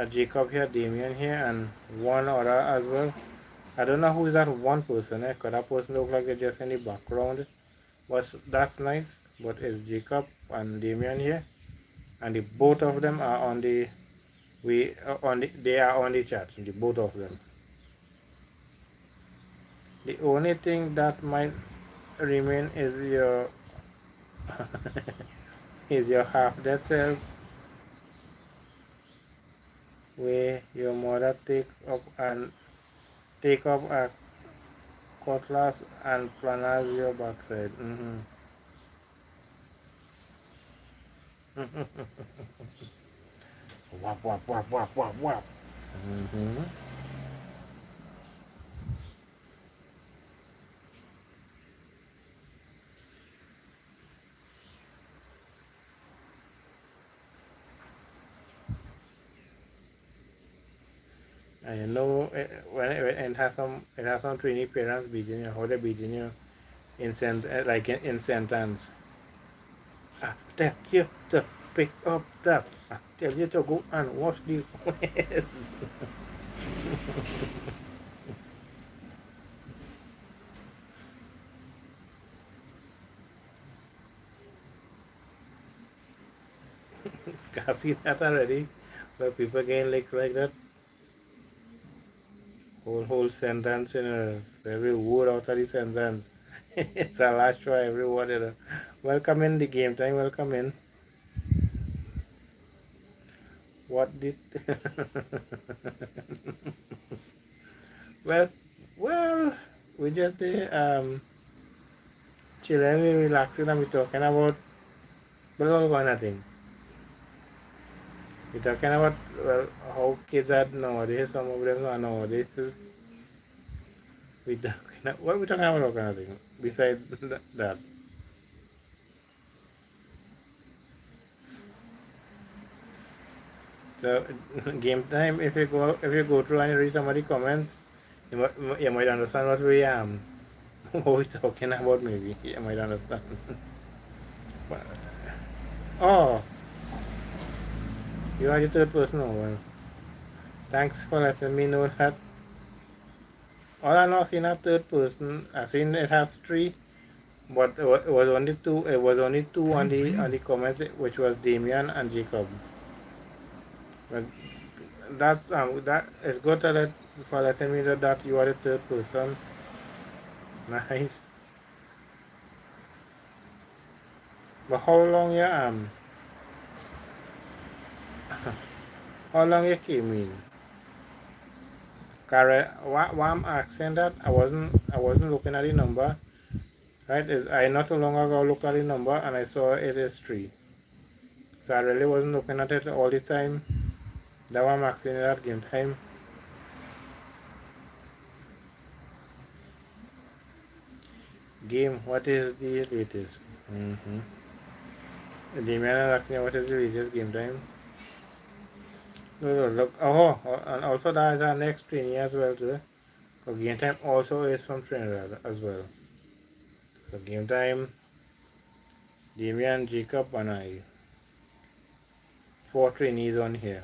Speaker 1: Jacob here, Damien here, and one other as well. I don't know who is that one person, because that person look like they're just in the background. But that's nice. But it's Jacob and Damien here. And the both of them are on the they are on the chat, the both of them. The only thing that might remain is your is your half dead self where your mother take up a cutlass and planners your backside. Wap wap wap wap wap wap. Mm-hmm. And you know when it has some trainee parents beating you, how they beating you like in sentence. I tell you to pick up that. I tell you to go and wash the ways. Can see that already? Where people getting licks like that. Whole sentence in every word out of the sentence. It's a last try every word. You know. Welcome in the game time. Welcome in. What did? well, well, we just chilling, we relaxing, and we talking about all kind of thing. We talking about how kids are nowadays. Some of them are nowadays. What we talking about all kind of thing. Besides that. So game time. If you go through and read some of the comments, you might understand what we what we talking about. Maybe you might understand. But, oh, you are the third person. Oh, well, thanks for letting me know that. All I not seen a third person. I seen it has three, but it was only two. It was only two on the comments, which was Damien and Jacob. But that is good to let for letting me know that you are the third person. Nice. But how long you came in? Why I'm asking that I wasn't looking at the number. Right? I not too long ago looked at the number and I saw it is three. So I really wasn't looking at it all the time. That why I'm asking that game time. Game, what is the latest? Mm-hmm. The man is asking what is the latest game time. No, look. And also that is our next trainee as well too. So game time also is from Trinidad as well. So game time, Damian, Jacob, and I. Four trainees on here.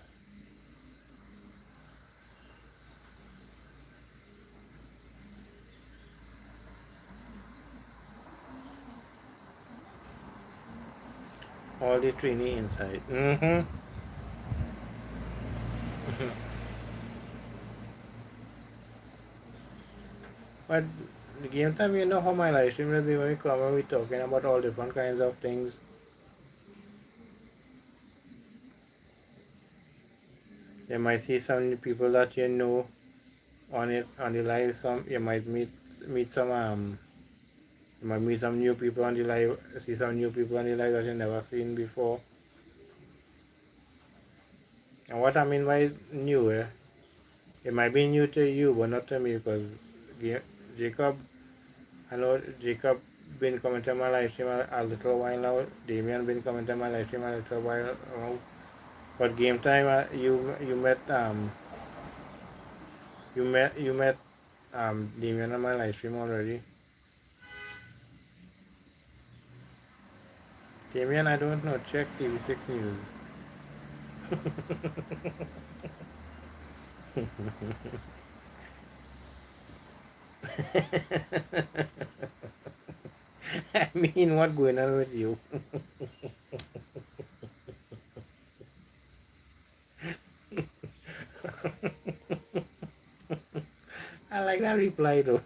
Speaker 1: All the trainee inside. Mm-hmm. But the game time, you know how my live stream will be very common. We're talking about all different kinds of things. You might see some people that you know on the live. Some you might meet some you might meet some new people on the live. See some new people on the live that you never seen before. And what I mean by new, it might be new to you, but not to me because Jacob, I know Jacob been coming to my live stream a little while now. Damien been coming to my live stream a little while now. But game time, you met Damien on my live stream already. Damien, I don't know. Check TV6 News. I mean, what going on with you? I like that reply though.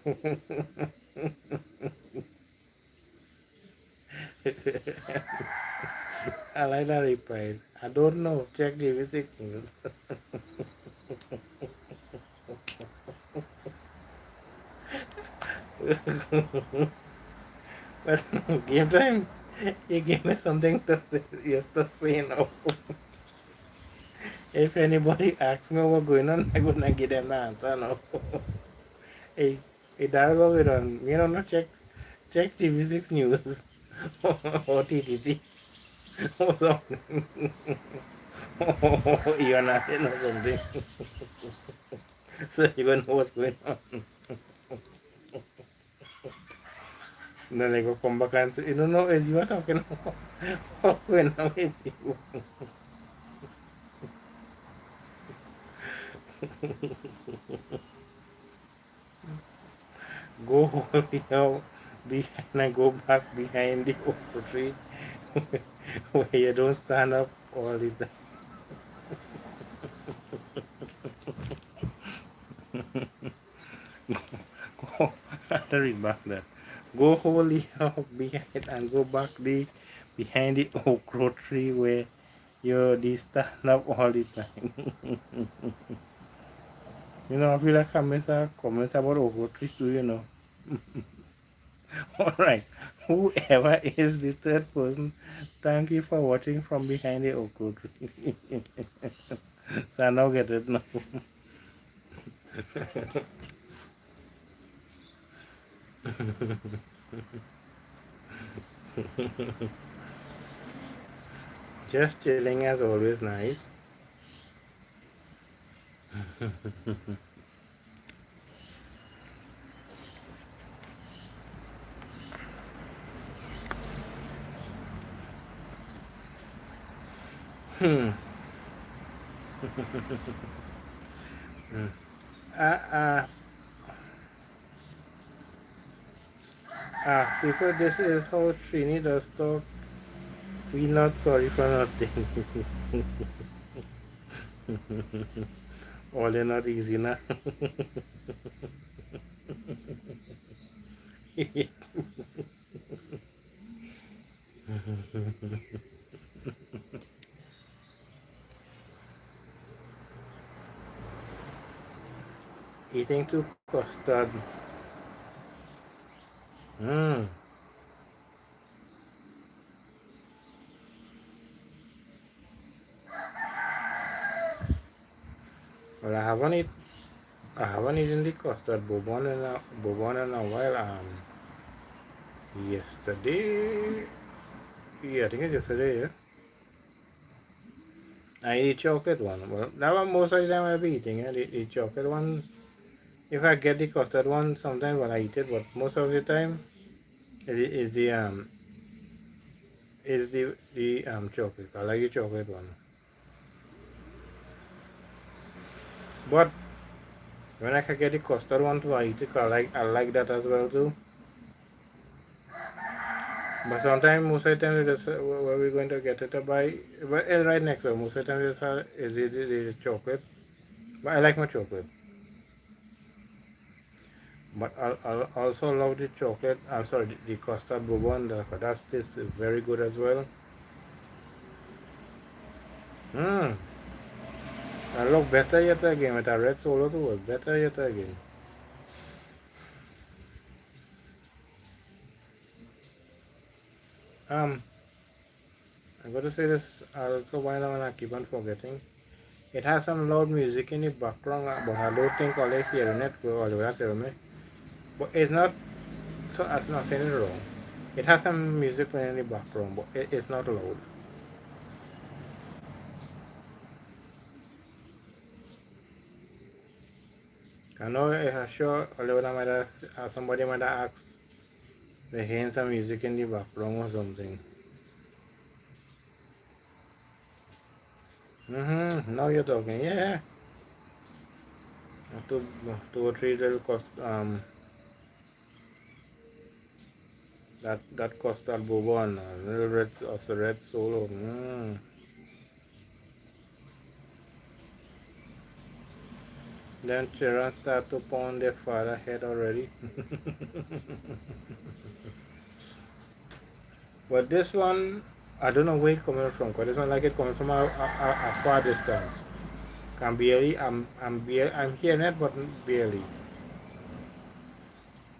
Speaker 1: I like that reply. I don't know. Check TV6 News. But game time, you gave me something to just to say now. If anybody asks me what's going on, I'm gonna give them the answer now. Hey, hey, that's what we done. You know, not check TV6 News or TTT or something. You're not in or something. So you gonna know what's going on. Then they go come back and say, you don't know as you are talking about what's going on with you. Go hold behind and go back behind the oak tree where you don't stand up all the time. Go, after read back that. Go wholly up behind and go back behind the oak tree where you stand up all the time. You know, I feel like comments about oak trees too, you know. Alright, whoever is the third person, thank you for watching from behind the oak tree. So I now get it now. Just chilling as always, nice. Hmm. uh, uh, People, this is how Trini does talk. We not sorry for nothing. All in not easy now. Eating too custard. Mm. Well, I haven't eaten the custard bourbon in a while. Yesterday, yeah, I think it's yesterday. Yeah? I eat chocolate one. Well, that one most of the time I'll be eating. Yeah? The chocolate one. If I get the custard one, sometimes when I eat it, but most of the time, is the chocolate. I like the chocolate one. But when I can get the custard one too, I eat it. I like that as well too. But sometimes, most of the time, just where we're going to get it to buy, but it's right next door. Most of the time, is the chocolate. But I like my chocolate. But I also love the chocolate. I'm sorry, the custard bourbon. That's this is very good as well. Hmm. I look better yet again with a red solo too. Better yet again. Um, I'm going to say this also while I keep on forgetting. It has some loud music in the background, but I don't think all I hear in it will not hear me. But it's not, so I'm not saying it wrong. It has some music playing in the background, but it's not loud. I know, I'm sure somebody might have asked, they hearing some music in the background or something. Now you're talking, yeah. Two or three little that custard bourbon, a little red, also red solo. Then children start to pound their father head already. But this one, I don't know where it coming from. Cause this one like it coming from a far distance. I'm hearing it, but barely.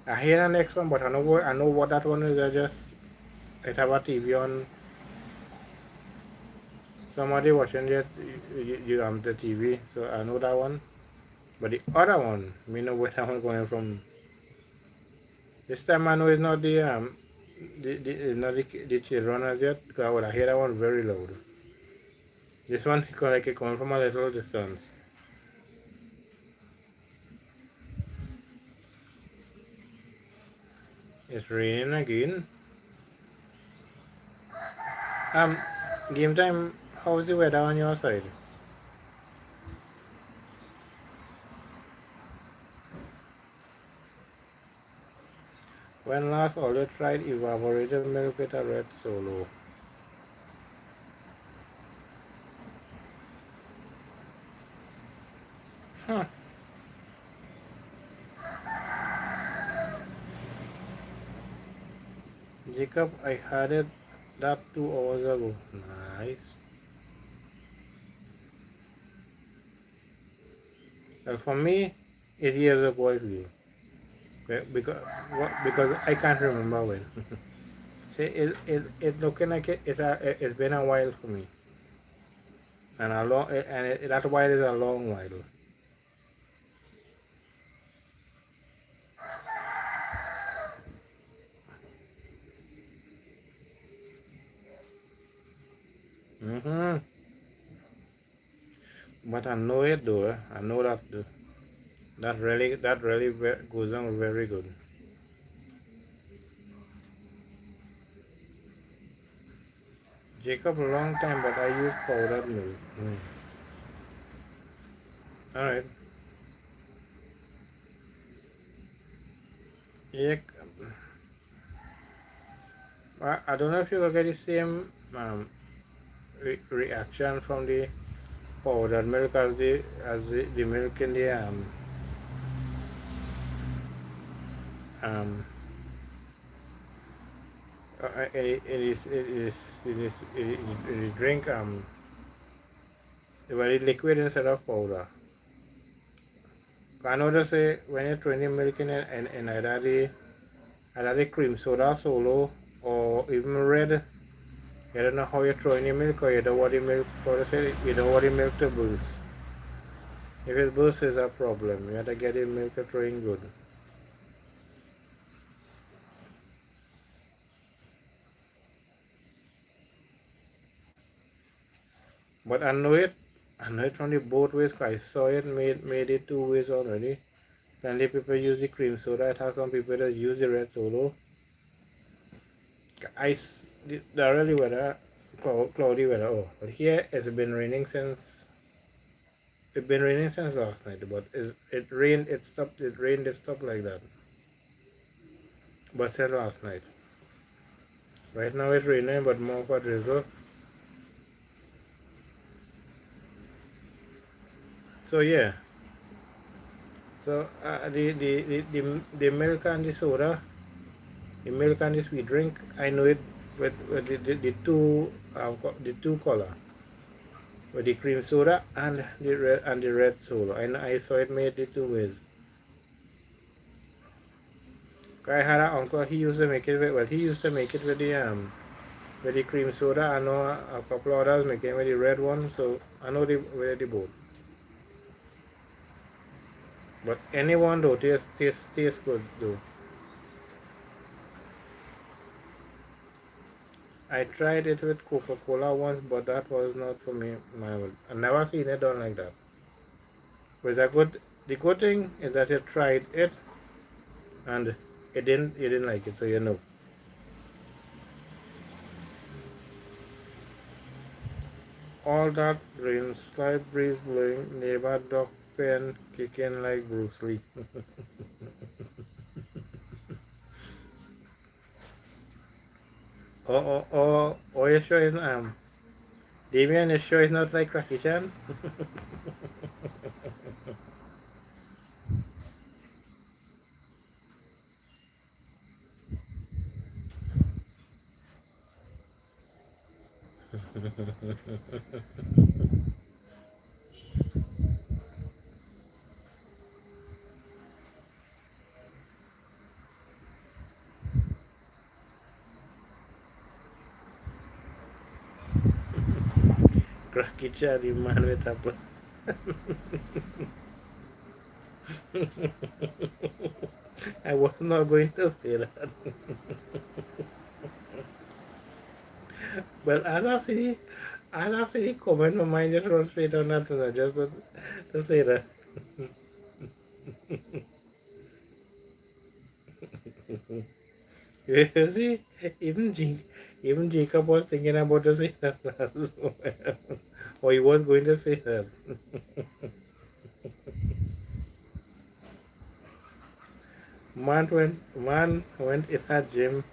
Speaker 1: I hear the next one, but I know what that one is. I have a TV on. Somebody watching the TV, so I know that one. But the other one, me know where that one going from. This time I know it's not it's not the children as yet. Cause I would hear that one very loud. This one like it coming from a little distance. It's raining again. Um, Game time. How's the weather on your side? When last Ollie tried evaporated milk with a red solo? Huh. Jacob, I had it that 2 hours ago. Nice. Well, for me, it's years ago I feel. Because I can't remember when. See, it looking like it's been a while for me. And that while is a long while. Mm-hmm. But I know it though. I know that that really goes on very good. Jacob, a long time, but I use powdered milk. All right. Yeah. I don't know if you will get the same reaction from the powdered milk as the milk in the um it is drink very liquid instead of powder. I know they say when you're throwing milk in either the cream soda solo or even red, you don't know how you're throwing the milk or you don't want the milk, or they say you don't want the milk to burst. If it bursts, is a problem. You have to get the milk to throwing good. But I know it from the both ways. I saw it made it two ways already. Plenty people use the cream soda. It has some people that use the red solo. Ice, the really weather, cloudy weather. Oh, but here it's been raining since. It's been raining since last night. But it rained. It stopped. It rained. It stopped like that. But since last night. Right now it's raining, but more for drizzle. So yeah. So the milk and the soda, the milk and the sweet drink, I know it with the two color, with the cream soda and the red soda. I saw it made the two ways. I had an uncle. He used to make it with, well, he used to make it with the cream soda. I know a couple others make it with the red one. So I know the both. But anyone though tastes good though. I tried it with Coca-Cola once, but that was not for me. I never seen it done like that. But the good thing is that you tried it and you didn't like it, so you know. All that rain, slight breeze blowing, neighbor dog pen kicking like Bruce Lee. You sure is Damien, you sure is not like Rocky Chan? Rocky Chan, the man with a plan. I was not going to say that. But as I see the comment, my mind just runs straight on that, just to say that. You see, even even Jacob was thinking about to say that as well. Or he was going to say that. Man went in a gym,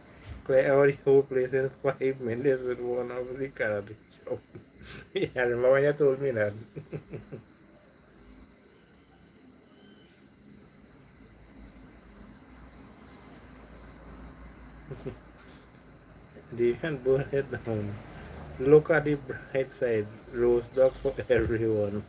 Speaker 1: clear out the whole place in 5 minutes with one of the karate chop. Yeah, I remember when you told me that. They can burn it down. Look at the bright side. Roast dog for everyone.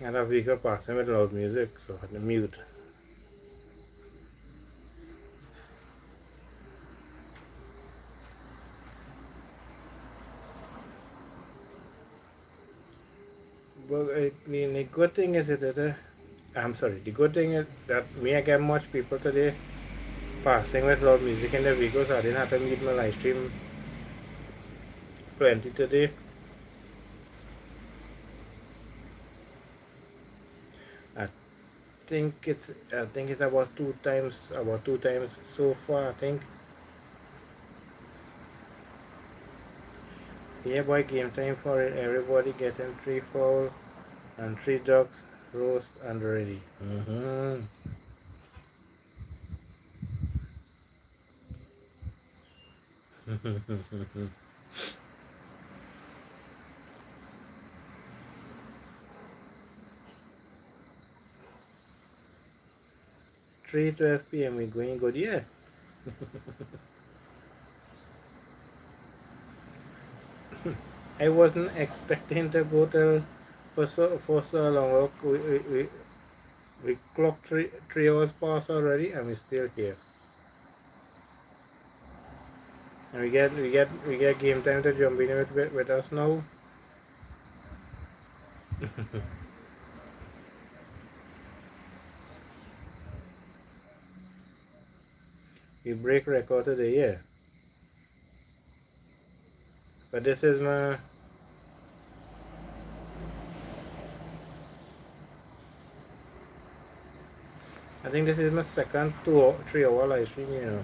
Speaker 1: And a week of passing with loud music, so I had to mute. But the good thing is that I'm sorry. The good thing is that me I get much people today passing with loud music in the vehicle, so I didn't have to mute my live stream plenty today. At think it's about two times so far, I think. Yeah, boy, game time for it. Everybody getting 3 fowl and 3 ducks, roast and ready. Mm-hmm. 3:12 p.m. we going good, yeah. I wasn't expecting to go till for so long. Look, we clocked 3 hours past already, and we're still here. And we get game time to jump in with us now. We break record today, yeah. But this is my I think this is my second 3 hour live stream, you know.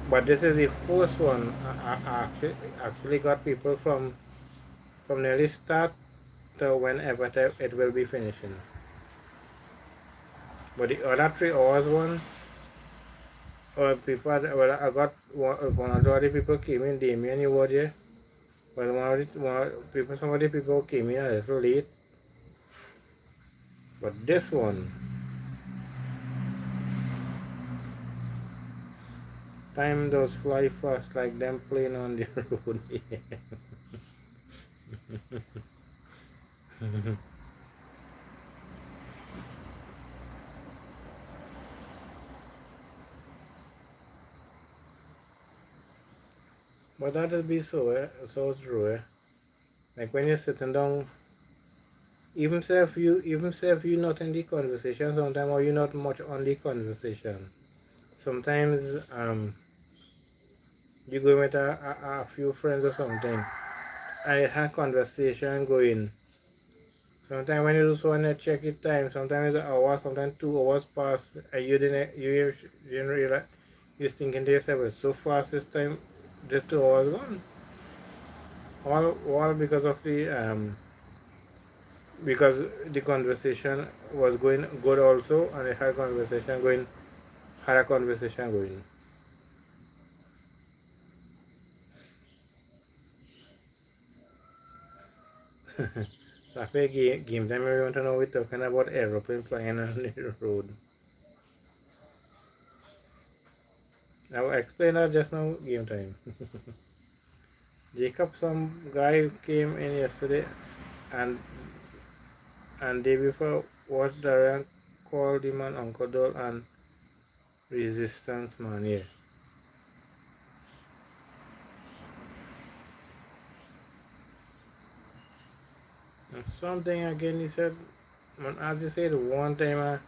Speaker 1: But this is the first one. I actually got people from nearly start to whenever it will be finishing. But the other 3 hours one, people, well, I got one of the people came in, Damien, you were there. Well, some of the people came in a little late. But this one, time does fly fast like them playing on the road. But that'll be so true, eh? Like when you're sitting down, even if you not in the conversation sometimes, or you're not much on the conversation. Sometimes you go with a few friends or something. I had conversation going. Sometimes when you just want to check it time, sometimes it's an hour, sometimes 2 hours pass, and you didn't realize. You're thinking to yourself, "It's so fast this time, just 2 hours gone." All because the conversation was going good also, and I had a conversation going. So after game time, we want to know we're talking about aeroplane flying on the road. I will explain that just now, game time. Jacob, some guy came in yesterday, and day before what Darrel called him an Uncle Doll and resistance man, yeah. And something again he said, as he said, one time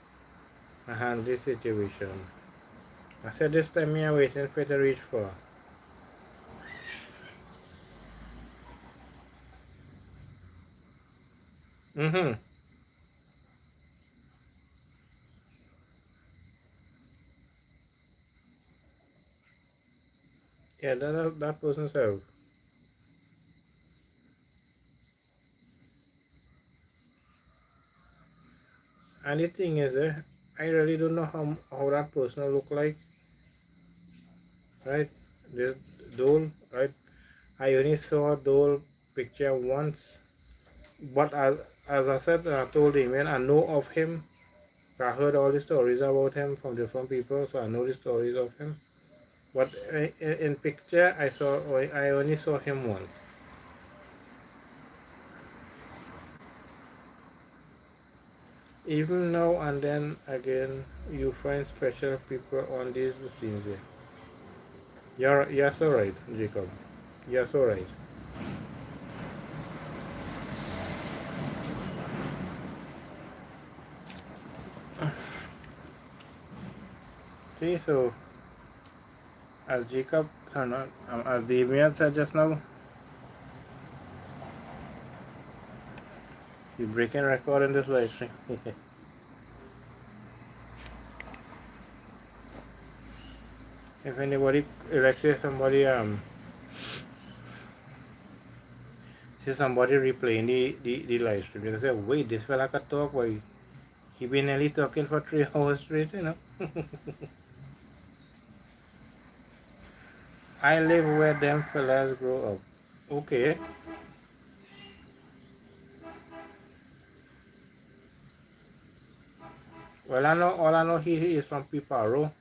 Speaker 1: I handled this situation. I said this time me I waiting for it to reach for. Mm-hmm. Yeah, that person said. And the thing is, I really don't know how that person look like, right? This doll, right? I only saw doll picture once, but as I said, I told him, man, I know of him. I heard all the stories about him from different people, so I know the stories of him. But in picture, I only saw him once. Even now and then again, you find special people on these scenes. You're so right, Jacob. You're so right. See, so as Jacob, as Damien said just now, We breaking record in this live stream. If anybody, like say somebody see somebody replaying the live stream, they say, wait, this fella can talk, boy. He been nearly talking for 3 hours straight, you know. I live where them fellas grow up. Okay. Well, I know, all I know he is from Piparo.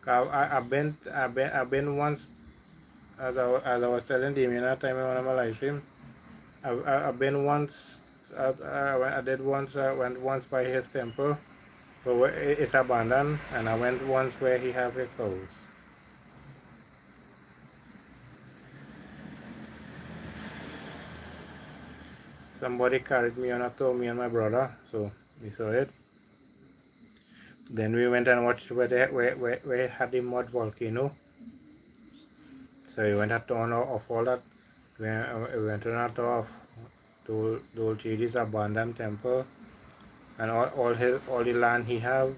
Speaker 1: I've been once, as I was telling Damien that time in one of my live stream. I've been once, I did once, went once by his temple, but it's abandoned, and I went once where he have his house. Somebody carried me on a tour, me and my brother, so we saw it. Then we went and watched where it had the mud volcano. So we went and torn off all that. We went on a tour of Dolce's abandoned temple and all the land he had,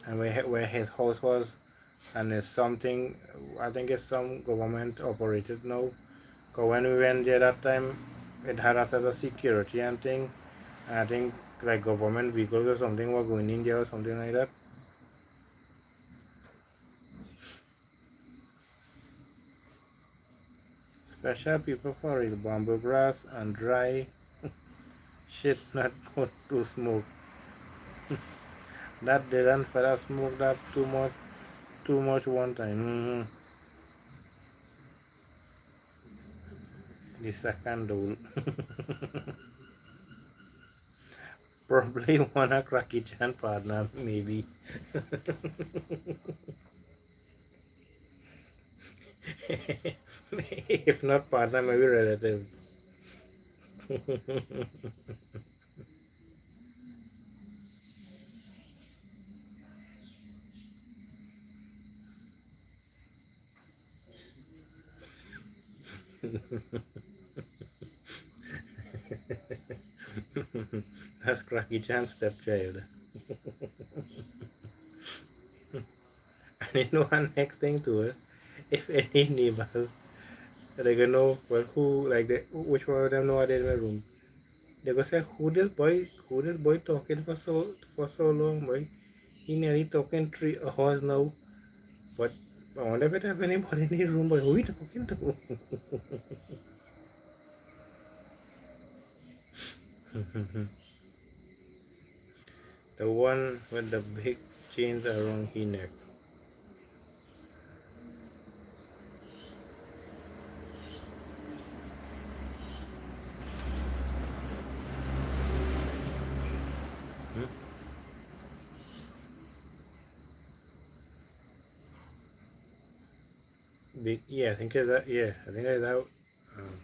Speaker 1: and where his house was, and it's something, I think it's some government operated now. Because when we went there that time, it had us as a security and thing. And I think like government vehicles or something were going in there or something like that. Special people for real, bamboo grass and dry shit not good to smoke. That didn't fella smoke that too much one time. The second dole. Probably wanna cracky chan partner, maybe. If not partner, maybe relative. That's cracky chan stepchild. And you know one next thing to it, if any neighbors they gonna know well who like which one of them know I did in my room. They go say who this boy talking for so long, boy. He nearly talking 3 hours now. But I wonder if it have anybody in the room, but who he talking to? The one with the big chains around his neck. Hmm? Big, yeah, I think it's that. Yeah, I think it's that. Um,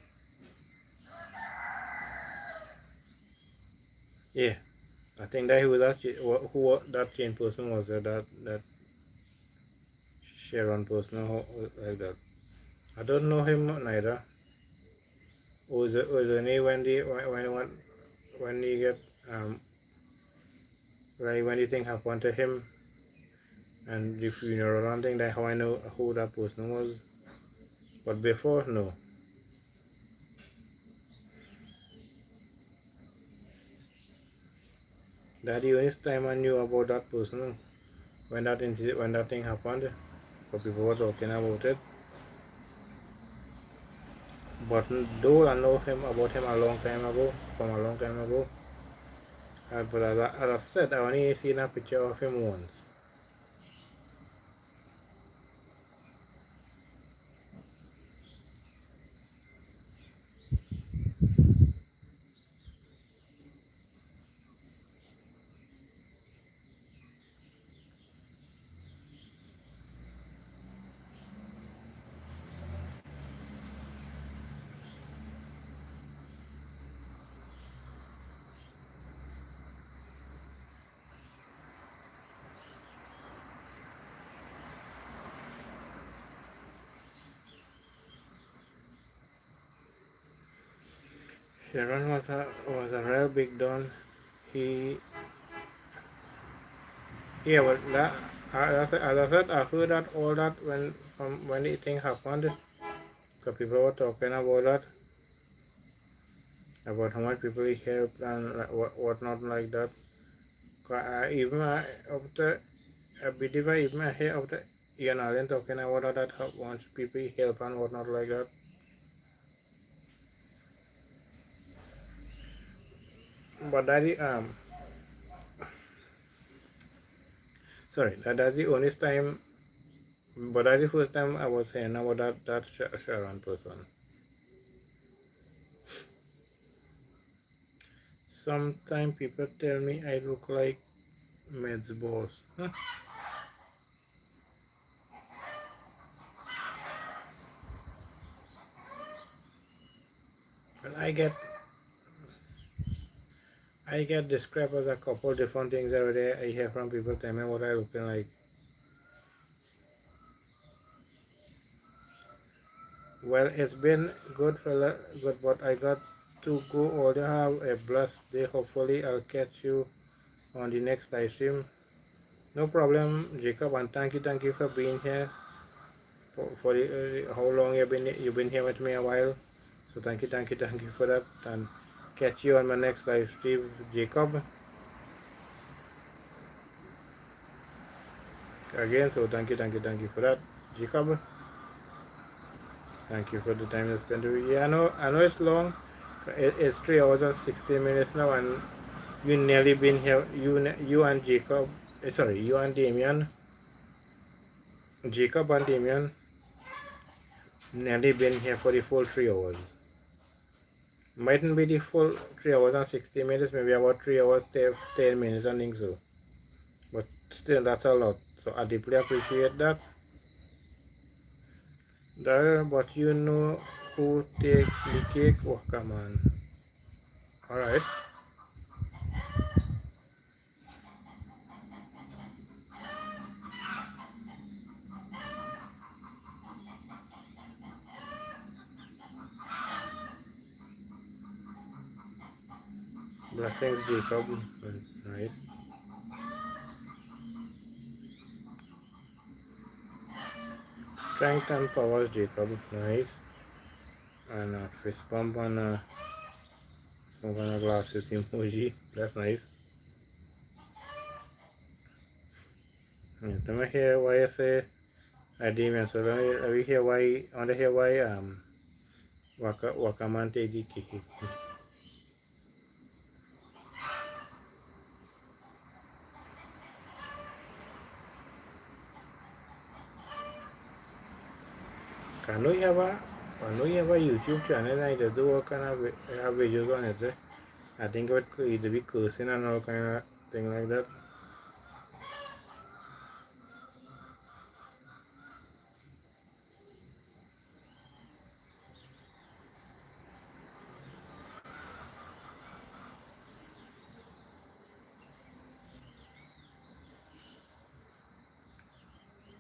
Speaker 1: yeah, I think that who that chain person was, that Sharon person like that. I don't know him neither. Was only when he get like when the thing happened to him and the funeral and thing, that how I know who that person was. But before, no. That the only time I knew about that person when that thing happened, because people were talking about it. But though I know him about him a long time ago, from a long time ago, but as I said, I only seen a picture of him once. Darren was a real big don. He yeah, but that as I said, I heard that all that when the thing happened, because people were talking about how much people he helped and like, what not like that. Even after I believe I even hear after Ian Allen talking about that how once people help and what not like that. But that is sorry, that's the only time. But that's the first time I was saying about that Sharon person. Sometimes people tell me I look like Med's boss. Huh? Well, I get described as a couple different things every day. I hear from people tell me what I looking like. Well, it's been good, fella, good, but I got to go order. Have a blessed day. Hopefully, I'll catch you on the next live stream. No problem, Jacob, and thank you for being here. For the, how long you've been here with me a while. So thank you for that, and catch you on my next live stream, Jacob. Again, so thank you for that, Jacob. Thank you for the time you spent with me. Yeah, I know it's long. It's 3 hours and 60 minutes now, and you nearly been here. You and Jacob. Sorry, you and Damien. Jacob and Damien nearly been here for the full 3 hours. Mightn't be the full 3 hours and 60 minutes. Maybe about 3 hours 10 minutes. I think so. But still, that's a lot. So I deeply appreciate that. There, but you know who take the cake? Oh, come on. Alright. Blessings, Jacob. Nice. Strength and powers, Jacob. Nice. And a fist bump and some kind of glasses emoji. That's nice. Yeah, let me hear why you say I demon. So let me hear why. I want to hear why Wakaman take the cake. I know you have a YouTube channel and I just do all kind of have videos on it. I think it would either be cursing and all kind of thing like that.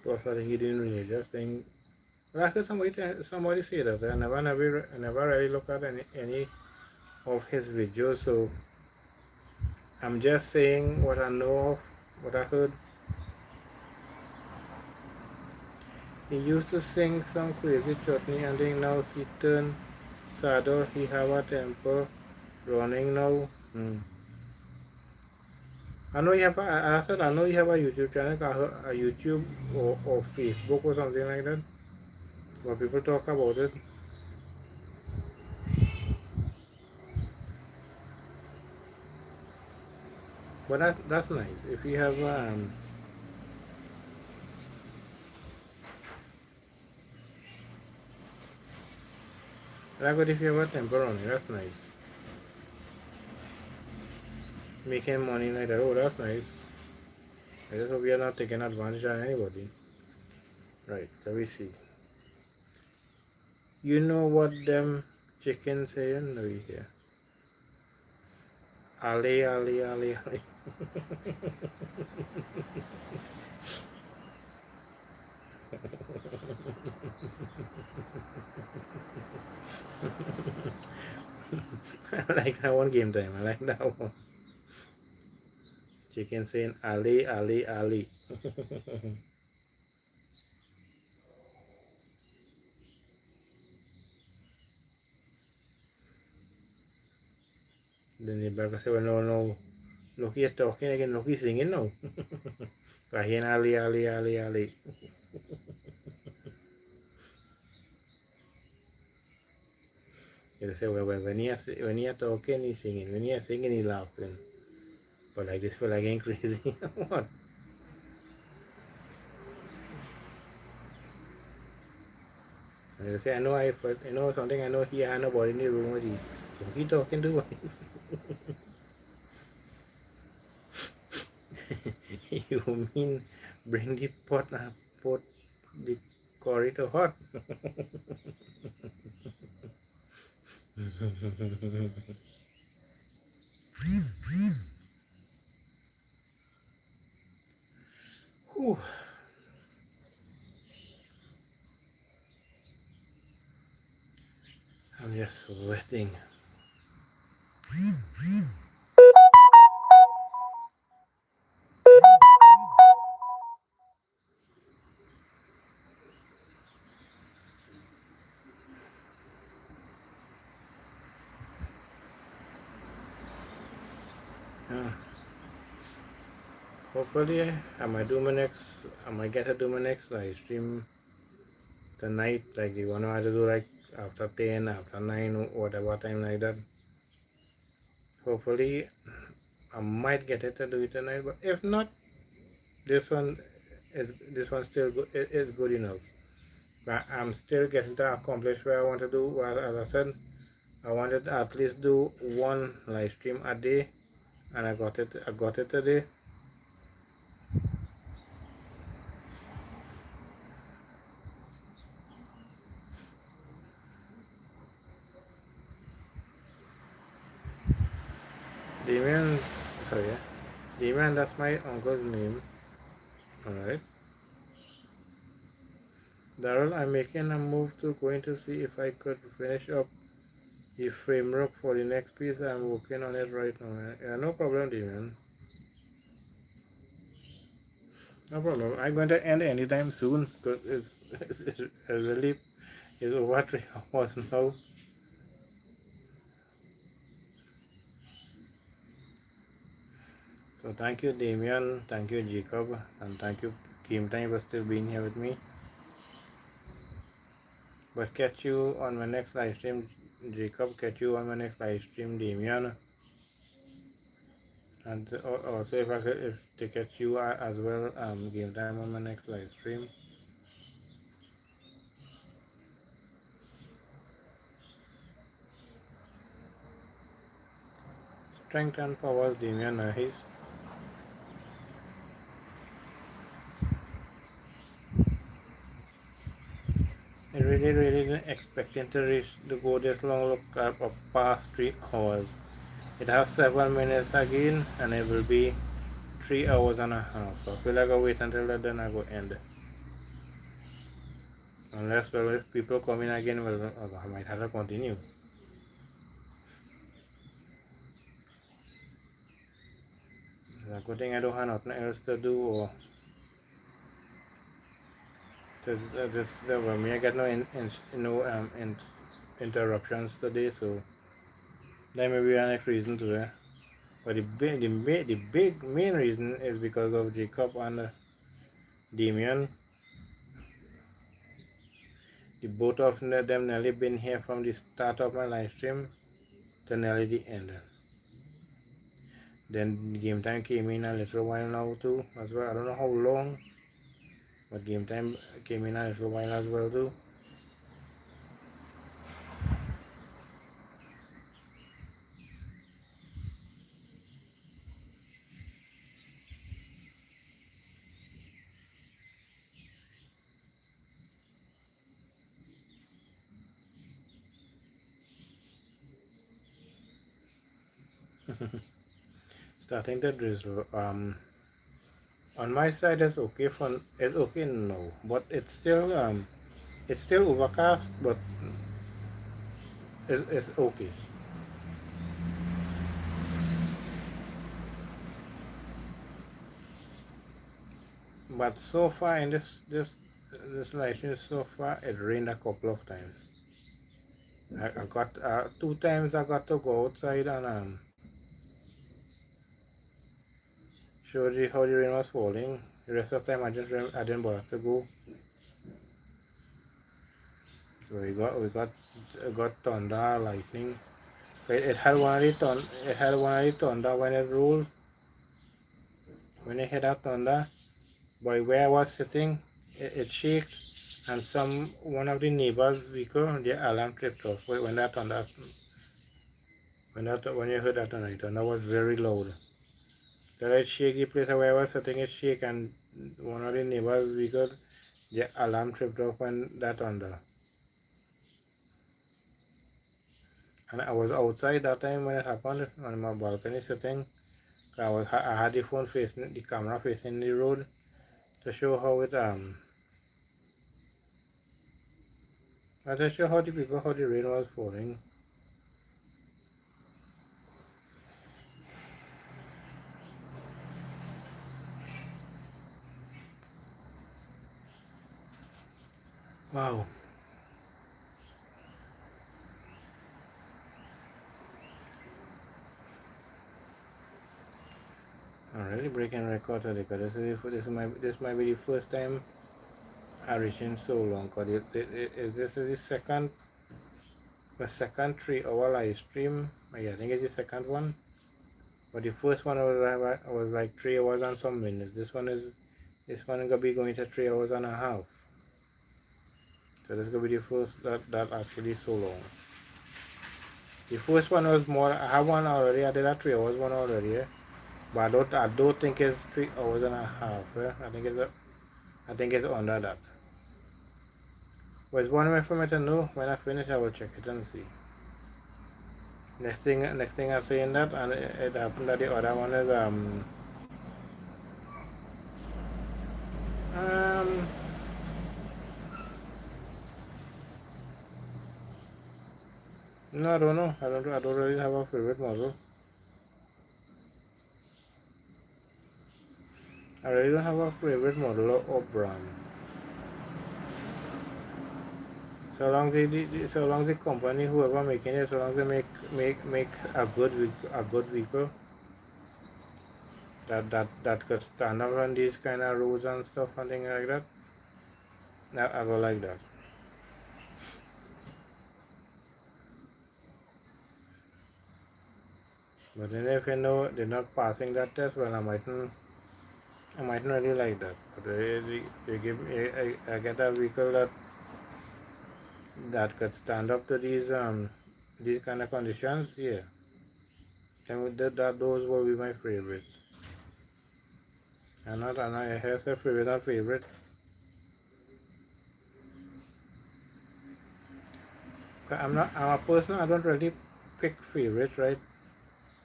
Speaker 1: Plus, I think he didn't really just think. Well, I heard somebody say that. I never really look at any of his videos, so I'm just saying what I know of, what I heard. He used to sing some crazy chutney and then now he turned sadder. He have a temper running now. I know you have I said I know you have a YouTube channel, a YouTube or Facebook or something like that, where people talk about it. But that's nice. If you have that's good if you have a temper on it. That's nice. Making money like that. Oh, that's nice. I just hope you're not taking advantage of anybody. Right. Let me see. You know what them chickens saying? Let me hear. Ali, Ali, Ali, Ali. I like that one game time. I like that one. Chicken saying Ali, Ali, Ali. Then the back say, well, no, no. Look, you're talking again. Look, he's singing now. Kahin Ali, Ali, Ali, Ali. They say, well, when you're talking, he's singing. When you're singing, he's laughing. But like this feel like getting crazy. What? And they say, I know something. I know he had nobody in the room with you. So he talking to you mean bring the pot the corridor hot? Whew. I'm just sweating. Uh, Hopefully, I might get to do my next live stream tonight. Like the one I had to do like after 10, after 9, or whatever time like that. Hopefully, I might get it to do it tonight. But if not, this one this one still is good enough. But I'm still getting to accomplish what I want to do. Well, as I said, I wanted to at least do one live stream a day, and I got it. I got it today. Damien, sorry, yeah. Damien, that's my uncle's name. Alright. Darrell, I'm making a move to going to see if I could finish up the framework for the next piece. I'm working on it right now. Yeah, no problem, Damien. No problem. I'm going to end anytime soon because it's really it's over 3 hours now. So thank you, Damien. Thank you, Jacob, and thank you, Game Time, for still being here with me. But catch you on my next live stream, Jacob. Catch you on my next live stream, Damien. And also, if I could, if to catch you as well, Game Time on my next live stream. Strength and powers, Damien. Nice. I really didn't expect it to go this long. Look up past 3 hours. It has 7 minutes again, and it will be 3 hours and a half. So I feel like I wait until then I go end. Unless, well, if people come in again, well, I might have to continue. It's a good thing I don't have nothing else to do, or just well, me I get interruptions today, so that may be the next reason to it. But the big main reason is because of Jacob and Damien. The both of them nearly been here from the start of my live stream to nearly the end. Then Game Time came in a little while now too as well. I don't know how long, but Game Time came in a little while as well too. Starting to drizzle. On my side it's okay now, but it's still overcast, but it's okay. But so far in this license, so far it rained a couple of times. I got 2 times I got to go outside and show the how the rain was falling. The rest of the time I didn't bother to go. So we got thunder, lightning. It had one of the thunder when it rolled. When it hit that thunder, by where I was sitting, it shook, and one of the neighbors' vehicle, the alarm tripped off when that thunder when you heard that thunder. The thunder was very loud. So it shake the place where I was sitting, it shake, and one of the neighbors' vehicle, the alarm tripped off when that thunder. And I was outside that time when it happened on my balcony sitting. I had the phone facing the camera facing the road to show how it to show how the rain was falling. Wow. I'm really breaking records today because this might be the first time I reaching so long. Cause this is the second 3 hour live stream. I think it's the second one. But the first one was like 3 hours and some minutes. This one gonna be going to 3 hours and a half. So this is gonna be the first that actually so long. The first one was more. I have one already. I did a 3 hours one already. But I don't think it's 3 hours and a half. I think it's under that. But it's one way for me to know. When I finish, I will check it and see. Next thing I say in that, and it happened that the other one is um no, I don't know. I don't really have a favorite model. I really don't have a favorite model or brand. So long the company, whoever making it, so long they make a good vehicle that could stand up on these kind of roads and stuff and things like that. I go like that. But then if you know they're not passing that test, well, I mightn't really like that. But they give me, I get a vehicle that could stand up to these kind of conditions. Yeah, and those will be my favorites. And I have a favorite and favorite. I'm a person. I don't really pick favorites, right?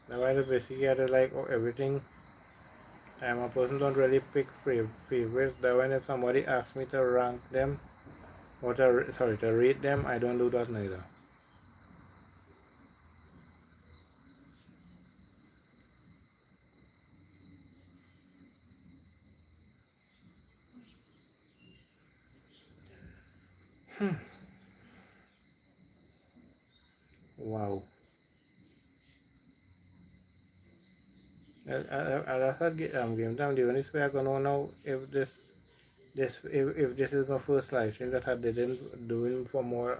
Speaker 1: Now I basically I like everything. I'm a person don't really pick favorites. That when if somebody asks me to rank them or to rate them, I don't do that neither. Wow. I said game time. The only way I gonna know if if this is my first live stream that I didn't do it for more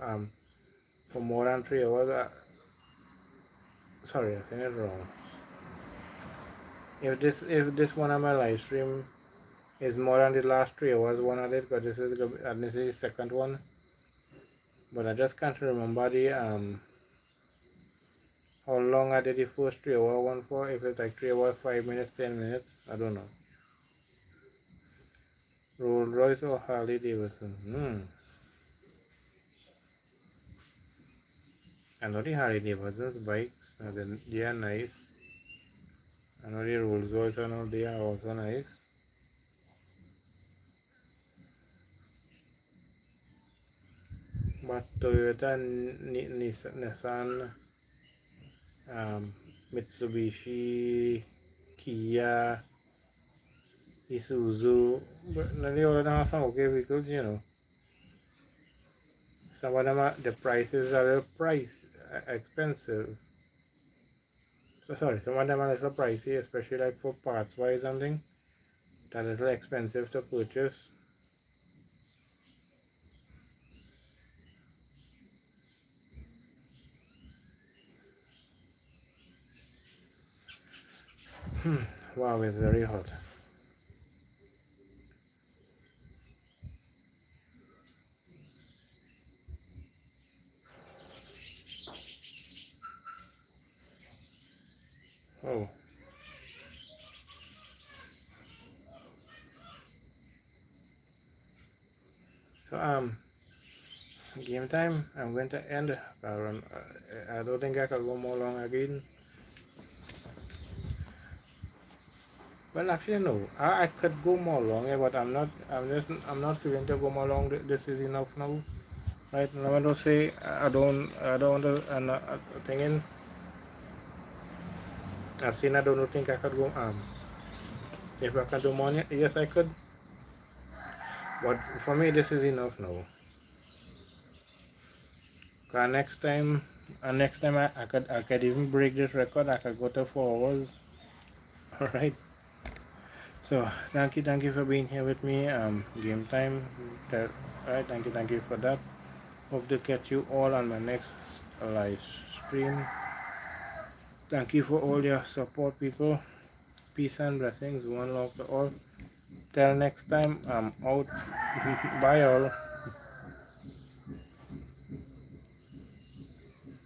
Speaker 1: than 3 hours. Sorry, I said it wrong. If this one of my live stream is more than the last 3 hours one I did, because this is the second one. But I just can't remember the how long I did the first 3 hour one for. If it's like 3 hours, 5 minutes, 10 minutes, I don't know. Rolls Royce or Harley Davidson? I know the Harley Davidson's bikes, they are nice. I know the Rolls Royce, I know they are also nice. But Toyota, Nissan, Mitsubishi, Kia, Isuzu, but nearly all of them are some okay vehicles, you know. Some of them are, the prices are expensive. So sorry, some of them are a little pricey, especially like for parts wise and thing. They're a little expensive to purchase. Wow, it's very hot. Oh, so game time. I'm going to end. I don't think I can go more long again. Well, actually, no. I could go more long, but I'm not. I'm not feeling to go more long. This is enough now. Right? And I want to say I don't. I don't want to. I'm not thinking. I seen. I don't think I could go. If I can do more, yes, I could. But for me, this is enough now. Cause next time I could even break this record. I could go to 4 hours. All right. So thank you for being here with me. Game time. That, all right. Thank you for that. Hope to catch you all on my next live stream. Thank you for all your support, people. Peace and blessings. One love to all. Till next time, I'm out. Bye, all.